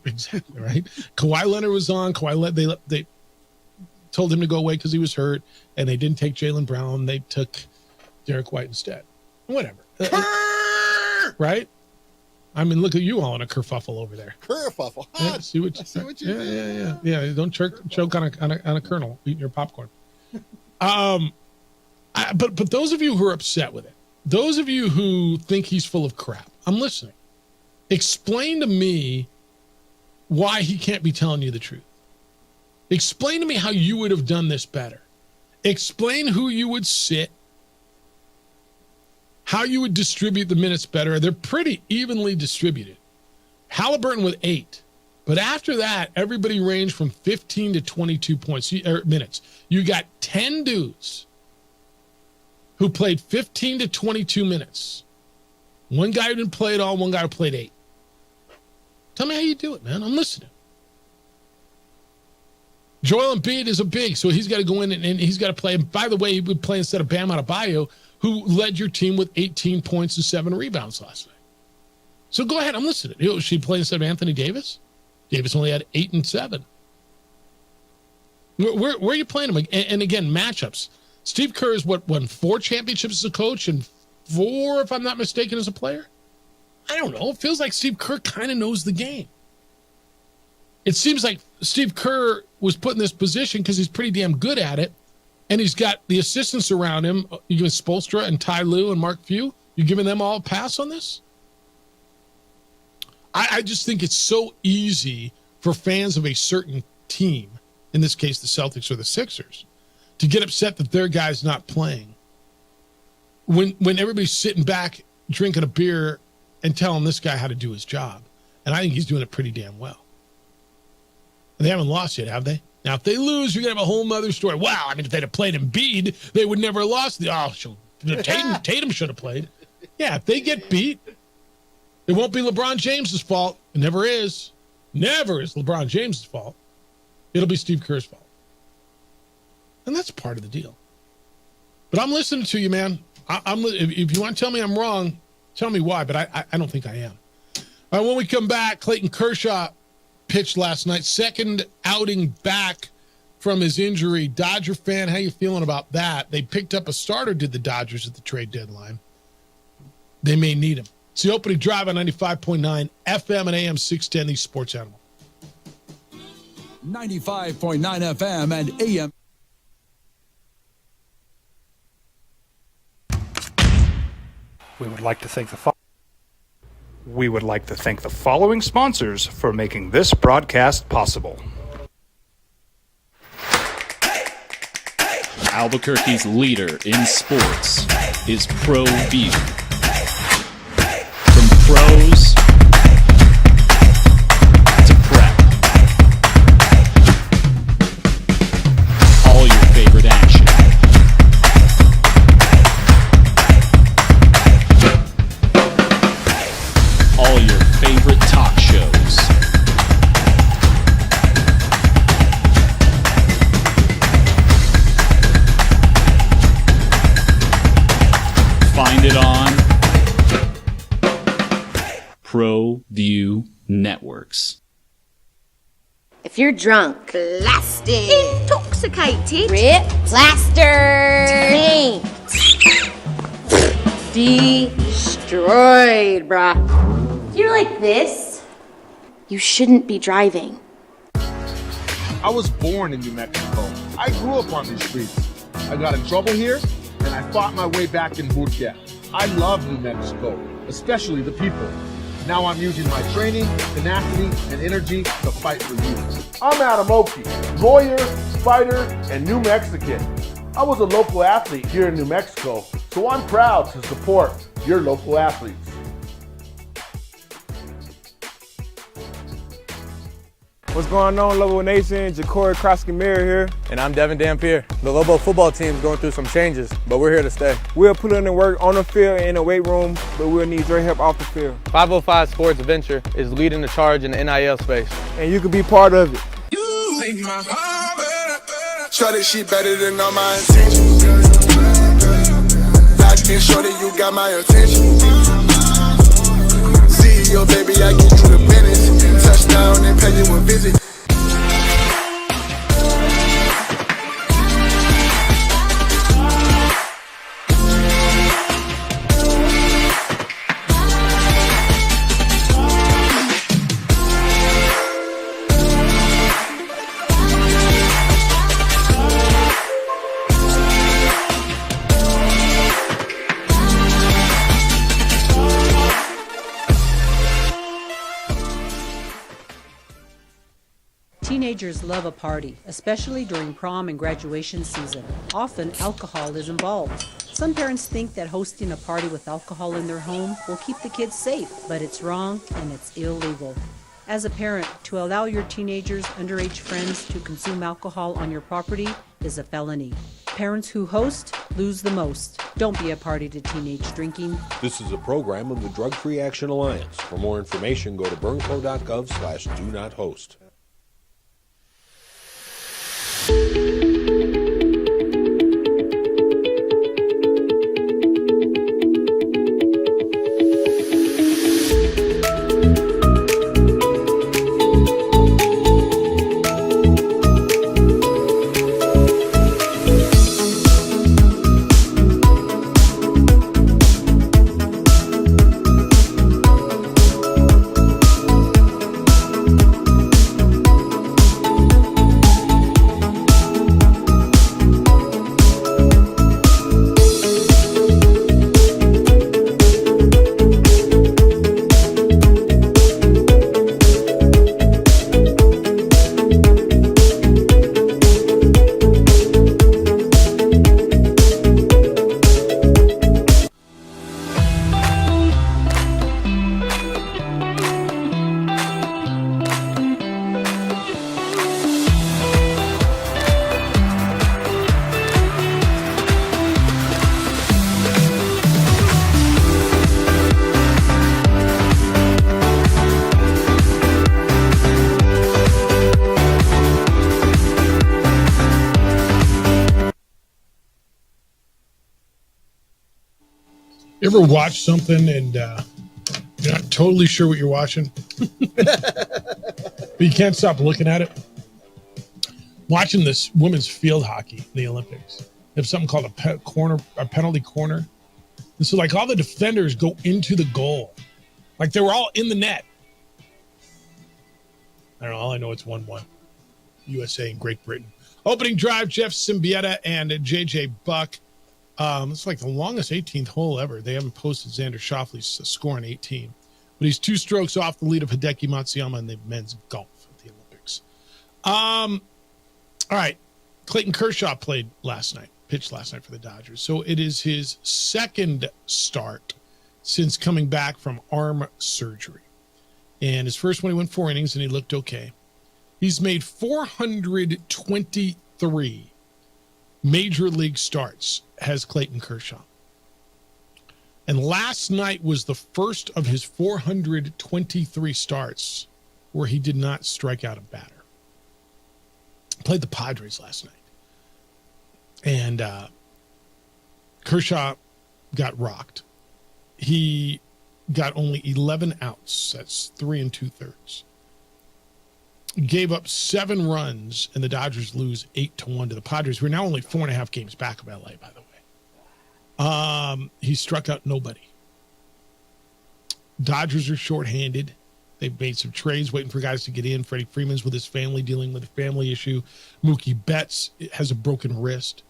exactly right. Kawhi Leonard was on. They told him to go away because he was hurt, and they didn't take Jaylen Brown. They took Derek White instead. Whatever, right? I mean, look at you all in a kerfuffle over there. Kerfuffle. Yeah, see what you did. Yeah. Don't choke on a kernel eating your popcorn. But those of you who are upset with it, those of you who think he's full of crap, I'm listening. Explain to me why he can't be telling you the truth. Explain to me how you would have done this better. Explain who you would sit, how you would distribute the minutes better. They're pretty evenly distributed. Halliburton with 8. But after that, everybody ranged from 15 to 22 minutes. You got 10 dudes who played 15 to 22 minutes. One guy who didn't play at all, one guy who played 8. Tell me how you do it, man. I'm listening. Joel Embiid is a big, so he's got to go in and he's got to play. And by the way, he would play instead of Bam Adebayo, who led your team with 18 points and 7 rebounds last night. So go ahead, I'm listening. Should he play instead of Anthony Davis? Davis only had 8 and 7. Where are you playing him? And again, matchups. Steve Kerr has won 4 championships as a coach and 4, if I'm not mistaken, as a player? I don't know. It feels like Steve Kerr kind of knows the game. It seems like Steve Kerr was put in this position because he's pretty damn good at it. And he's got the assistants around him. You giving Spoelstra and Ty Lue and Mark Few? You giving them all a pass on this? I just think it's so easy for fans of a certain team, in this case the Celtics or the Sixers, to get upset that their guy's not playing. When everybody's sitting back, drinking a beer, and telling this guy how to do his job. And I think he's doing it pretty damn well. And they haven't lost yet, have they? Now, if they lose, you're going to have a whole other story. Wow, I mean, if they'd have played Embiid, they would never have lost. Tatum should have played. Yeah, if they get beat, it won't be LeBron James's fault. It never is. Never is LeBron James's fault. It'll be Steve Kerr's fault. And that's part of the deal. But I'm listening to you, man. If you want to tell me I'm wrong, tell me why, but I don't think I am. All right, when we come back, Clayton Kershaw pitched last night, second outing back from his injury. Dodger fan, how you feeling about that? They picked up a starter, did the Dodgers, at the trade deadline. They may need him. It's the opening drive on 95.9 FM and AM 610, the Sports Animal. 95.9 FM and AM. We would like to thank the following sponsors for making this broadcast possible. Albuquerque's leader in sports is ProView. From pros to prep, all your favorite action. All your favorite talk shows. Find it on ProView Networks. If you're drunk, blasted, intoxicated, ripped, plastered, taint, destroyed, bruh. If you're like this, you shouldn't be driving. I was born in New Mexico. I grew up on these streets. I got in trouble here, and I fought my way back in boot camp. I love New Mexico, especially the people. Now I'm using my training, tenacity, and energy to fight for you. I'm Adam Oki, lawyer, fighter, and New Mexican. I was a local athlete here in New Mexico, so I'm proud to support your local athletes. What's going on, Lobo Nation? Ja'Cory Krosky-Miller here. And I'm Devin Dampier. The Lobo football team is going through some changes, but we're here to stay. We'll put in the work on the field and in the weight room, but we'll need your help off the field. 505 Sports Venture is leading the charge in the NIL space. And you can be part of it. You make my heart better. Shorty, she better than all my intentions. Locked in, shorty, you got my attention. CEO, baby, I get you the business. Touchdown and pay you a visit. Teenagers love a party, especially during prom and graduation season. Often, alcohol is involved. Some parents think that hosting a party with alcohol in their home will keep the kids safe, but it's wrong and it's illegal. As a parent, to allow your teenagers' underage friends to consume alcohol on your property is a felony. Parents who host lose the most. Don't be a party to teenage drinking. This is a program of the Drug Free Action Alliance. For more information, go to burnco.gov/do-not-host. You ever watch something and you're not totally sure what you're watching, but you can't stop looking at it? Watching this women's field hockey in the Olympics. They have something called a penalty corner. And so, like, all the defenders go into the goal. Like, they were all in the net. I don't know. All I know, it's 1-1. USA and Great Britain. Opening drive, Jeff Symbieta and J.J. Buck. It's like the longest 18th hole ever. They haven't posted Xander Schauffele's score in 18. But he's 2 strokes off the lead of Hideki Matsuyama in the men's golf at the Olympics. All right. Clayton Kershaw pitched last night for the Dodgers. So it is his second start since coming back from arm surgery. And his first one, he went 4 innings and he looked okay. He's made 423 major league starts, has Clayton Kershaw. And last night was the first of his 423 starts where he did not strike out a batter. Played the Padres last night. And Kershaw got rocked. He got only 11 outs. That's 3 2/3. Gave up 7 runs, and the Dodgers lose 8-1 to the Padres. We're now only 4.5 games back of LA, by the way. He struck out nobody. Dodgers are shorthanded. They've made some trades, waiting for guys to get in. Freddie Freeman's with his family, dealing with a family issue. Mookie Betts has a broken wrist.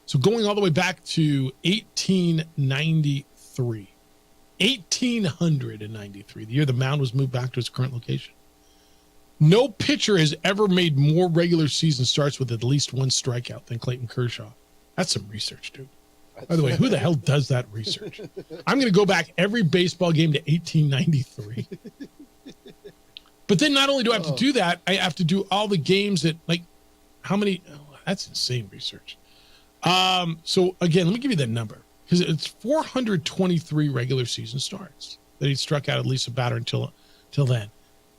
So going all the way back to 1893. 1893, the year the mound was moved back to its current location. No pitcher has ever made more regular season starts with at least 1 strikeout than Clayton Kershaw. That's some research, dude. By the way, who the hell does that research? I'm going to go back every baseball game to 1893. But then not only do I have to do that, I have to do all the games that, like, how many? Oh, that's insane research. So again, let me give you that number, because it's 423 regular season starts that he struck out at least a batter until then.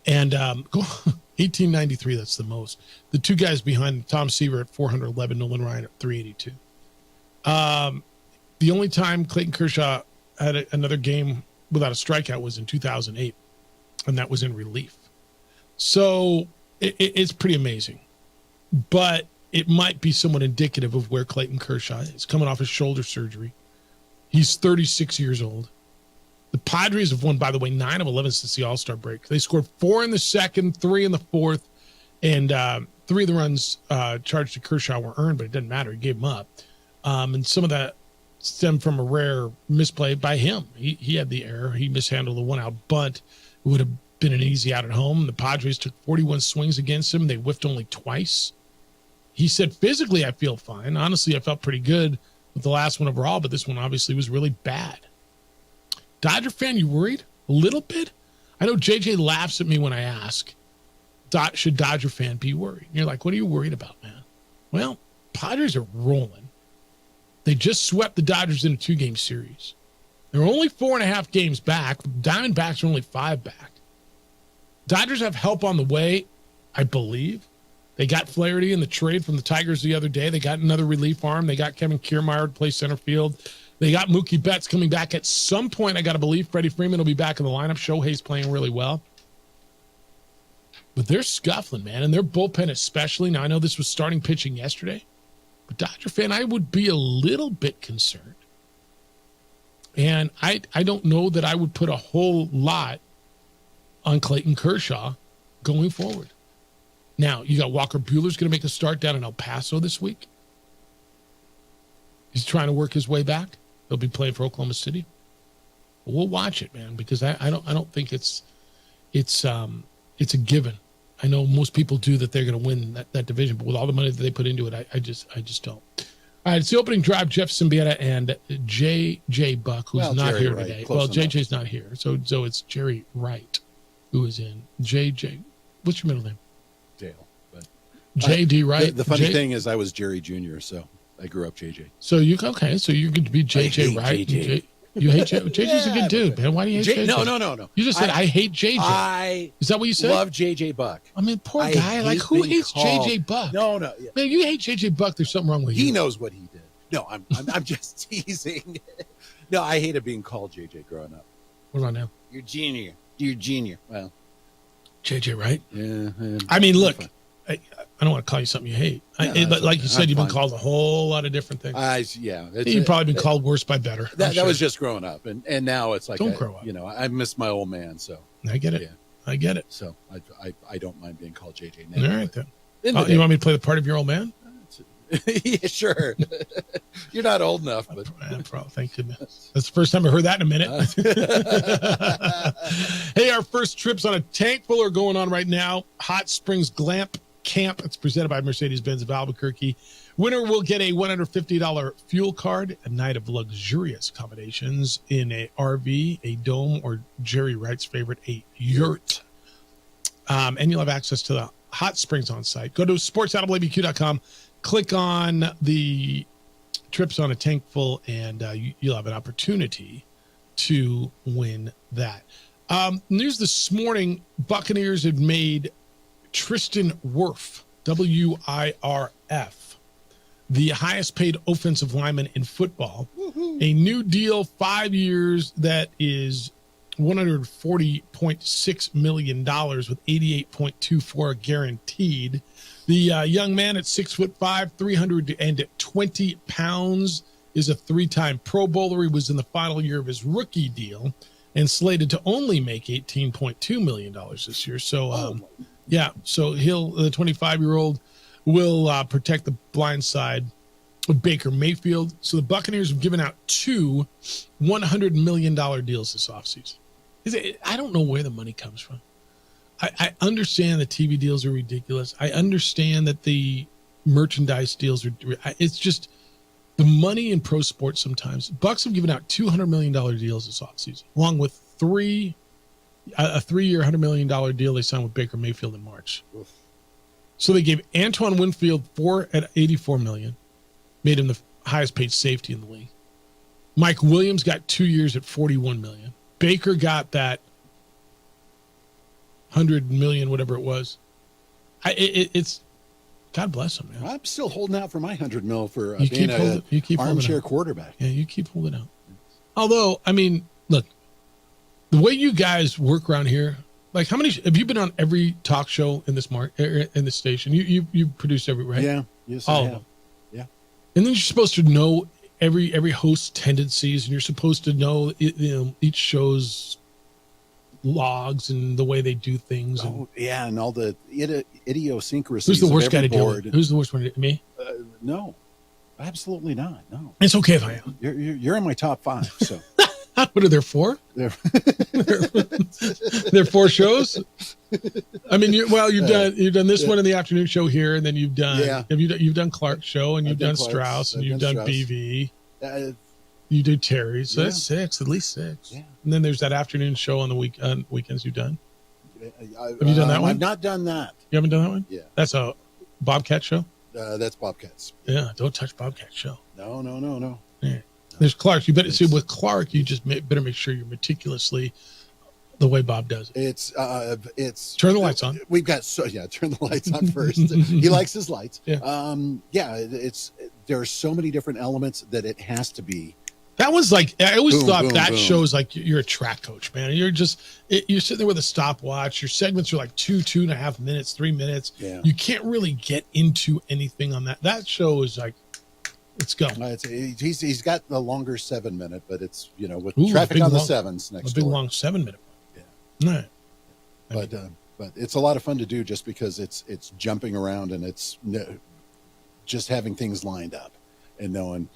And 1893, that's the most. The two guys behind Tom Seaver at 411, Nolan Ryan at 382. The only time Clayton Kershaw had another game without a strikeout was in 2008, and that was in relief. So it's pretty amazing. But it might be somewhat indicative of where Clayton Kershaw is, coming off his shoulder surgery. He's 36 years old. The Padres have won, by the way, 9 of 11 since the All-Star break. They scored 4 in the second, 3 in the fourth, and 3 of the runs charged to Kershaw were earned, but it doesn't matter. He gave them up. And some of that stemmed from a rare misplay by him. He had the error. He mishandled the one-out bunt. It would have been an easy out at home. The Padres took 41 swings against him. They whiffed only twice. He said, physically, I feel fine. Honestly, I felt pretty good with the last one overall, but this one obviously was really bad. Dodger fan, you worried? A little bit? I know JJ laughs at me when I ask, should Dodger fan be worried? And you're like, what are you worried about, man? Well, Padres are rolling. They just swept the Dodgers in a 2-game series. They're only 4.5 games back. Diamondbacks are only 5 back. Dodgers have help on the way, I believe. They got Flaherty in the trade from the Tigers the other day. They got another relief arm. They got Kevin Kiermaier to play center field. They got Mookie Betts coming back at some point. I got to believe Freddie Freeman will be back in the lineup. Shohei's playing really well. But they're scuffling, man, and their bullpen especially. Now, I know this was starting pitching yesterday, but Dodger fan, I would be a little bit concerned. And I don't know that I would put a whole lot on Clayton Kershaw going forward. Now, you got Walker Buehler's going to make a start down in El Paso this week. He's trying to work his way back. He'll be playing for Oklahoma City. But we'll watch it, man, because I don't think it's a given. I know most people do that they're going to win that division, but with all the money that they put into it, I just don't. All right, it's the opening drive. Jeff Symbieta and J.J. Buck, who's not Jerry here Wright, today. close Well, enough. J.J.'s not here, so it's Jerry Wright who is in. J.J. What's your middle name? Dale. But J.D. Wright. The funny thing is, I was Jerry Jr., so I grew up JJ. So you're going to be J.J. Wright. JJ. You hate JJ? JJ's a good dude, man. Why do you hate JJ? No. You just said, I hate JJ. Is that what you said? Love JJ Buck. I mean, poor guy. Like, who hates JJ Buck? No. Man, you hate JJ Buck. There's something wrong with you. He knows what he did. No, I'm just teasing. No, I hated being called JJ growing up. What about now? You're junior. Well, JJ, right? Yeah. I mean, look, I don't want to call you something you hate. But like you said, you've been called a whole lot of different things. You've probably been called worse by better. That was just growing up, and now it's like Don't grow up. I miss my old man, so I get it. Yeah. I get it. So I don't mind being called JJ now. All right then. You want me to play the part of your old man? Yeah, sure. You're not old enough, but thank goodness. That's the first time I heard that in a minute. Hey, our first trips on a tank full are going on right now. Hot Springs Glamp Camp. It's presented by Mercedes-Benz of Albuquerque. Winner will get a $150 fuel card, a night of luxurious accommodations in a RV, a dome, or Jerry Wright's favorite, a yurt. And you'll have access to the hot springs on site. Go to sports.WBQ.com. Click on the trips on a tank full, and you'll have an opportunity to win that. News this morning, Buccaneers had made Tristan Wirf, W-I-R-F, the highest paid offensive lineman in football. Woo-hoo. A new deal, 5 years, that is $140.6 million with $88.24 guaranteed. The young man at 6'5", 320 pounds, is a 3-time Pro Bowler. He was in the final year of his rookie deal and slated to only make $18.2 million this year. So, so the 25-year-old will protect the blind side with Baker Mayfield. So the Buccaneers have given out 2 $100 million deals this offseason. I don't know where the money comes from. I understand the TV deals are ridiculous. I understand that the merchandise deals are. It's just the money in pro sports sometimes. Bucks have given out $200 million deals this offseason, along with 3 a 3-year, $100 million deal they signed with Baker Mayfield in March. Oof. So they gave Antoine Winfield 4 at $84 million, made him the highest paid safety in the league. Mike Williams got 2 years at $41 million. Baker got that $100 million, whatever it was. It's God bless him, man. I'm still holding out for my $100 million for You being keep an armchair quarterback. Yeah, you keep holding out. Although, I mean, look, the way you guys work around here, like, how many have you been on every talk show in this in this station? You produce every, right? Yeah, yes, all I of have. them. Yeah, and then you're supposed to know every host's tendencies, and you're supposed to know each show's logs and the way they do things. Oh, yeah, and all the idiosyncrasies. Who's the worst of guy every to deal board. with? Who's the worst one? Me? No, absolutely not. No, it's okay if I am. You're in my top 5. So what are there 4? There are 4 shows. I mean, you've done this one in the afternoon show here, and then you've done you've done Clark's show, and you've done Strauss, and you've done BV. You did Terry, so that's 6, at least 6. Yeah. And then there's that afternoon show on the weekends you've done. Have you done that one? I've not done that. You haven't done that one? Yeah. That's a Bobcat show? That's Bobcats. Yeah, don't touch Bobcat show. No. Yeah. There's Clark. You better see with Clark. You just better make sure you're meticulously the way Bob does it. It's turn the lights on. We've got turn the lights on first. He likes his lights. Yeah. There are so many different elements that it has to be. That was like, I always thought that boom. shows like you're a track coach, man. You're sitting there with a stopwatch. Your segments are like 2.5 minutes, 3 minutes. Yeah. You can't really get into anything on that. That show is like, let's go. He's got the longer 7-minute, but it's, with Ooh, traffic on the long, 7s next a big door. long 7-minute one. Yeah. Right. But it's a lot of fun to do just because it's jumping around and it's just having things lined up and knowing,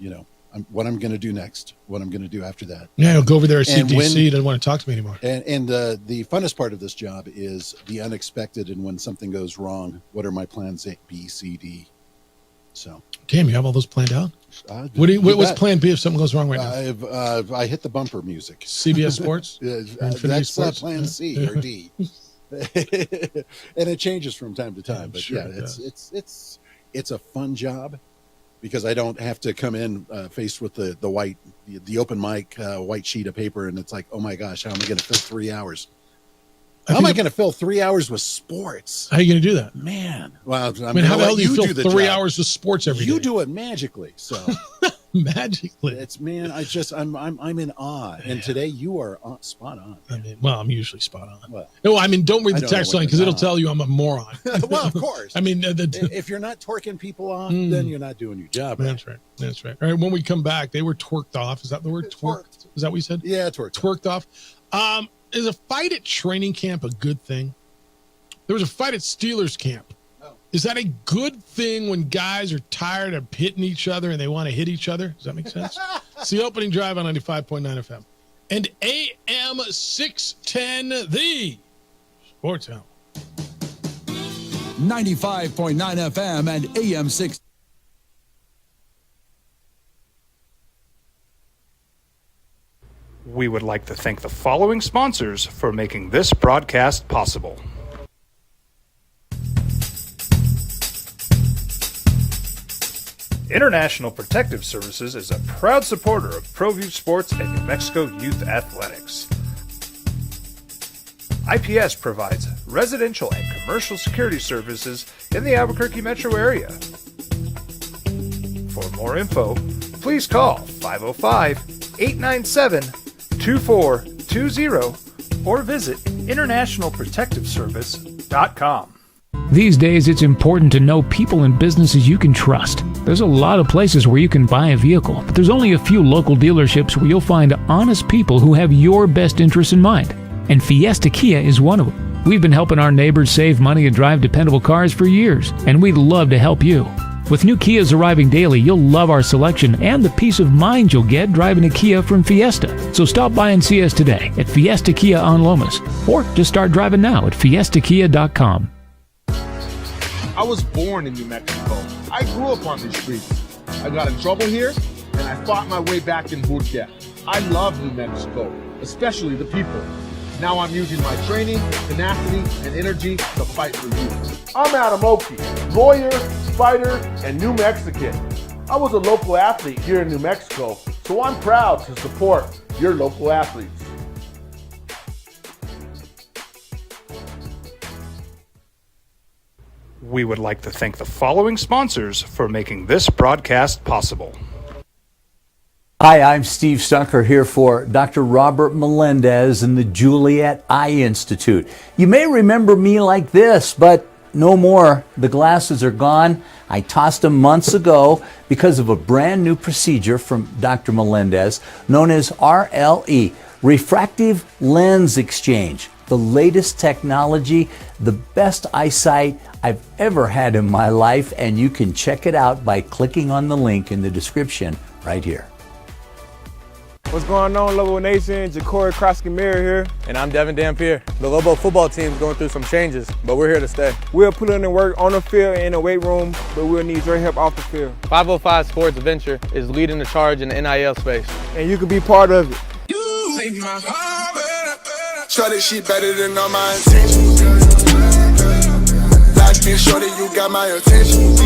what I'm going to do next, what I'm going to do after that. Yeah, he'll go over there and see DC. He doesn't want to talk to me anymore. And the funnest part of this job is the unexpected. And when something goes wrong, what are my plans A, B, C, D? So, damn, you have all those planned out? What's plan B if something goes wrong right now? I hit the bumper music. CBS Sports? That's Sports? plan C or D. And it changes from time to time. But sure it's a fun job. Because I don't have to come in faced with the open mic white sheet of paper, and it's like, oh my gosh, how am I going to fill 3 hours? How am I going to fill 3 hours with sports? How are you going to do that, man? Well, I mean, how the hell do you fill 3 hours of sports every day? You do it magically, so magically. It's I'm in awe, and today you are spot on. I mean, well, I'm usually spot on. Well, no, I mean, don't read the text line because it'll tell you I'm a moron. Well, of course. I mean, if you're not twerking people off, then you're not doing your job. That's right. That's right. All right. When we come back, they were twerked off. Is that the word? Twerked. Is that what you said? Yeah, twerked. Twerked off. Is a fight at training camp a good thing? There was a fight at Steelers camp. Oh. Is that a good thing when guys are tired of hitting each other and they want to hit each other? Does that make sense? It's the opening drive on 95.9 FM. And AM 610, the Sports Hour. 95.9 FM and AM 6. We would like to thank the following sponsors for making this broadcast possible. International Protective Services is a proud supporter of ProView Sports and New Mexico Youth Athletics. IPS provides residential and commercial security services in the Albuquerque metro area. For more info, please call 505-897-2420 or visit internationalprotectiveservice.com. These days, it's important to know people and businesses you can trust. There's a lot of places where you can buy a vehicle, but there's only a few local dealerships where you'll find honest people who have your best interests in mind. And Fiesta Kia is one of them. We've been helping our neighbors save money and drive dependable cars for years, and we'd love to help you. With new Kias arriving daily, you'll love our selection and the peace of mind you'll get driving a Kia from Fiesta. So stop by and see us today at Fiesta Kia on Lomas, or just start driving now at fiestakia.com. I was born in New Mexico. I grew up on these streets. I got in trouble here, and I fought my way back in boot camp. I love New Mexico, especially the people. Now I'm using my training, tenacity, and energy to fight for you. I'm Adam Oki, lawyer, fighter, and New Mexican. I was a local athlete here in New Mexico, so I'm proud to support your local athletes. We would like to thank the following sponsors for making this broadcast possible. Hi, I'm Steve Stucker here for Dr. Robert Melendez and the Juliet Eye Institute. You may remember me like this, but no more. The glasses are gone. I tossed them months ago because of a brand new procedure from Dr. Melendez known as RLE, Refractive Lens Exchange. The latest technology, the best eyesight I've ever had in my life, and you can check it out by clicking on the link in the description right here. What's going on, Lobo Nation? Ja'Cory Krosky-Miller here. And I'm Devin Dampier. The Lobo football team is going through some changes, but we're here to stay. We'll put in the work on the field and in the weight room, but we'll need your help off the field. 505 Sports Venture is leading the charge in the NIL space. And you can be part of it. You make my heart better. Shorty, she better than all my intentions. Like me, shorty, you got my attention.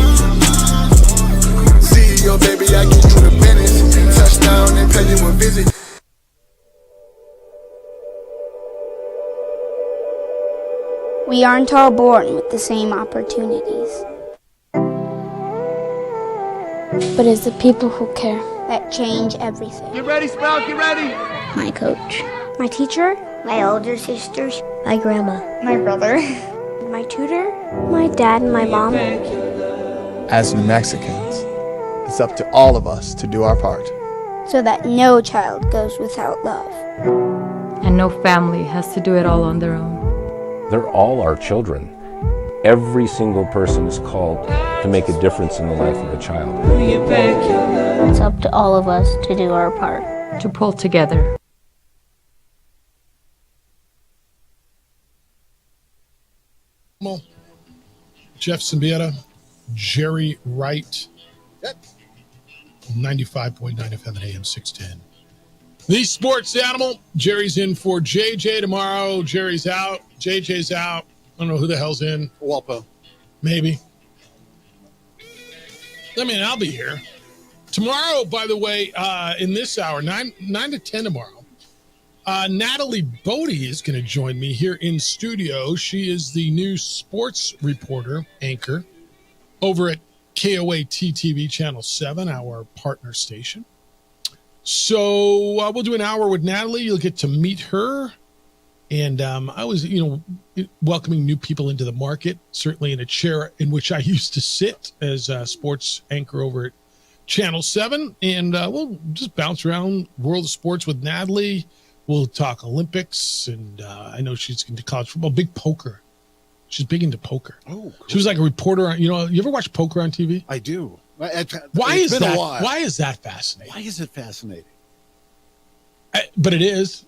See your baby, I get you the business. Touchdown and pay you a visit. We aren't all born with the same opportunities. But it's the people who care that change everything. Get ready, Sprout, get ready. My coach, my teacher, my older sisters, my grandma, my brother, my tutor, my dad, and my mom. As New Mexicans, it's up to all of us to do our part. So that no child goes without love. And no family has to do it all on their own. They're all our children. Every single person is called to make a difference in the life of a child. It's up to all of us to do our part. To pull together. Jeff Simbieta, Jerry Wright, 95.9 FM and AM 610. The Sports Animal. Jerry's in for JJ tomorrow. Jerry's out. JJ's out. I don't know who the hell's in. Walpo. Maybe. I mean, I'll be here. Tomorrow, by the way, in this hour, 9 to 10 tomorrow, Natalie Bodie is going to join me here in studio. She is the new sports reporter, anchor, over at KOAT TV Channel 7, our partner station. So we'll do an hour with Natalie. You'll get to meet her. And I was, welcoming new people into the market, certainly in a chair in which I used to sit as a sports anchor over at Channel 7. And we'll just bounce around world of sports with Natalie. We'll talk Olympics. And I know she's into college football, big poker. She's big into poker. Oh, cool. She was like a reporter on, you ever watch poker on TV? I do. Why is that? Why is that fascinating? Why is it fascinating? But it is.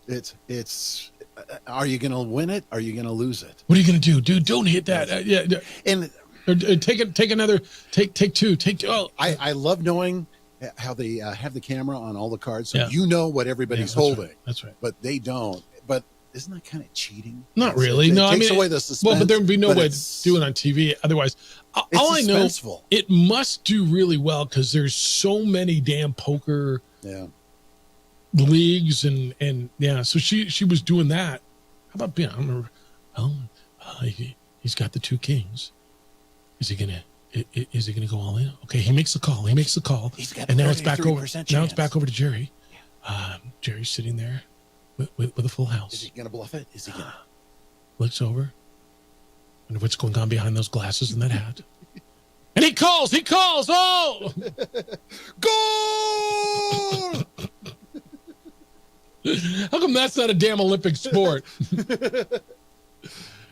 It's. Are you going to win it? Are you going to lose it? What are you going to do, dude? Don't hit that. Yeah. And take another. Take two. Take two. Oh. I love knowing how they have the camera on all the cards, so Yeah. you know what everybody's Yeah, that's holding. right. That's right. But they don't. But isn't that kind of cheating? Not really. It No, I takes mean, away the suspense. well, but there would be no but way it's- to do it on TV. Otherwise, all I know, suspenseful. it must do really well because there's so many damn poker leagues and yeah. So she was doing that. How about I remember. He's got the two kings. Is he gonna go all in? Okay, he makes the call. He's got and a now it's back over. 33% Now it's chance. back over to Jerry. Jerry's sitting there with a full house. Is he going to bluff it? Is he going to? Looks over. Wonder what's going on behind those glasses and that hat. And he calls. Oh! Goal! How come that's not a damn Olympic sport?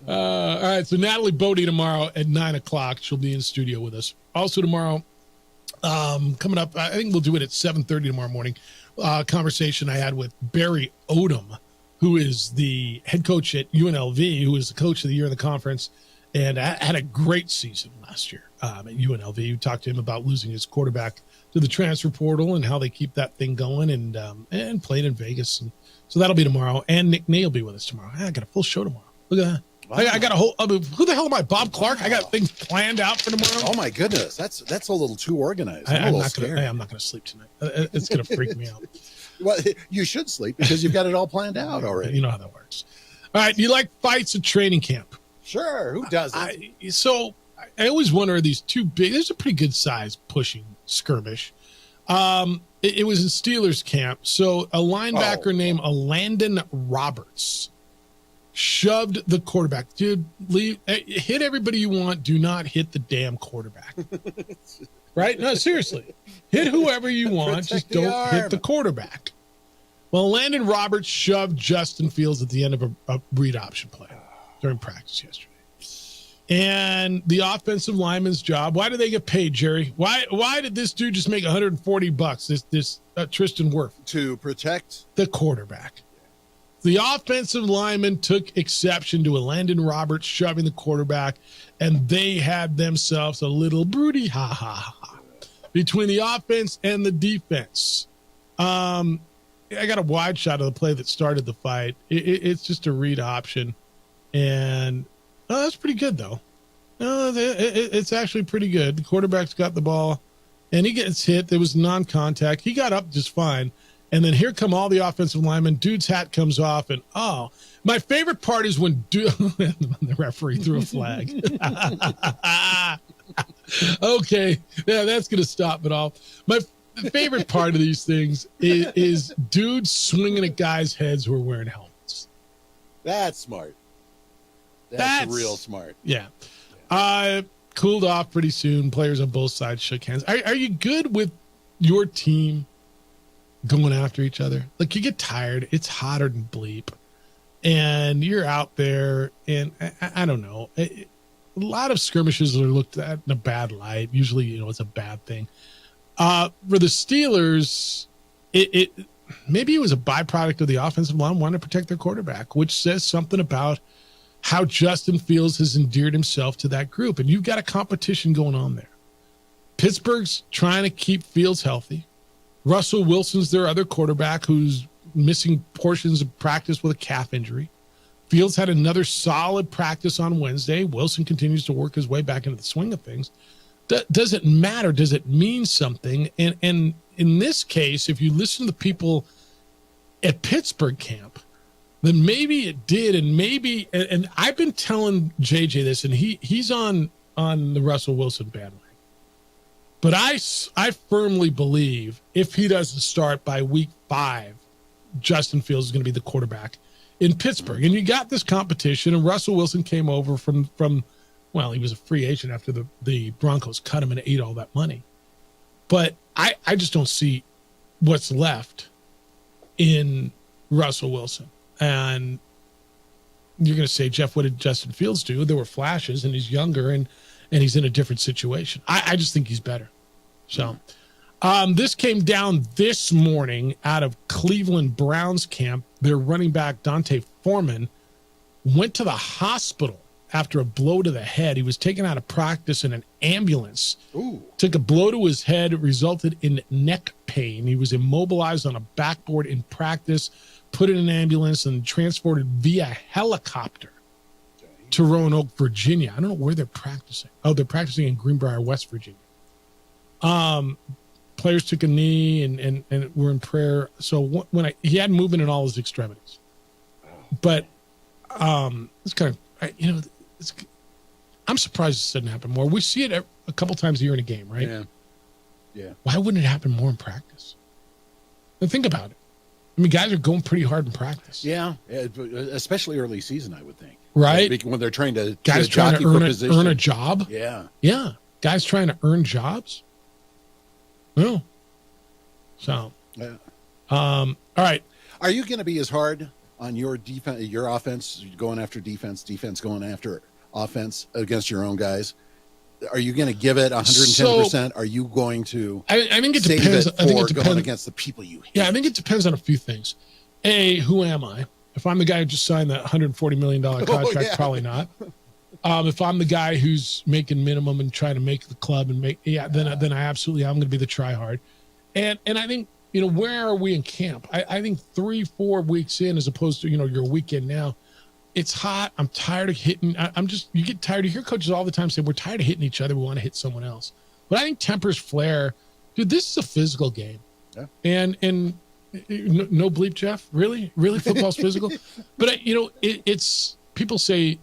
All right, so Natalie Bodie tomorrow at 9 o'clock. She'll be in studio with us. Also tomorrow, coming up, I think we'll do it at 7:30 tomorrow morning. Conversation I had with Barry Odom, who is the head coach at UNLV, who is the coach of the year in the conference, and had a great season last year at UNLV. You talked to him about losing his quarterback to the transfer portal and how they keep that thing going, and played in Vegas. And so that'll be tomorrow. And Nick Ney will be with us tomorrow. I got a full show tomorrow. Look at that. Wow. I got a whole. Who the hell am I, Bob Clark? I got things planned out for tomorrow. Oh my goodness, that's a little too organized. I'm not going to sleep tonight. It's going to freak me out. Well, you should sleep because you've got it all planned out already. You know how that works. All right, you like fights at training camp? Sure, who doesn't? I always wonder, are these too big? There's a pretty good size pushing skirmish. It was in Steelers camp. So a linebacker named Landon Roberts shoved the quarterback. Dude, hit everybody you want. Do not hit the damn quarterback. Right? No, seriously. Hit whoever you want. Just don't hit the quarterback. Well, Landon Roberts shoved Justin Fields at the end of a read option play during practice yesterday. And the offensive lineman's job, why do they get paid, Jerry? Why did this dude just make $140, this Tristan Wirth? To protect the quarterback. The offensive lineman took exception to a Landon Roberts shoving the quarterback, and they had themselves a little broody ha-ha-ha between the offense and the defense. I got a wide shot of the play that started the fight. It's just a read option, and that's pretty good, though. It's actually pretty good. The quarterback's got the ball, and he gets hit. There was non-contact. He got up just fine. And then here come all the offensive linemen. Dude's hat comes off, and my favorite part is when the referee threw a flag. Okay, yeah, that's going to stop it all. My favorite part of these things is dudes swinging at guys' heads who are wearing helmets. That's smart. That's real smart. Yeah. Cooled off pretty soon. Players on both sides shook hands. Are you good with your team going after each other? Like, you get tired. It's hotter than bleep. And you're out there, and I don't know. A lot of skirmishes are looked at in a bad light. Usually, it's a bad thing. For the Steelers, maybe it was a byproduct of the offensive line wanting to protect their quarterback, which says something about how Justin Fields has endeared himself to that group. And you've got a competition going on there. Pittsburgh's trying to keep Fields healthy. Russell Wilson's their other quarterback who's missing portions of practice with a calf injury. Fields had another solid practice on Wednesday. Wilson continues to work his way back into the swing of things. Does it matter? Does it mean something? And in this case, if you listen to the people at Pittsburgh camp, then maybe it did. And I've been telling JJ this, and he's on the Russell Wilson bandwagon. But I firmly believe if he doesn't start by week 5, Justin Fields is going to be the quarterback in Pittsburgh. And you got this competition, and Russell Wilson came over from he was a free agent after the Broncos cut him and ate all that money. But I just don't see what's left in Russell Wilson. And you're going to say, Jeff, what did Justin Fields do? There were flashes, and he's younger, and he's in a different situation. I just think he's better. So this came down this morning out of Cleveland Browns camp. Their running back, Dante Foreman, went to the hospital after a blow to the head. He was taken out of practice in an ambulance. Ooh. Took a blow to his head. It resulted in neck pain. He was immobilized on a backboard in practice, put in an ambulance, and transported via helicopter to Roanoke, Virginia. I don't know where they're practicing. Oh, they're practicing in Greenbrier, West Virginia. Players took a knee and were in prayer. So he had movement in all his extremities, but it's kind of I'm surprised this didn't happen more. We see it a couple times a year in a game, right? Yeah. Why wouldn't it happen more in practice? And think about it. I mean, guys are going pretty hard in practice. Yeah, especially early season, I would think. Right? When they're trying to guys trying to earn a job. Yeah. Guys trying to earn jobs. No. So. Yeah. All right. Are you going to be as hard on your defense, your offense going after defense going after offense against your own guys? Are you going to give it 110%? Are you going to? I think it depends. I think it depends going against the people you hate. Yeah, I think it depends on a few things. A, who am I? If I'm the guy who just signed that $140 million contract, probably not. If I'm the guy who's making minimum and trying to make the club and then I absolutely, I'm going to be the try hard. And I think, where are we in camp? I think 3-4 weeks in, as opposed to, your weekend now, it's hot. I'm tired of hitting. You get tired. You hear coaches all the time say, we're tired of hitting each other. We want to hit someone else. But I think tempers flare. Dude, this is a physical game. Yeah. And no bleep, Jeff? Really? Football's physical? But, it's, people say,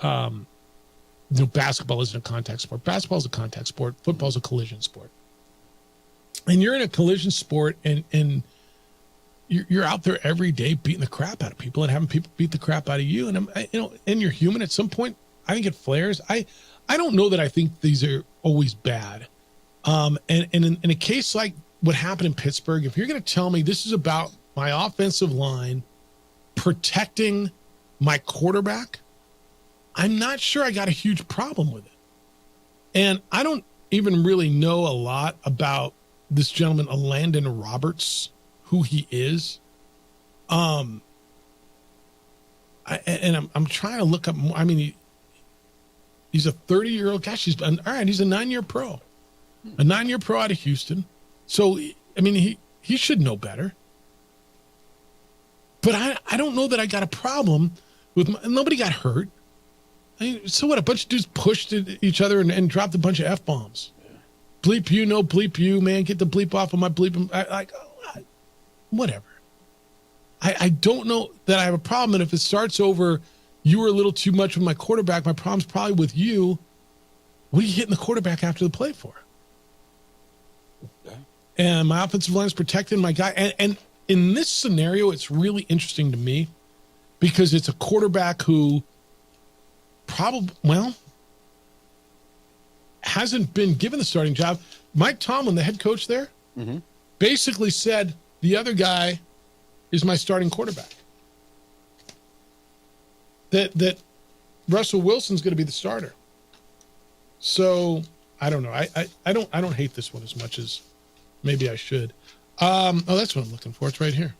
basketball isn't a contact sport. Basketball is a contact sport. Football is a collision sport. And you're in a collision sport, and you're out there every day beating the crap out of people and having people beat the crap out of you. And and you're human. At some point, I think it flares. I don't know that I think these are always bad. And in a case like what happened in Pittsburgh, if you're going to tell me this is about my offensive line protecting my quarterback, I'm not sure I got a huge problem with it. And I don't even really know a lot about this gentleman, Landon Roberts, who he is. I'm trying to look up more. I mean, he's a 30-year-old guy. He's a 9-year pro. A 9-year pro out of Houston. So, I mean, he should know better. But I don't know that I got a problem with nobody got hurt. I mean, so what? A bunch of dudes pushed each other and dropped a bunch of F-bombs. Yeah. Bleep you, no bleep you, man. Get the bleep off of my bleep. Whatever. I don't know that I have a problem. And if it starts over, you were a little too much with my quarterback, my problem's probably with you. What are you hitting the quarterback after the play for? Okay. And my offensive line is protecting my guy. And in this scenario, it's really interesting to me because it's a quarterback who hasn't been given the starting job. Mike Tomlin, the head coach there, basically said the other guy is my starting quarterback. That Russell Wilson's going to be the starter. So I don't know. I don't hate this one as much as maybe I should. That's what I'm looking for. It's right here.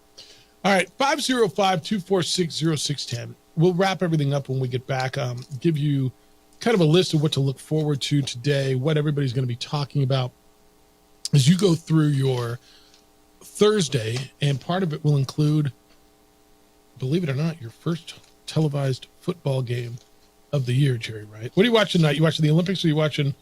All right, 505-246-0610. We'll wrap everything up when we get back. Give you kind of a list of what to look forward to today, what everybody's going to be talking about as you go through your Thursday, and part of it will include, believe it or not, your first televised football game of the year, Jerry Wright. What are you watching tonight? You watching the Olympics or are you watching?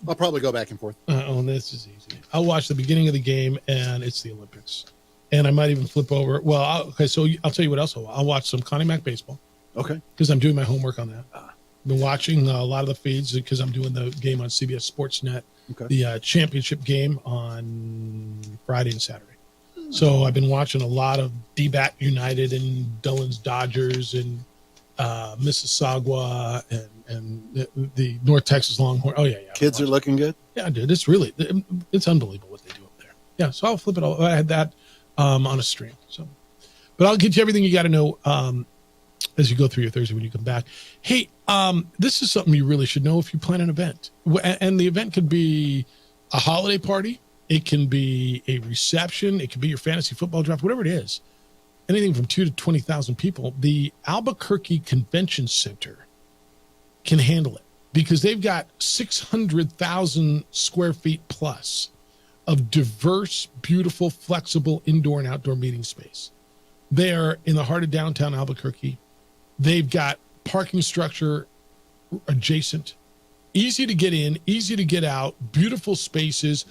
I'll probably go back and forth. This is easy. I'll watch the beginning of the game, and it's the Olympics. And I might even flip over. Well, so I'll tell you what else I'll watch some Connie Mack baseball. Okay. Because I'm doing my homework on that. Been watching a lot of the feeds because I'm doing the game on CBS Sportsnet, the championship game on Friday and Saturday. So I've been watching a lot of DBAT United and Dillon's Dodgers and Mississauga and the North Texas Longhorn. Oh, yeah. Kids are looking good? Yeah, dude. It's unbelievable what they do up there. Yeah, so I'll flip it all. I had that on a stream. So, but I'll get you everything you got to know as you go through your Thursday when you come back. Hey, this is something you really should know if you plan an event. And the event could be a holiday party. It can be a reception. It can be your fantasy football draft, whatever it is. Anything from 2,000 to 20,000 people. The Albuquerque Convention Center can handle it because they've got 600,000 square feet plus of diverse, beautiful, flexible indoor and outdoor meeting space. They are in the heart of downtown Albuquerque. They've got parking structure adjacent, easy to get in, easy to get out, beautiful spaces,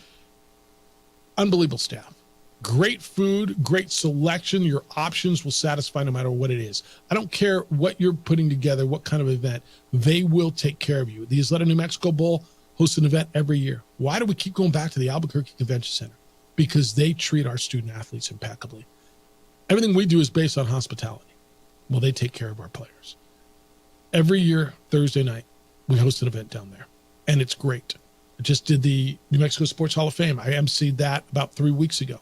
unbelievable staff, great food, great selection. Your options will satisfy no matter what it is. I don't care what you're putting together, what kind of event, they will take care of you. The Isleta New Mexico Bowl hosts an event every year. Why do we keep going back to the Albuquerque Convention Center? Because they treat our student athletes impeccably. Everything we do is based on hospitality. Well, they take care of our players. Every year, Thursday night, we host an event down there, and it's great. I just did the New Mexico Sports Hall of Fame. I emceed that about 3 weeks ago.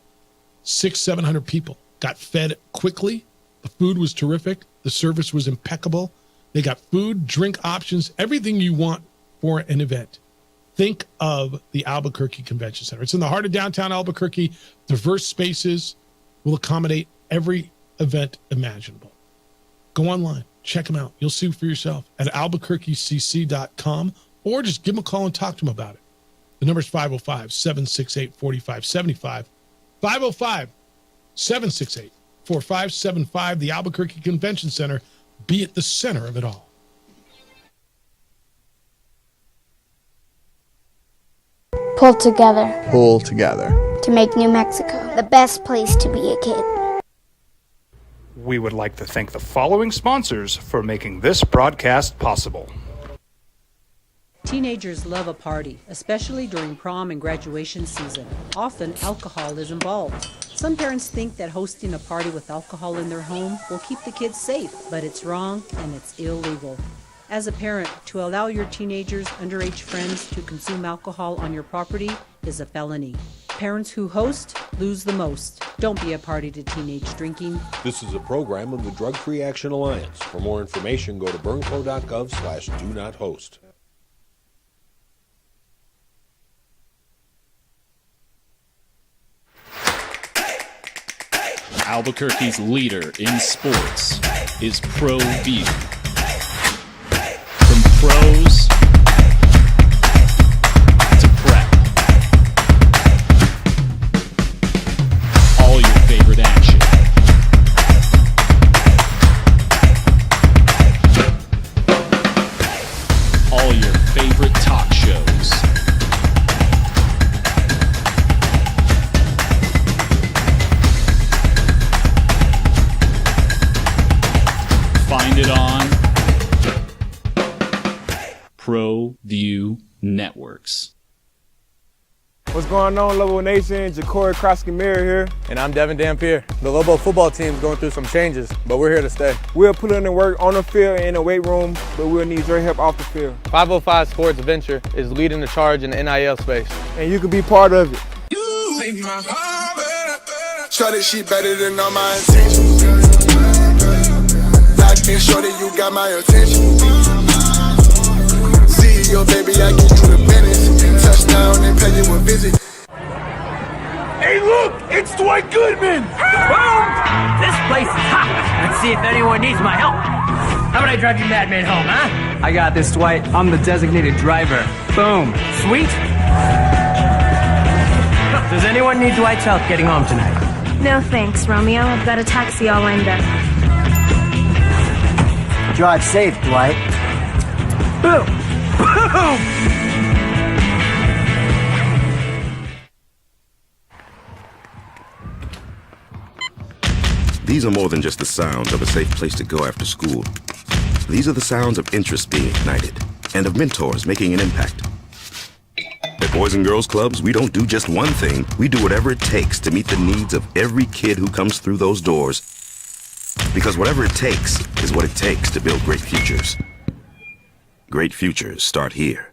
600-700 people got fed quickly. The food was terrific. The service was impeccable. They got food, drink options, everything you want for an event. Think of the Albuquerque Convention Center. It's in the heart of downtown Albuquerque. Diverse spaces will accommodate every event imaginable. Go online. Check them out. You'll see for yourself at albuquerquecc.com, or just give them a call and talk to them about it. The number is 505-768-4575. 505-768-4575. The Albuquerque Convention Center. Be at the center of it all. Pull together Pull together. to make New Mexico the best place to be a kid. We would like to thank the following sponsors for making this broadcast possible. Teenagers love a party, especially during prom and graduation season. Often, alcohol is involved. Some parents think that hosting a party with alcohol in their home will keep the kids safe, but it's wrong and it's illegal. As a parent, to allow your teenagers' underage friends to consume alcohol on your property is a felony. Parents who host lose the most. Don't be a party to teenage drinking. This is a program of the Drug Free Action Alliance. For more information, go to burnco.gov/do-not-host. Albuquerque's leader in sports is Pro View. From pros to prep, all your favorite action. All your favorite talk shows. Find it on Pro View Networks. What's going on, Lobo Nation? Jacory Krosky-Miller here. And I'm Devin Dampier. The Lobo football team is going through some changes, but we're here to stay. We'll put in the work on the field and in the weight room, but we'll need your help off the field. 505 Sports Venture is leading the charge in the NIL space. And you can be part of it. Shorty, she better than all my intentions. Locked in, shorty, you got my attention. CEO, baby, I get you the business. Touchdown and pay you a visit. Hey, look, it's Dwight Goodman. Boom! This place is hot. Let's see if anyone needs my help. How about I drive you madman home, huh? I got this, Dwight. I'm the designated driver. Boom. Sweet. Does anyone need Dwight's help getting home tonight? No thanks, Romeo. I've got a taxi all lined up. Drive safe, Dwight. Boom! Boom! These are more than just the sounds of a safe place to go after school. These are the sounds of interest being ignited and of mentors making an impact. At Boys and Girls Clubs, we don't do just one thing. We do whatever it takes to meet the needs of every kid who comes through those doors. Because whatever it takes is what it takes to build great futures. Great futures start here.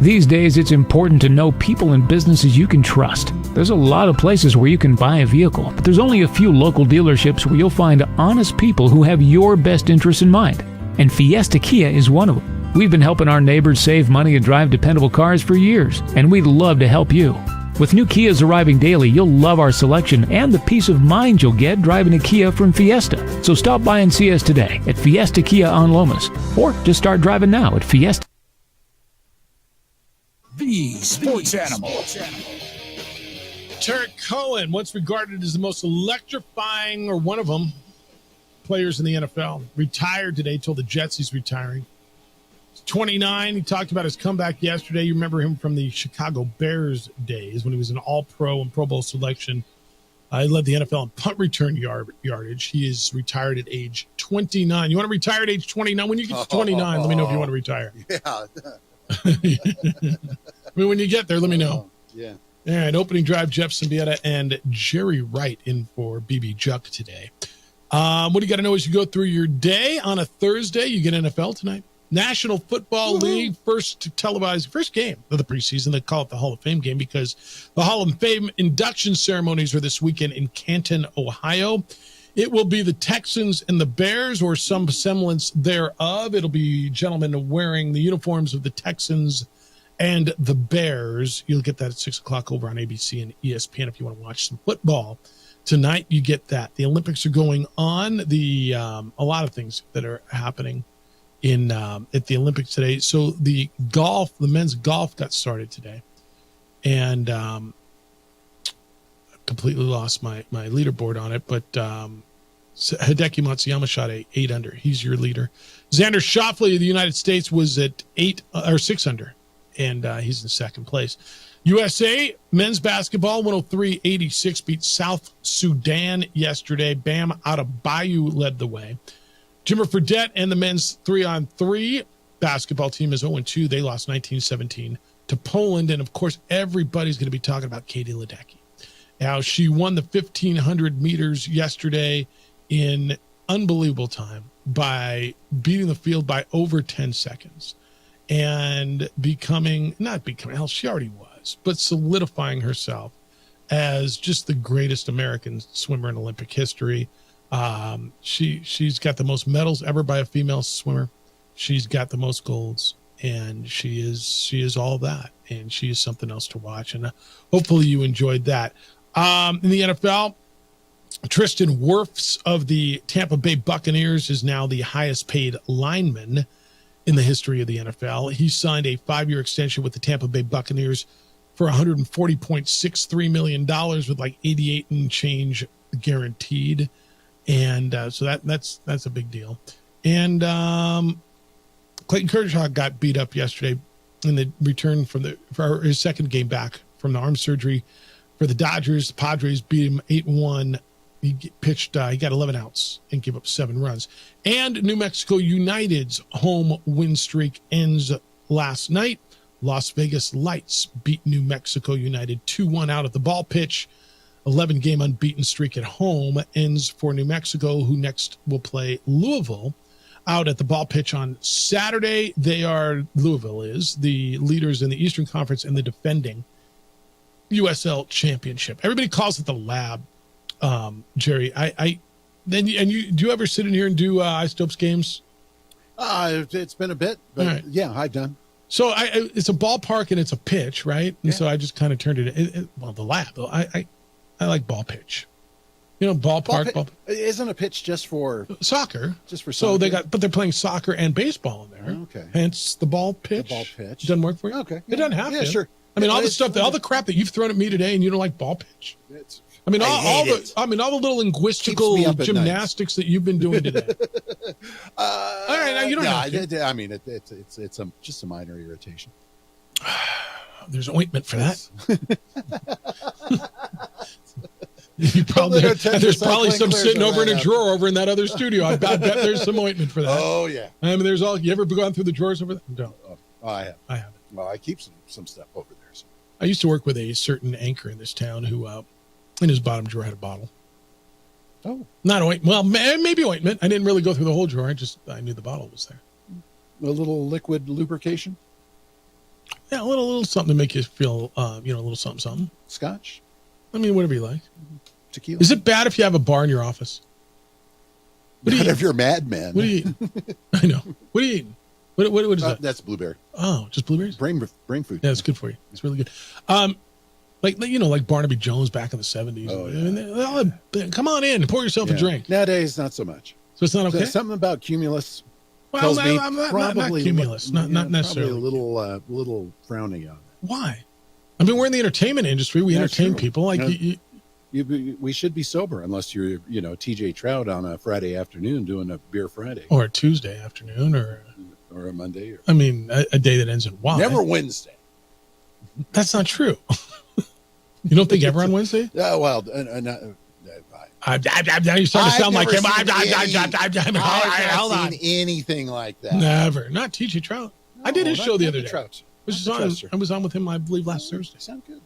These days, it's important to know people and businesses you can trust. There's a lot of places where you can buy a vehicle, but there's only a few local dealerships where you'll find honest people who have your best interests in mind. And Fiesta Kia is one of them. We've been helping our neighbors save money and drive dependable cars for years, and we'd love to help you. With new Kias arriving daily, you'll love our selection and the peace of mind you'll get driving a Kia from Fiesta. So stop by and see us today at Fiesta Kia on Lomas, or just start driving now at Fiesta. The Sports Animal. Tarik Cohen, once regarded as the most electrifying, or one of them, players in the NFL, retired today, told the Jets he's retiring. He's 29. He talked about his comeback yesterday. You remember him from the Chicago Bears days when he was an All-Pro and Pro Bowl selection. He led the NFL in punt return yardage. He is retired at age 29. You want to retire at age 29? When you get to 29, let me know if you want to retire. Yeah. I mean, when you get there, let me know. Yeah. All right, opening drive, Jeff Simbieta and Jerry Wright in for BB Juck today. What do you got to know as you go through your day on a Thursday? You get NFL tonight. National Football League, first game of the preseason. They call it the Hall of Fame game because the Hall of Fame induction ceremonies are this weekend in Canton, Ohio. It will be the Texans and the Bears, or some semblance thereof. It'll be gentlemen wearing the uniforms of the Texans and the Bears. You'll get that at 6 o'clock over on ABC and ESPN if you want to watch some football. tonight you get that. The Olympics are going on. A lot of things that are happening in at the Olympics today. So the men's golf got started today, and completely lost my leaderboard on it, but Hideki Matsuyama shot 8 under. He's your leader. Xander Schauffele of the United States was at 6 under, and he's in second place. USA men's basketball 103-86 beat South Sudan yesterday. Bam Adebayo led the way. Jimmer Fredette and the men's 3-on-3 basketball team is 0-2. They lost 19-17 to Poland, and of course everybody's going to be talking about Katie Ledecky. Now, she won the 1,500 meters yesterday in unbelievable time by beating the field by over 10 seconds and she already was, but solidifying herself as just the greatest American swimmer in Olympic history. She's got the most medals ever by a female swimmer. She's got the most golds, and she is all that, and she is something else to watch. And hopefully you enjoyed that. In the NFL, Tristan Wirfs of the Tampa Bay Buccaneers is now the highest paid lineman in the history of the NFL. He signed a 5-year extension with the Tampa Bay Buccaneers for $140.63 million with like 88 and change guaranteed. And so that's a big deal. And Clayton Kershaw got beat up yesterday in the return for his second game back from the arm surgery for the Dodgers. The Padres beat him 8-1. He pitched, he got 11 outs and gave up 7 runs. And New Mexico United's home win streak ends last night. Las Vegas Lights beat New Mexico United 2-1 out at the ball pitch. 11-game unbeaten streak at home ends for New Mexico, who next will play Louisville out at the ball pitch on Saturday. Louisville is the leaders in the Eastern Conference and the defending USL championship. Everybody calls it the lab. Jerry, do you ever sit in here and do Istopes games? It's been a bit, but right. Yeah, I've done. So it's a ballpark and it's a pitch, right? And so I just kind of turned it. The lab. I like ball pitch. Ballpark. Isn't a pitch just for soccer? Just for soccer. So they're playing soccer and baseball in there. Okay. Hence the ball pitch. The ball pitch Doesn't work for you. Okay. It doesn't have to. Sure. I mean, all the crap that you've thrown at me today, and you don't like ball pitch. all the little linguistical gymnastics that you've been doing today. All right, now you don't have to. I mean, it's just a minor irritation. There's ointment for that. There's probably some sitting over in a drawer over in that other studio. I bet there's some ointment for that. Oh yeah. I mean, you ever gone through the drawers over there? No. Oh, I have. I haven't. Well, I keep some stuff over there. So. I used to work with a certain anchor in this town who, in his bottom drawer had a bottle. Oh. Not ointment. Well, maybe ointment. I didn't really go through the whole drawer. I knew the bottle was there. A little liquid lubrication. Yeah, a little something to make you feel, a little something. Scotch. I mean, whatever you like. Tequila. Is it bad if you have a bar in your office? Not if you're a madman. What do you eat? I know. What are you eating? What is that? That's blueberry. Oh, just blueberries? Brain food. Yeah, it's good for you. It's really good. Like Barnaby Jones back in the 70s. Oh, yeah. I mean, come on in, pour yourself a drink. Nowadays, not so much. So it's not okay? Something about Cumulus Well, tells me not probably Cumulus, not necessarily. Probably a little frowning on it. Why? I mean, we're in the entertainment industry. We entertain people. Like we should be sober unless you're, TJ Trout on a Friday afternoon doing a beer Friday, or a Tuesday afternoon, or a Monday. I mean, a day that ends in Y. Never Wednesday. That's not true. You don't think ever on Wednesday? Well, now you're starting to sound like him. Hold on. Anything like that? Never. Not TJ Trout. I did his show the other day. Trout. I was on with him, I believe, last Thursday. Sound good.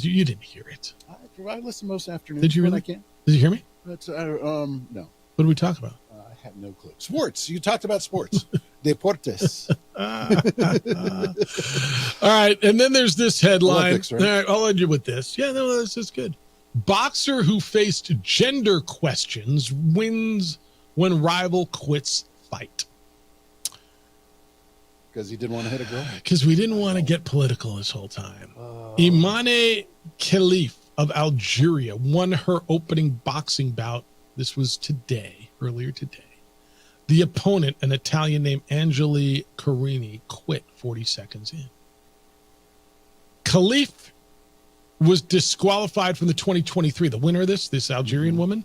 You didn't hear it. I listen most afternoons. Did you really? When I can. Did you hear me? But, no. What did we talk about? I have no clue. Sports. You talked about sports. Deportes. All right. And then there's this headline. Olympics, right? All right, I'll end you with this. Yeah, no, this is good. Boxer who faced gender questions wins when rival quits fight. Because he didn't want to hit a girl? Because we didn't want to get political this whole time. Imane Khalif of Algeria won her opening boxing bout. This was earlier today. The opponent, an Italian named Angeli Carini, quit 40 seconds in. Khalif was disqualified from the 2023. The winner of this Algerian woman,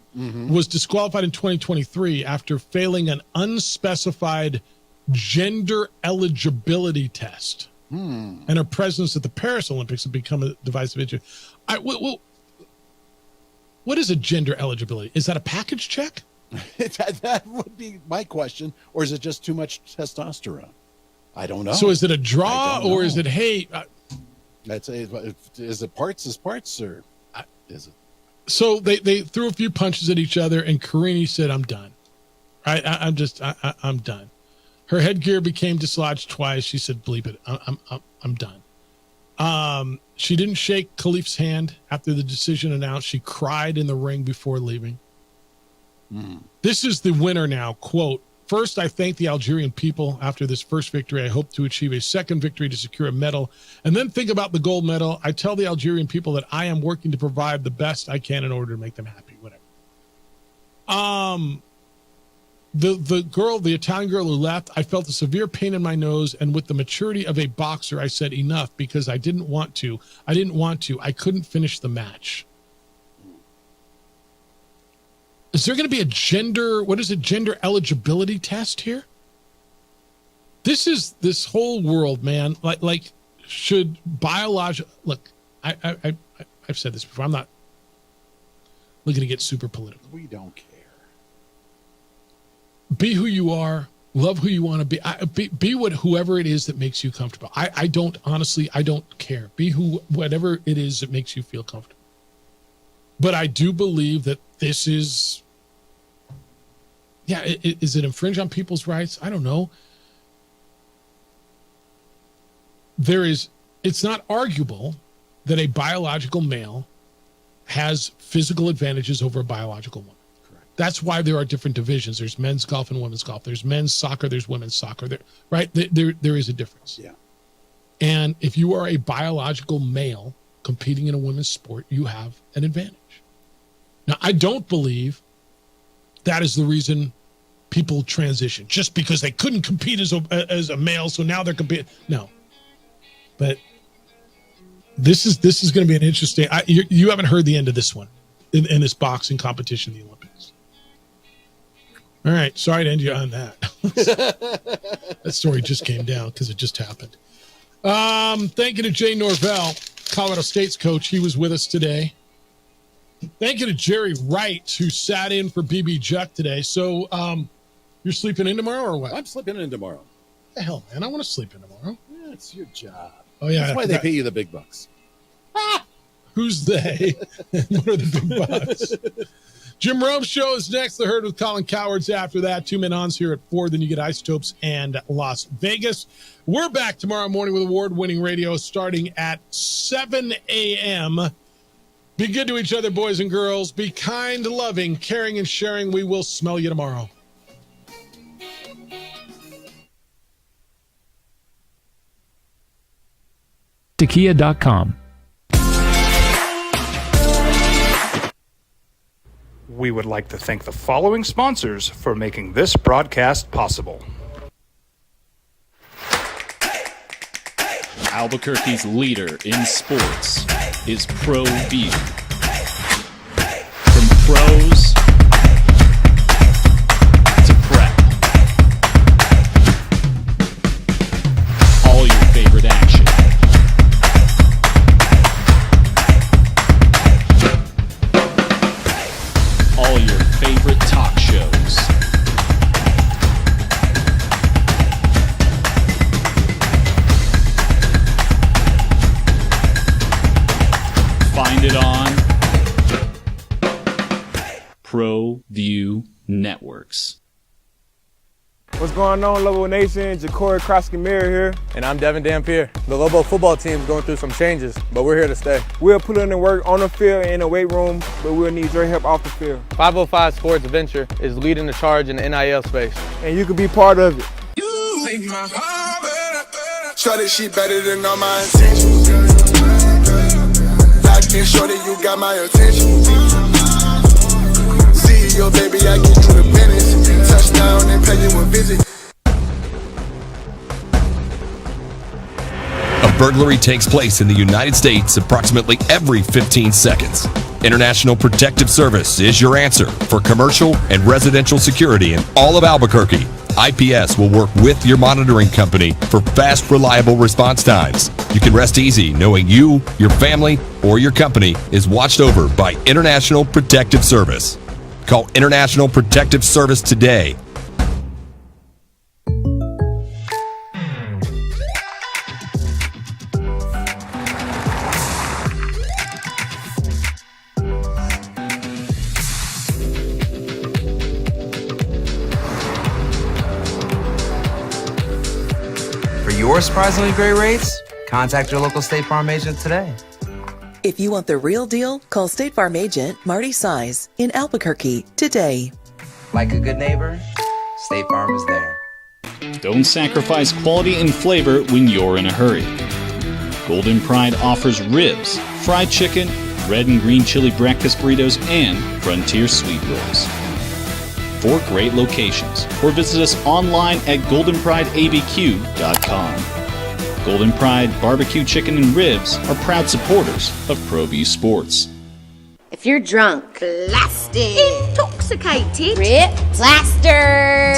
was disqualified in 2023 after failing an unspecified gender eligibility test. And her presence at the Paris Olympics had become a divisive issue. What is a gender eligibility? Is that a package check? That would be my question. Or is it just too much testosterone? I don't know. So is it a draw or is it, hey... is it parts as parts or is it? So they threw a few punches at each other and Carini said, I'm done. I'm done. Her headgear became dislodged twice. She said, bleep it. I'm done. She didn't shake Khalif's hand after the decision announced. She cried in the ring before leaving. This is the winner now. Quote, "First, I thank the Algerian people. After this first victory, I hope to achieve a second victory to secure a medal and then think about the gold medal. I tell the Algerian people that I am working to provide the best I can in order to make them happy." Whatever. The Italian girl who left, I felt a severe pain in my nose, and with the maturity of a boxer, I said enough because I didn't want to. I couldn't finish the match. Is there going to be a gender eligibility test here? This whole world, man, like should biological, look, I've said this before. I'm not looking to get super political. We don't care. Be who you are, love who you want to be. Be whoever it is that makes you comfortable. I don't care. Be whatever it is that makes you feel comfortable. But I do believe that this is, is it infringe on people's rights? I don't know. It's not arguable that a biological male has physical advantages over a biological woman. Correct. That's why there are different divisions. There's men's golf and women's golf. There's men's soccer. There's women's soccer. There is a difference. Yeah. And if you are a biological male competing in a women's sport, you have an advantage. Now, I don't believe that is the reason people transition, just because they couldn't compete as a male, so now they're competing. No. But this is going to be an interesting. You haven't heard the end of this one in this boxing competition, the Olympics. All right, sorry to end you on that. That story just came down because it just happened. Thank you to Jay Norvell, Colorado State's coach. He was with us today. Thank you to Jerry Wright, who sat in for BB Juck today. So you're sleeping in tomorrow or what? I'm sleeping in tomorrow. What the hell, man? I want to sleep in tomorrow. Yeah, it's your job. Oh, yeah. That's why they pay you the big bucks. Who's they? What are the big bucks? Jim Rome Show is next. The Herd with Colin Cowards after that. 2 Men On's here at 4. Then you get Isotopes and Las Vegas. We're back tomorrow morning with award-winning radio starting at 7 a.m. Be good to each other, boys and girls. Be kind, loving, caring, and sharing. We will smell you tomorrow. Kia.com. We would like to thank the following sponsors for making this broadcast possible. Albuquerque's leader in sports is ProView. From pros to prep, all your favorite action. All your favorite talk shows. Find it on ProView Networks. What's going on, Lobo Nation? Ja'Cory Krosky-Miller here. And I'm Devin Dampier. The Lobo football team is going through some changes, but we're here to stay. We'll put in the work on the field and in the weight room, but we'll need your help off the field. 505 Sports Venture is leading the charge in the NIL space. And you can be part of it. You make my heart better. Shawty, she better than all my intentions. Like Ensure that you got my attention. CEO, baby, I get you the business. Touchdown and pay you a visit. A burglary takes place in the United States approximately every 15 seconds. International Protective Service is your answer for commercial and residential security in all of Albuquerque. IPS will work with your monitoring company for fast, reliable response times. You can rest easy knowing you, your family, or your company is watched over by International Protective Service. Call International Protective Service today. For your surprisingly great rates, contact your local State Farm agent today. If you want the real deal, call State Farm agent Marty Size in Albuquerque today. Like a good neighbor, State Farm is there. Don't sacrifice quality and flavor when you're in a hurry. Golden Pride offers ribs, fried chicken, red and green chili breakfast burritos, and Frontier Sweet Rolls. 4 great locations, or visit us online at goldenprideabq.com. Golden Pride Barbecue Chicken and Ribs are proud supporters of ProView Sports. If you're drunk, blasted, intoxicated, ripped, plastered,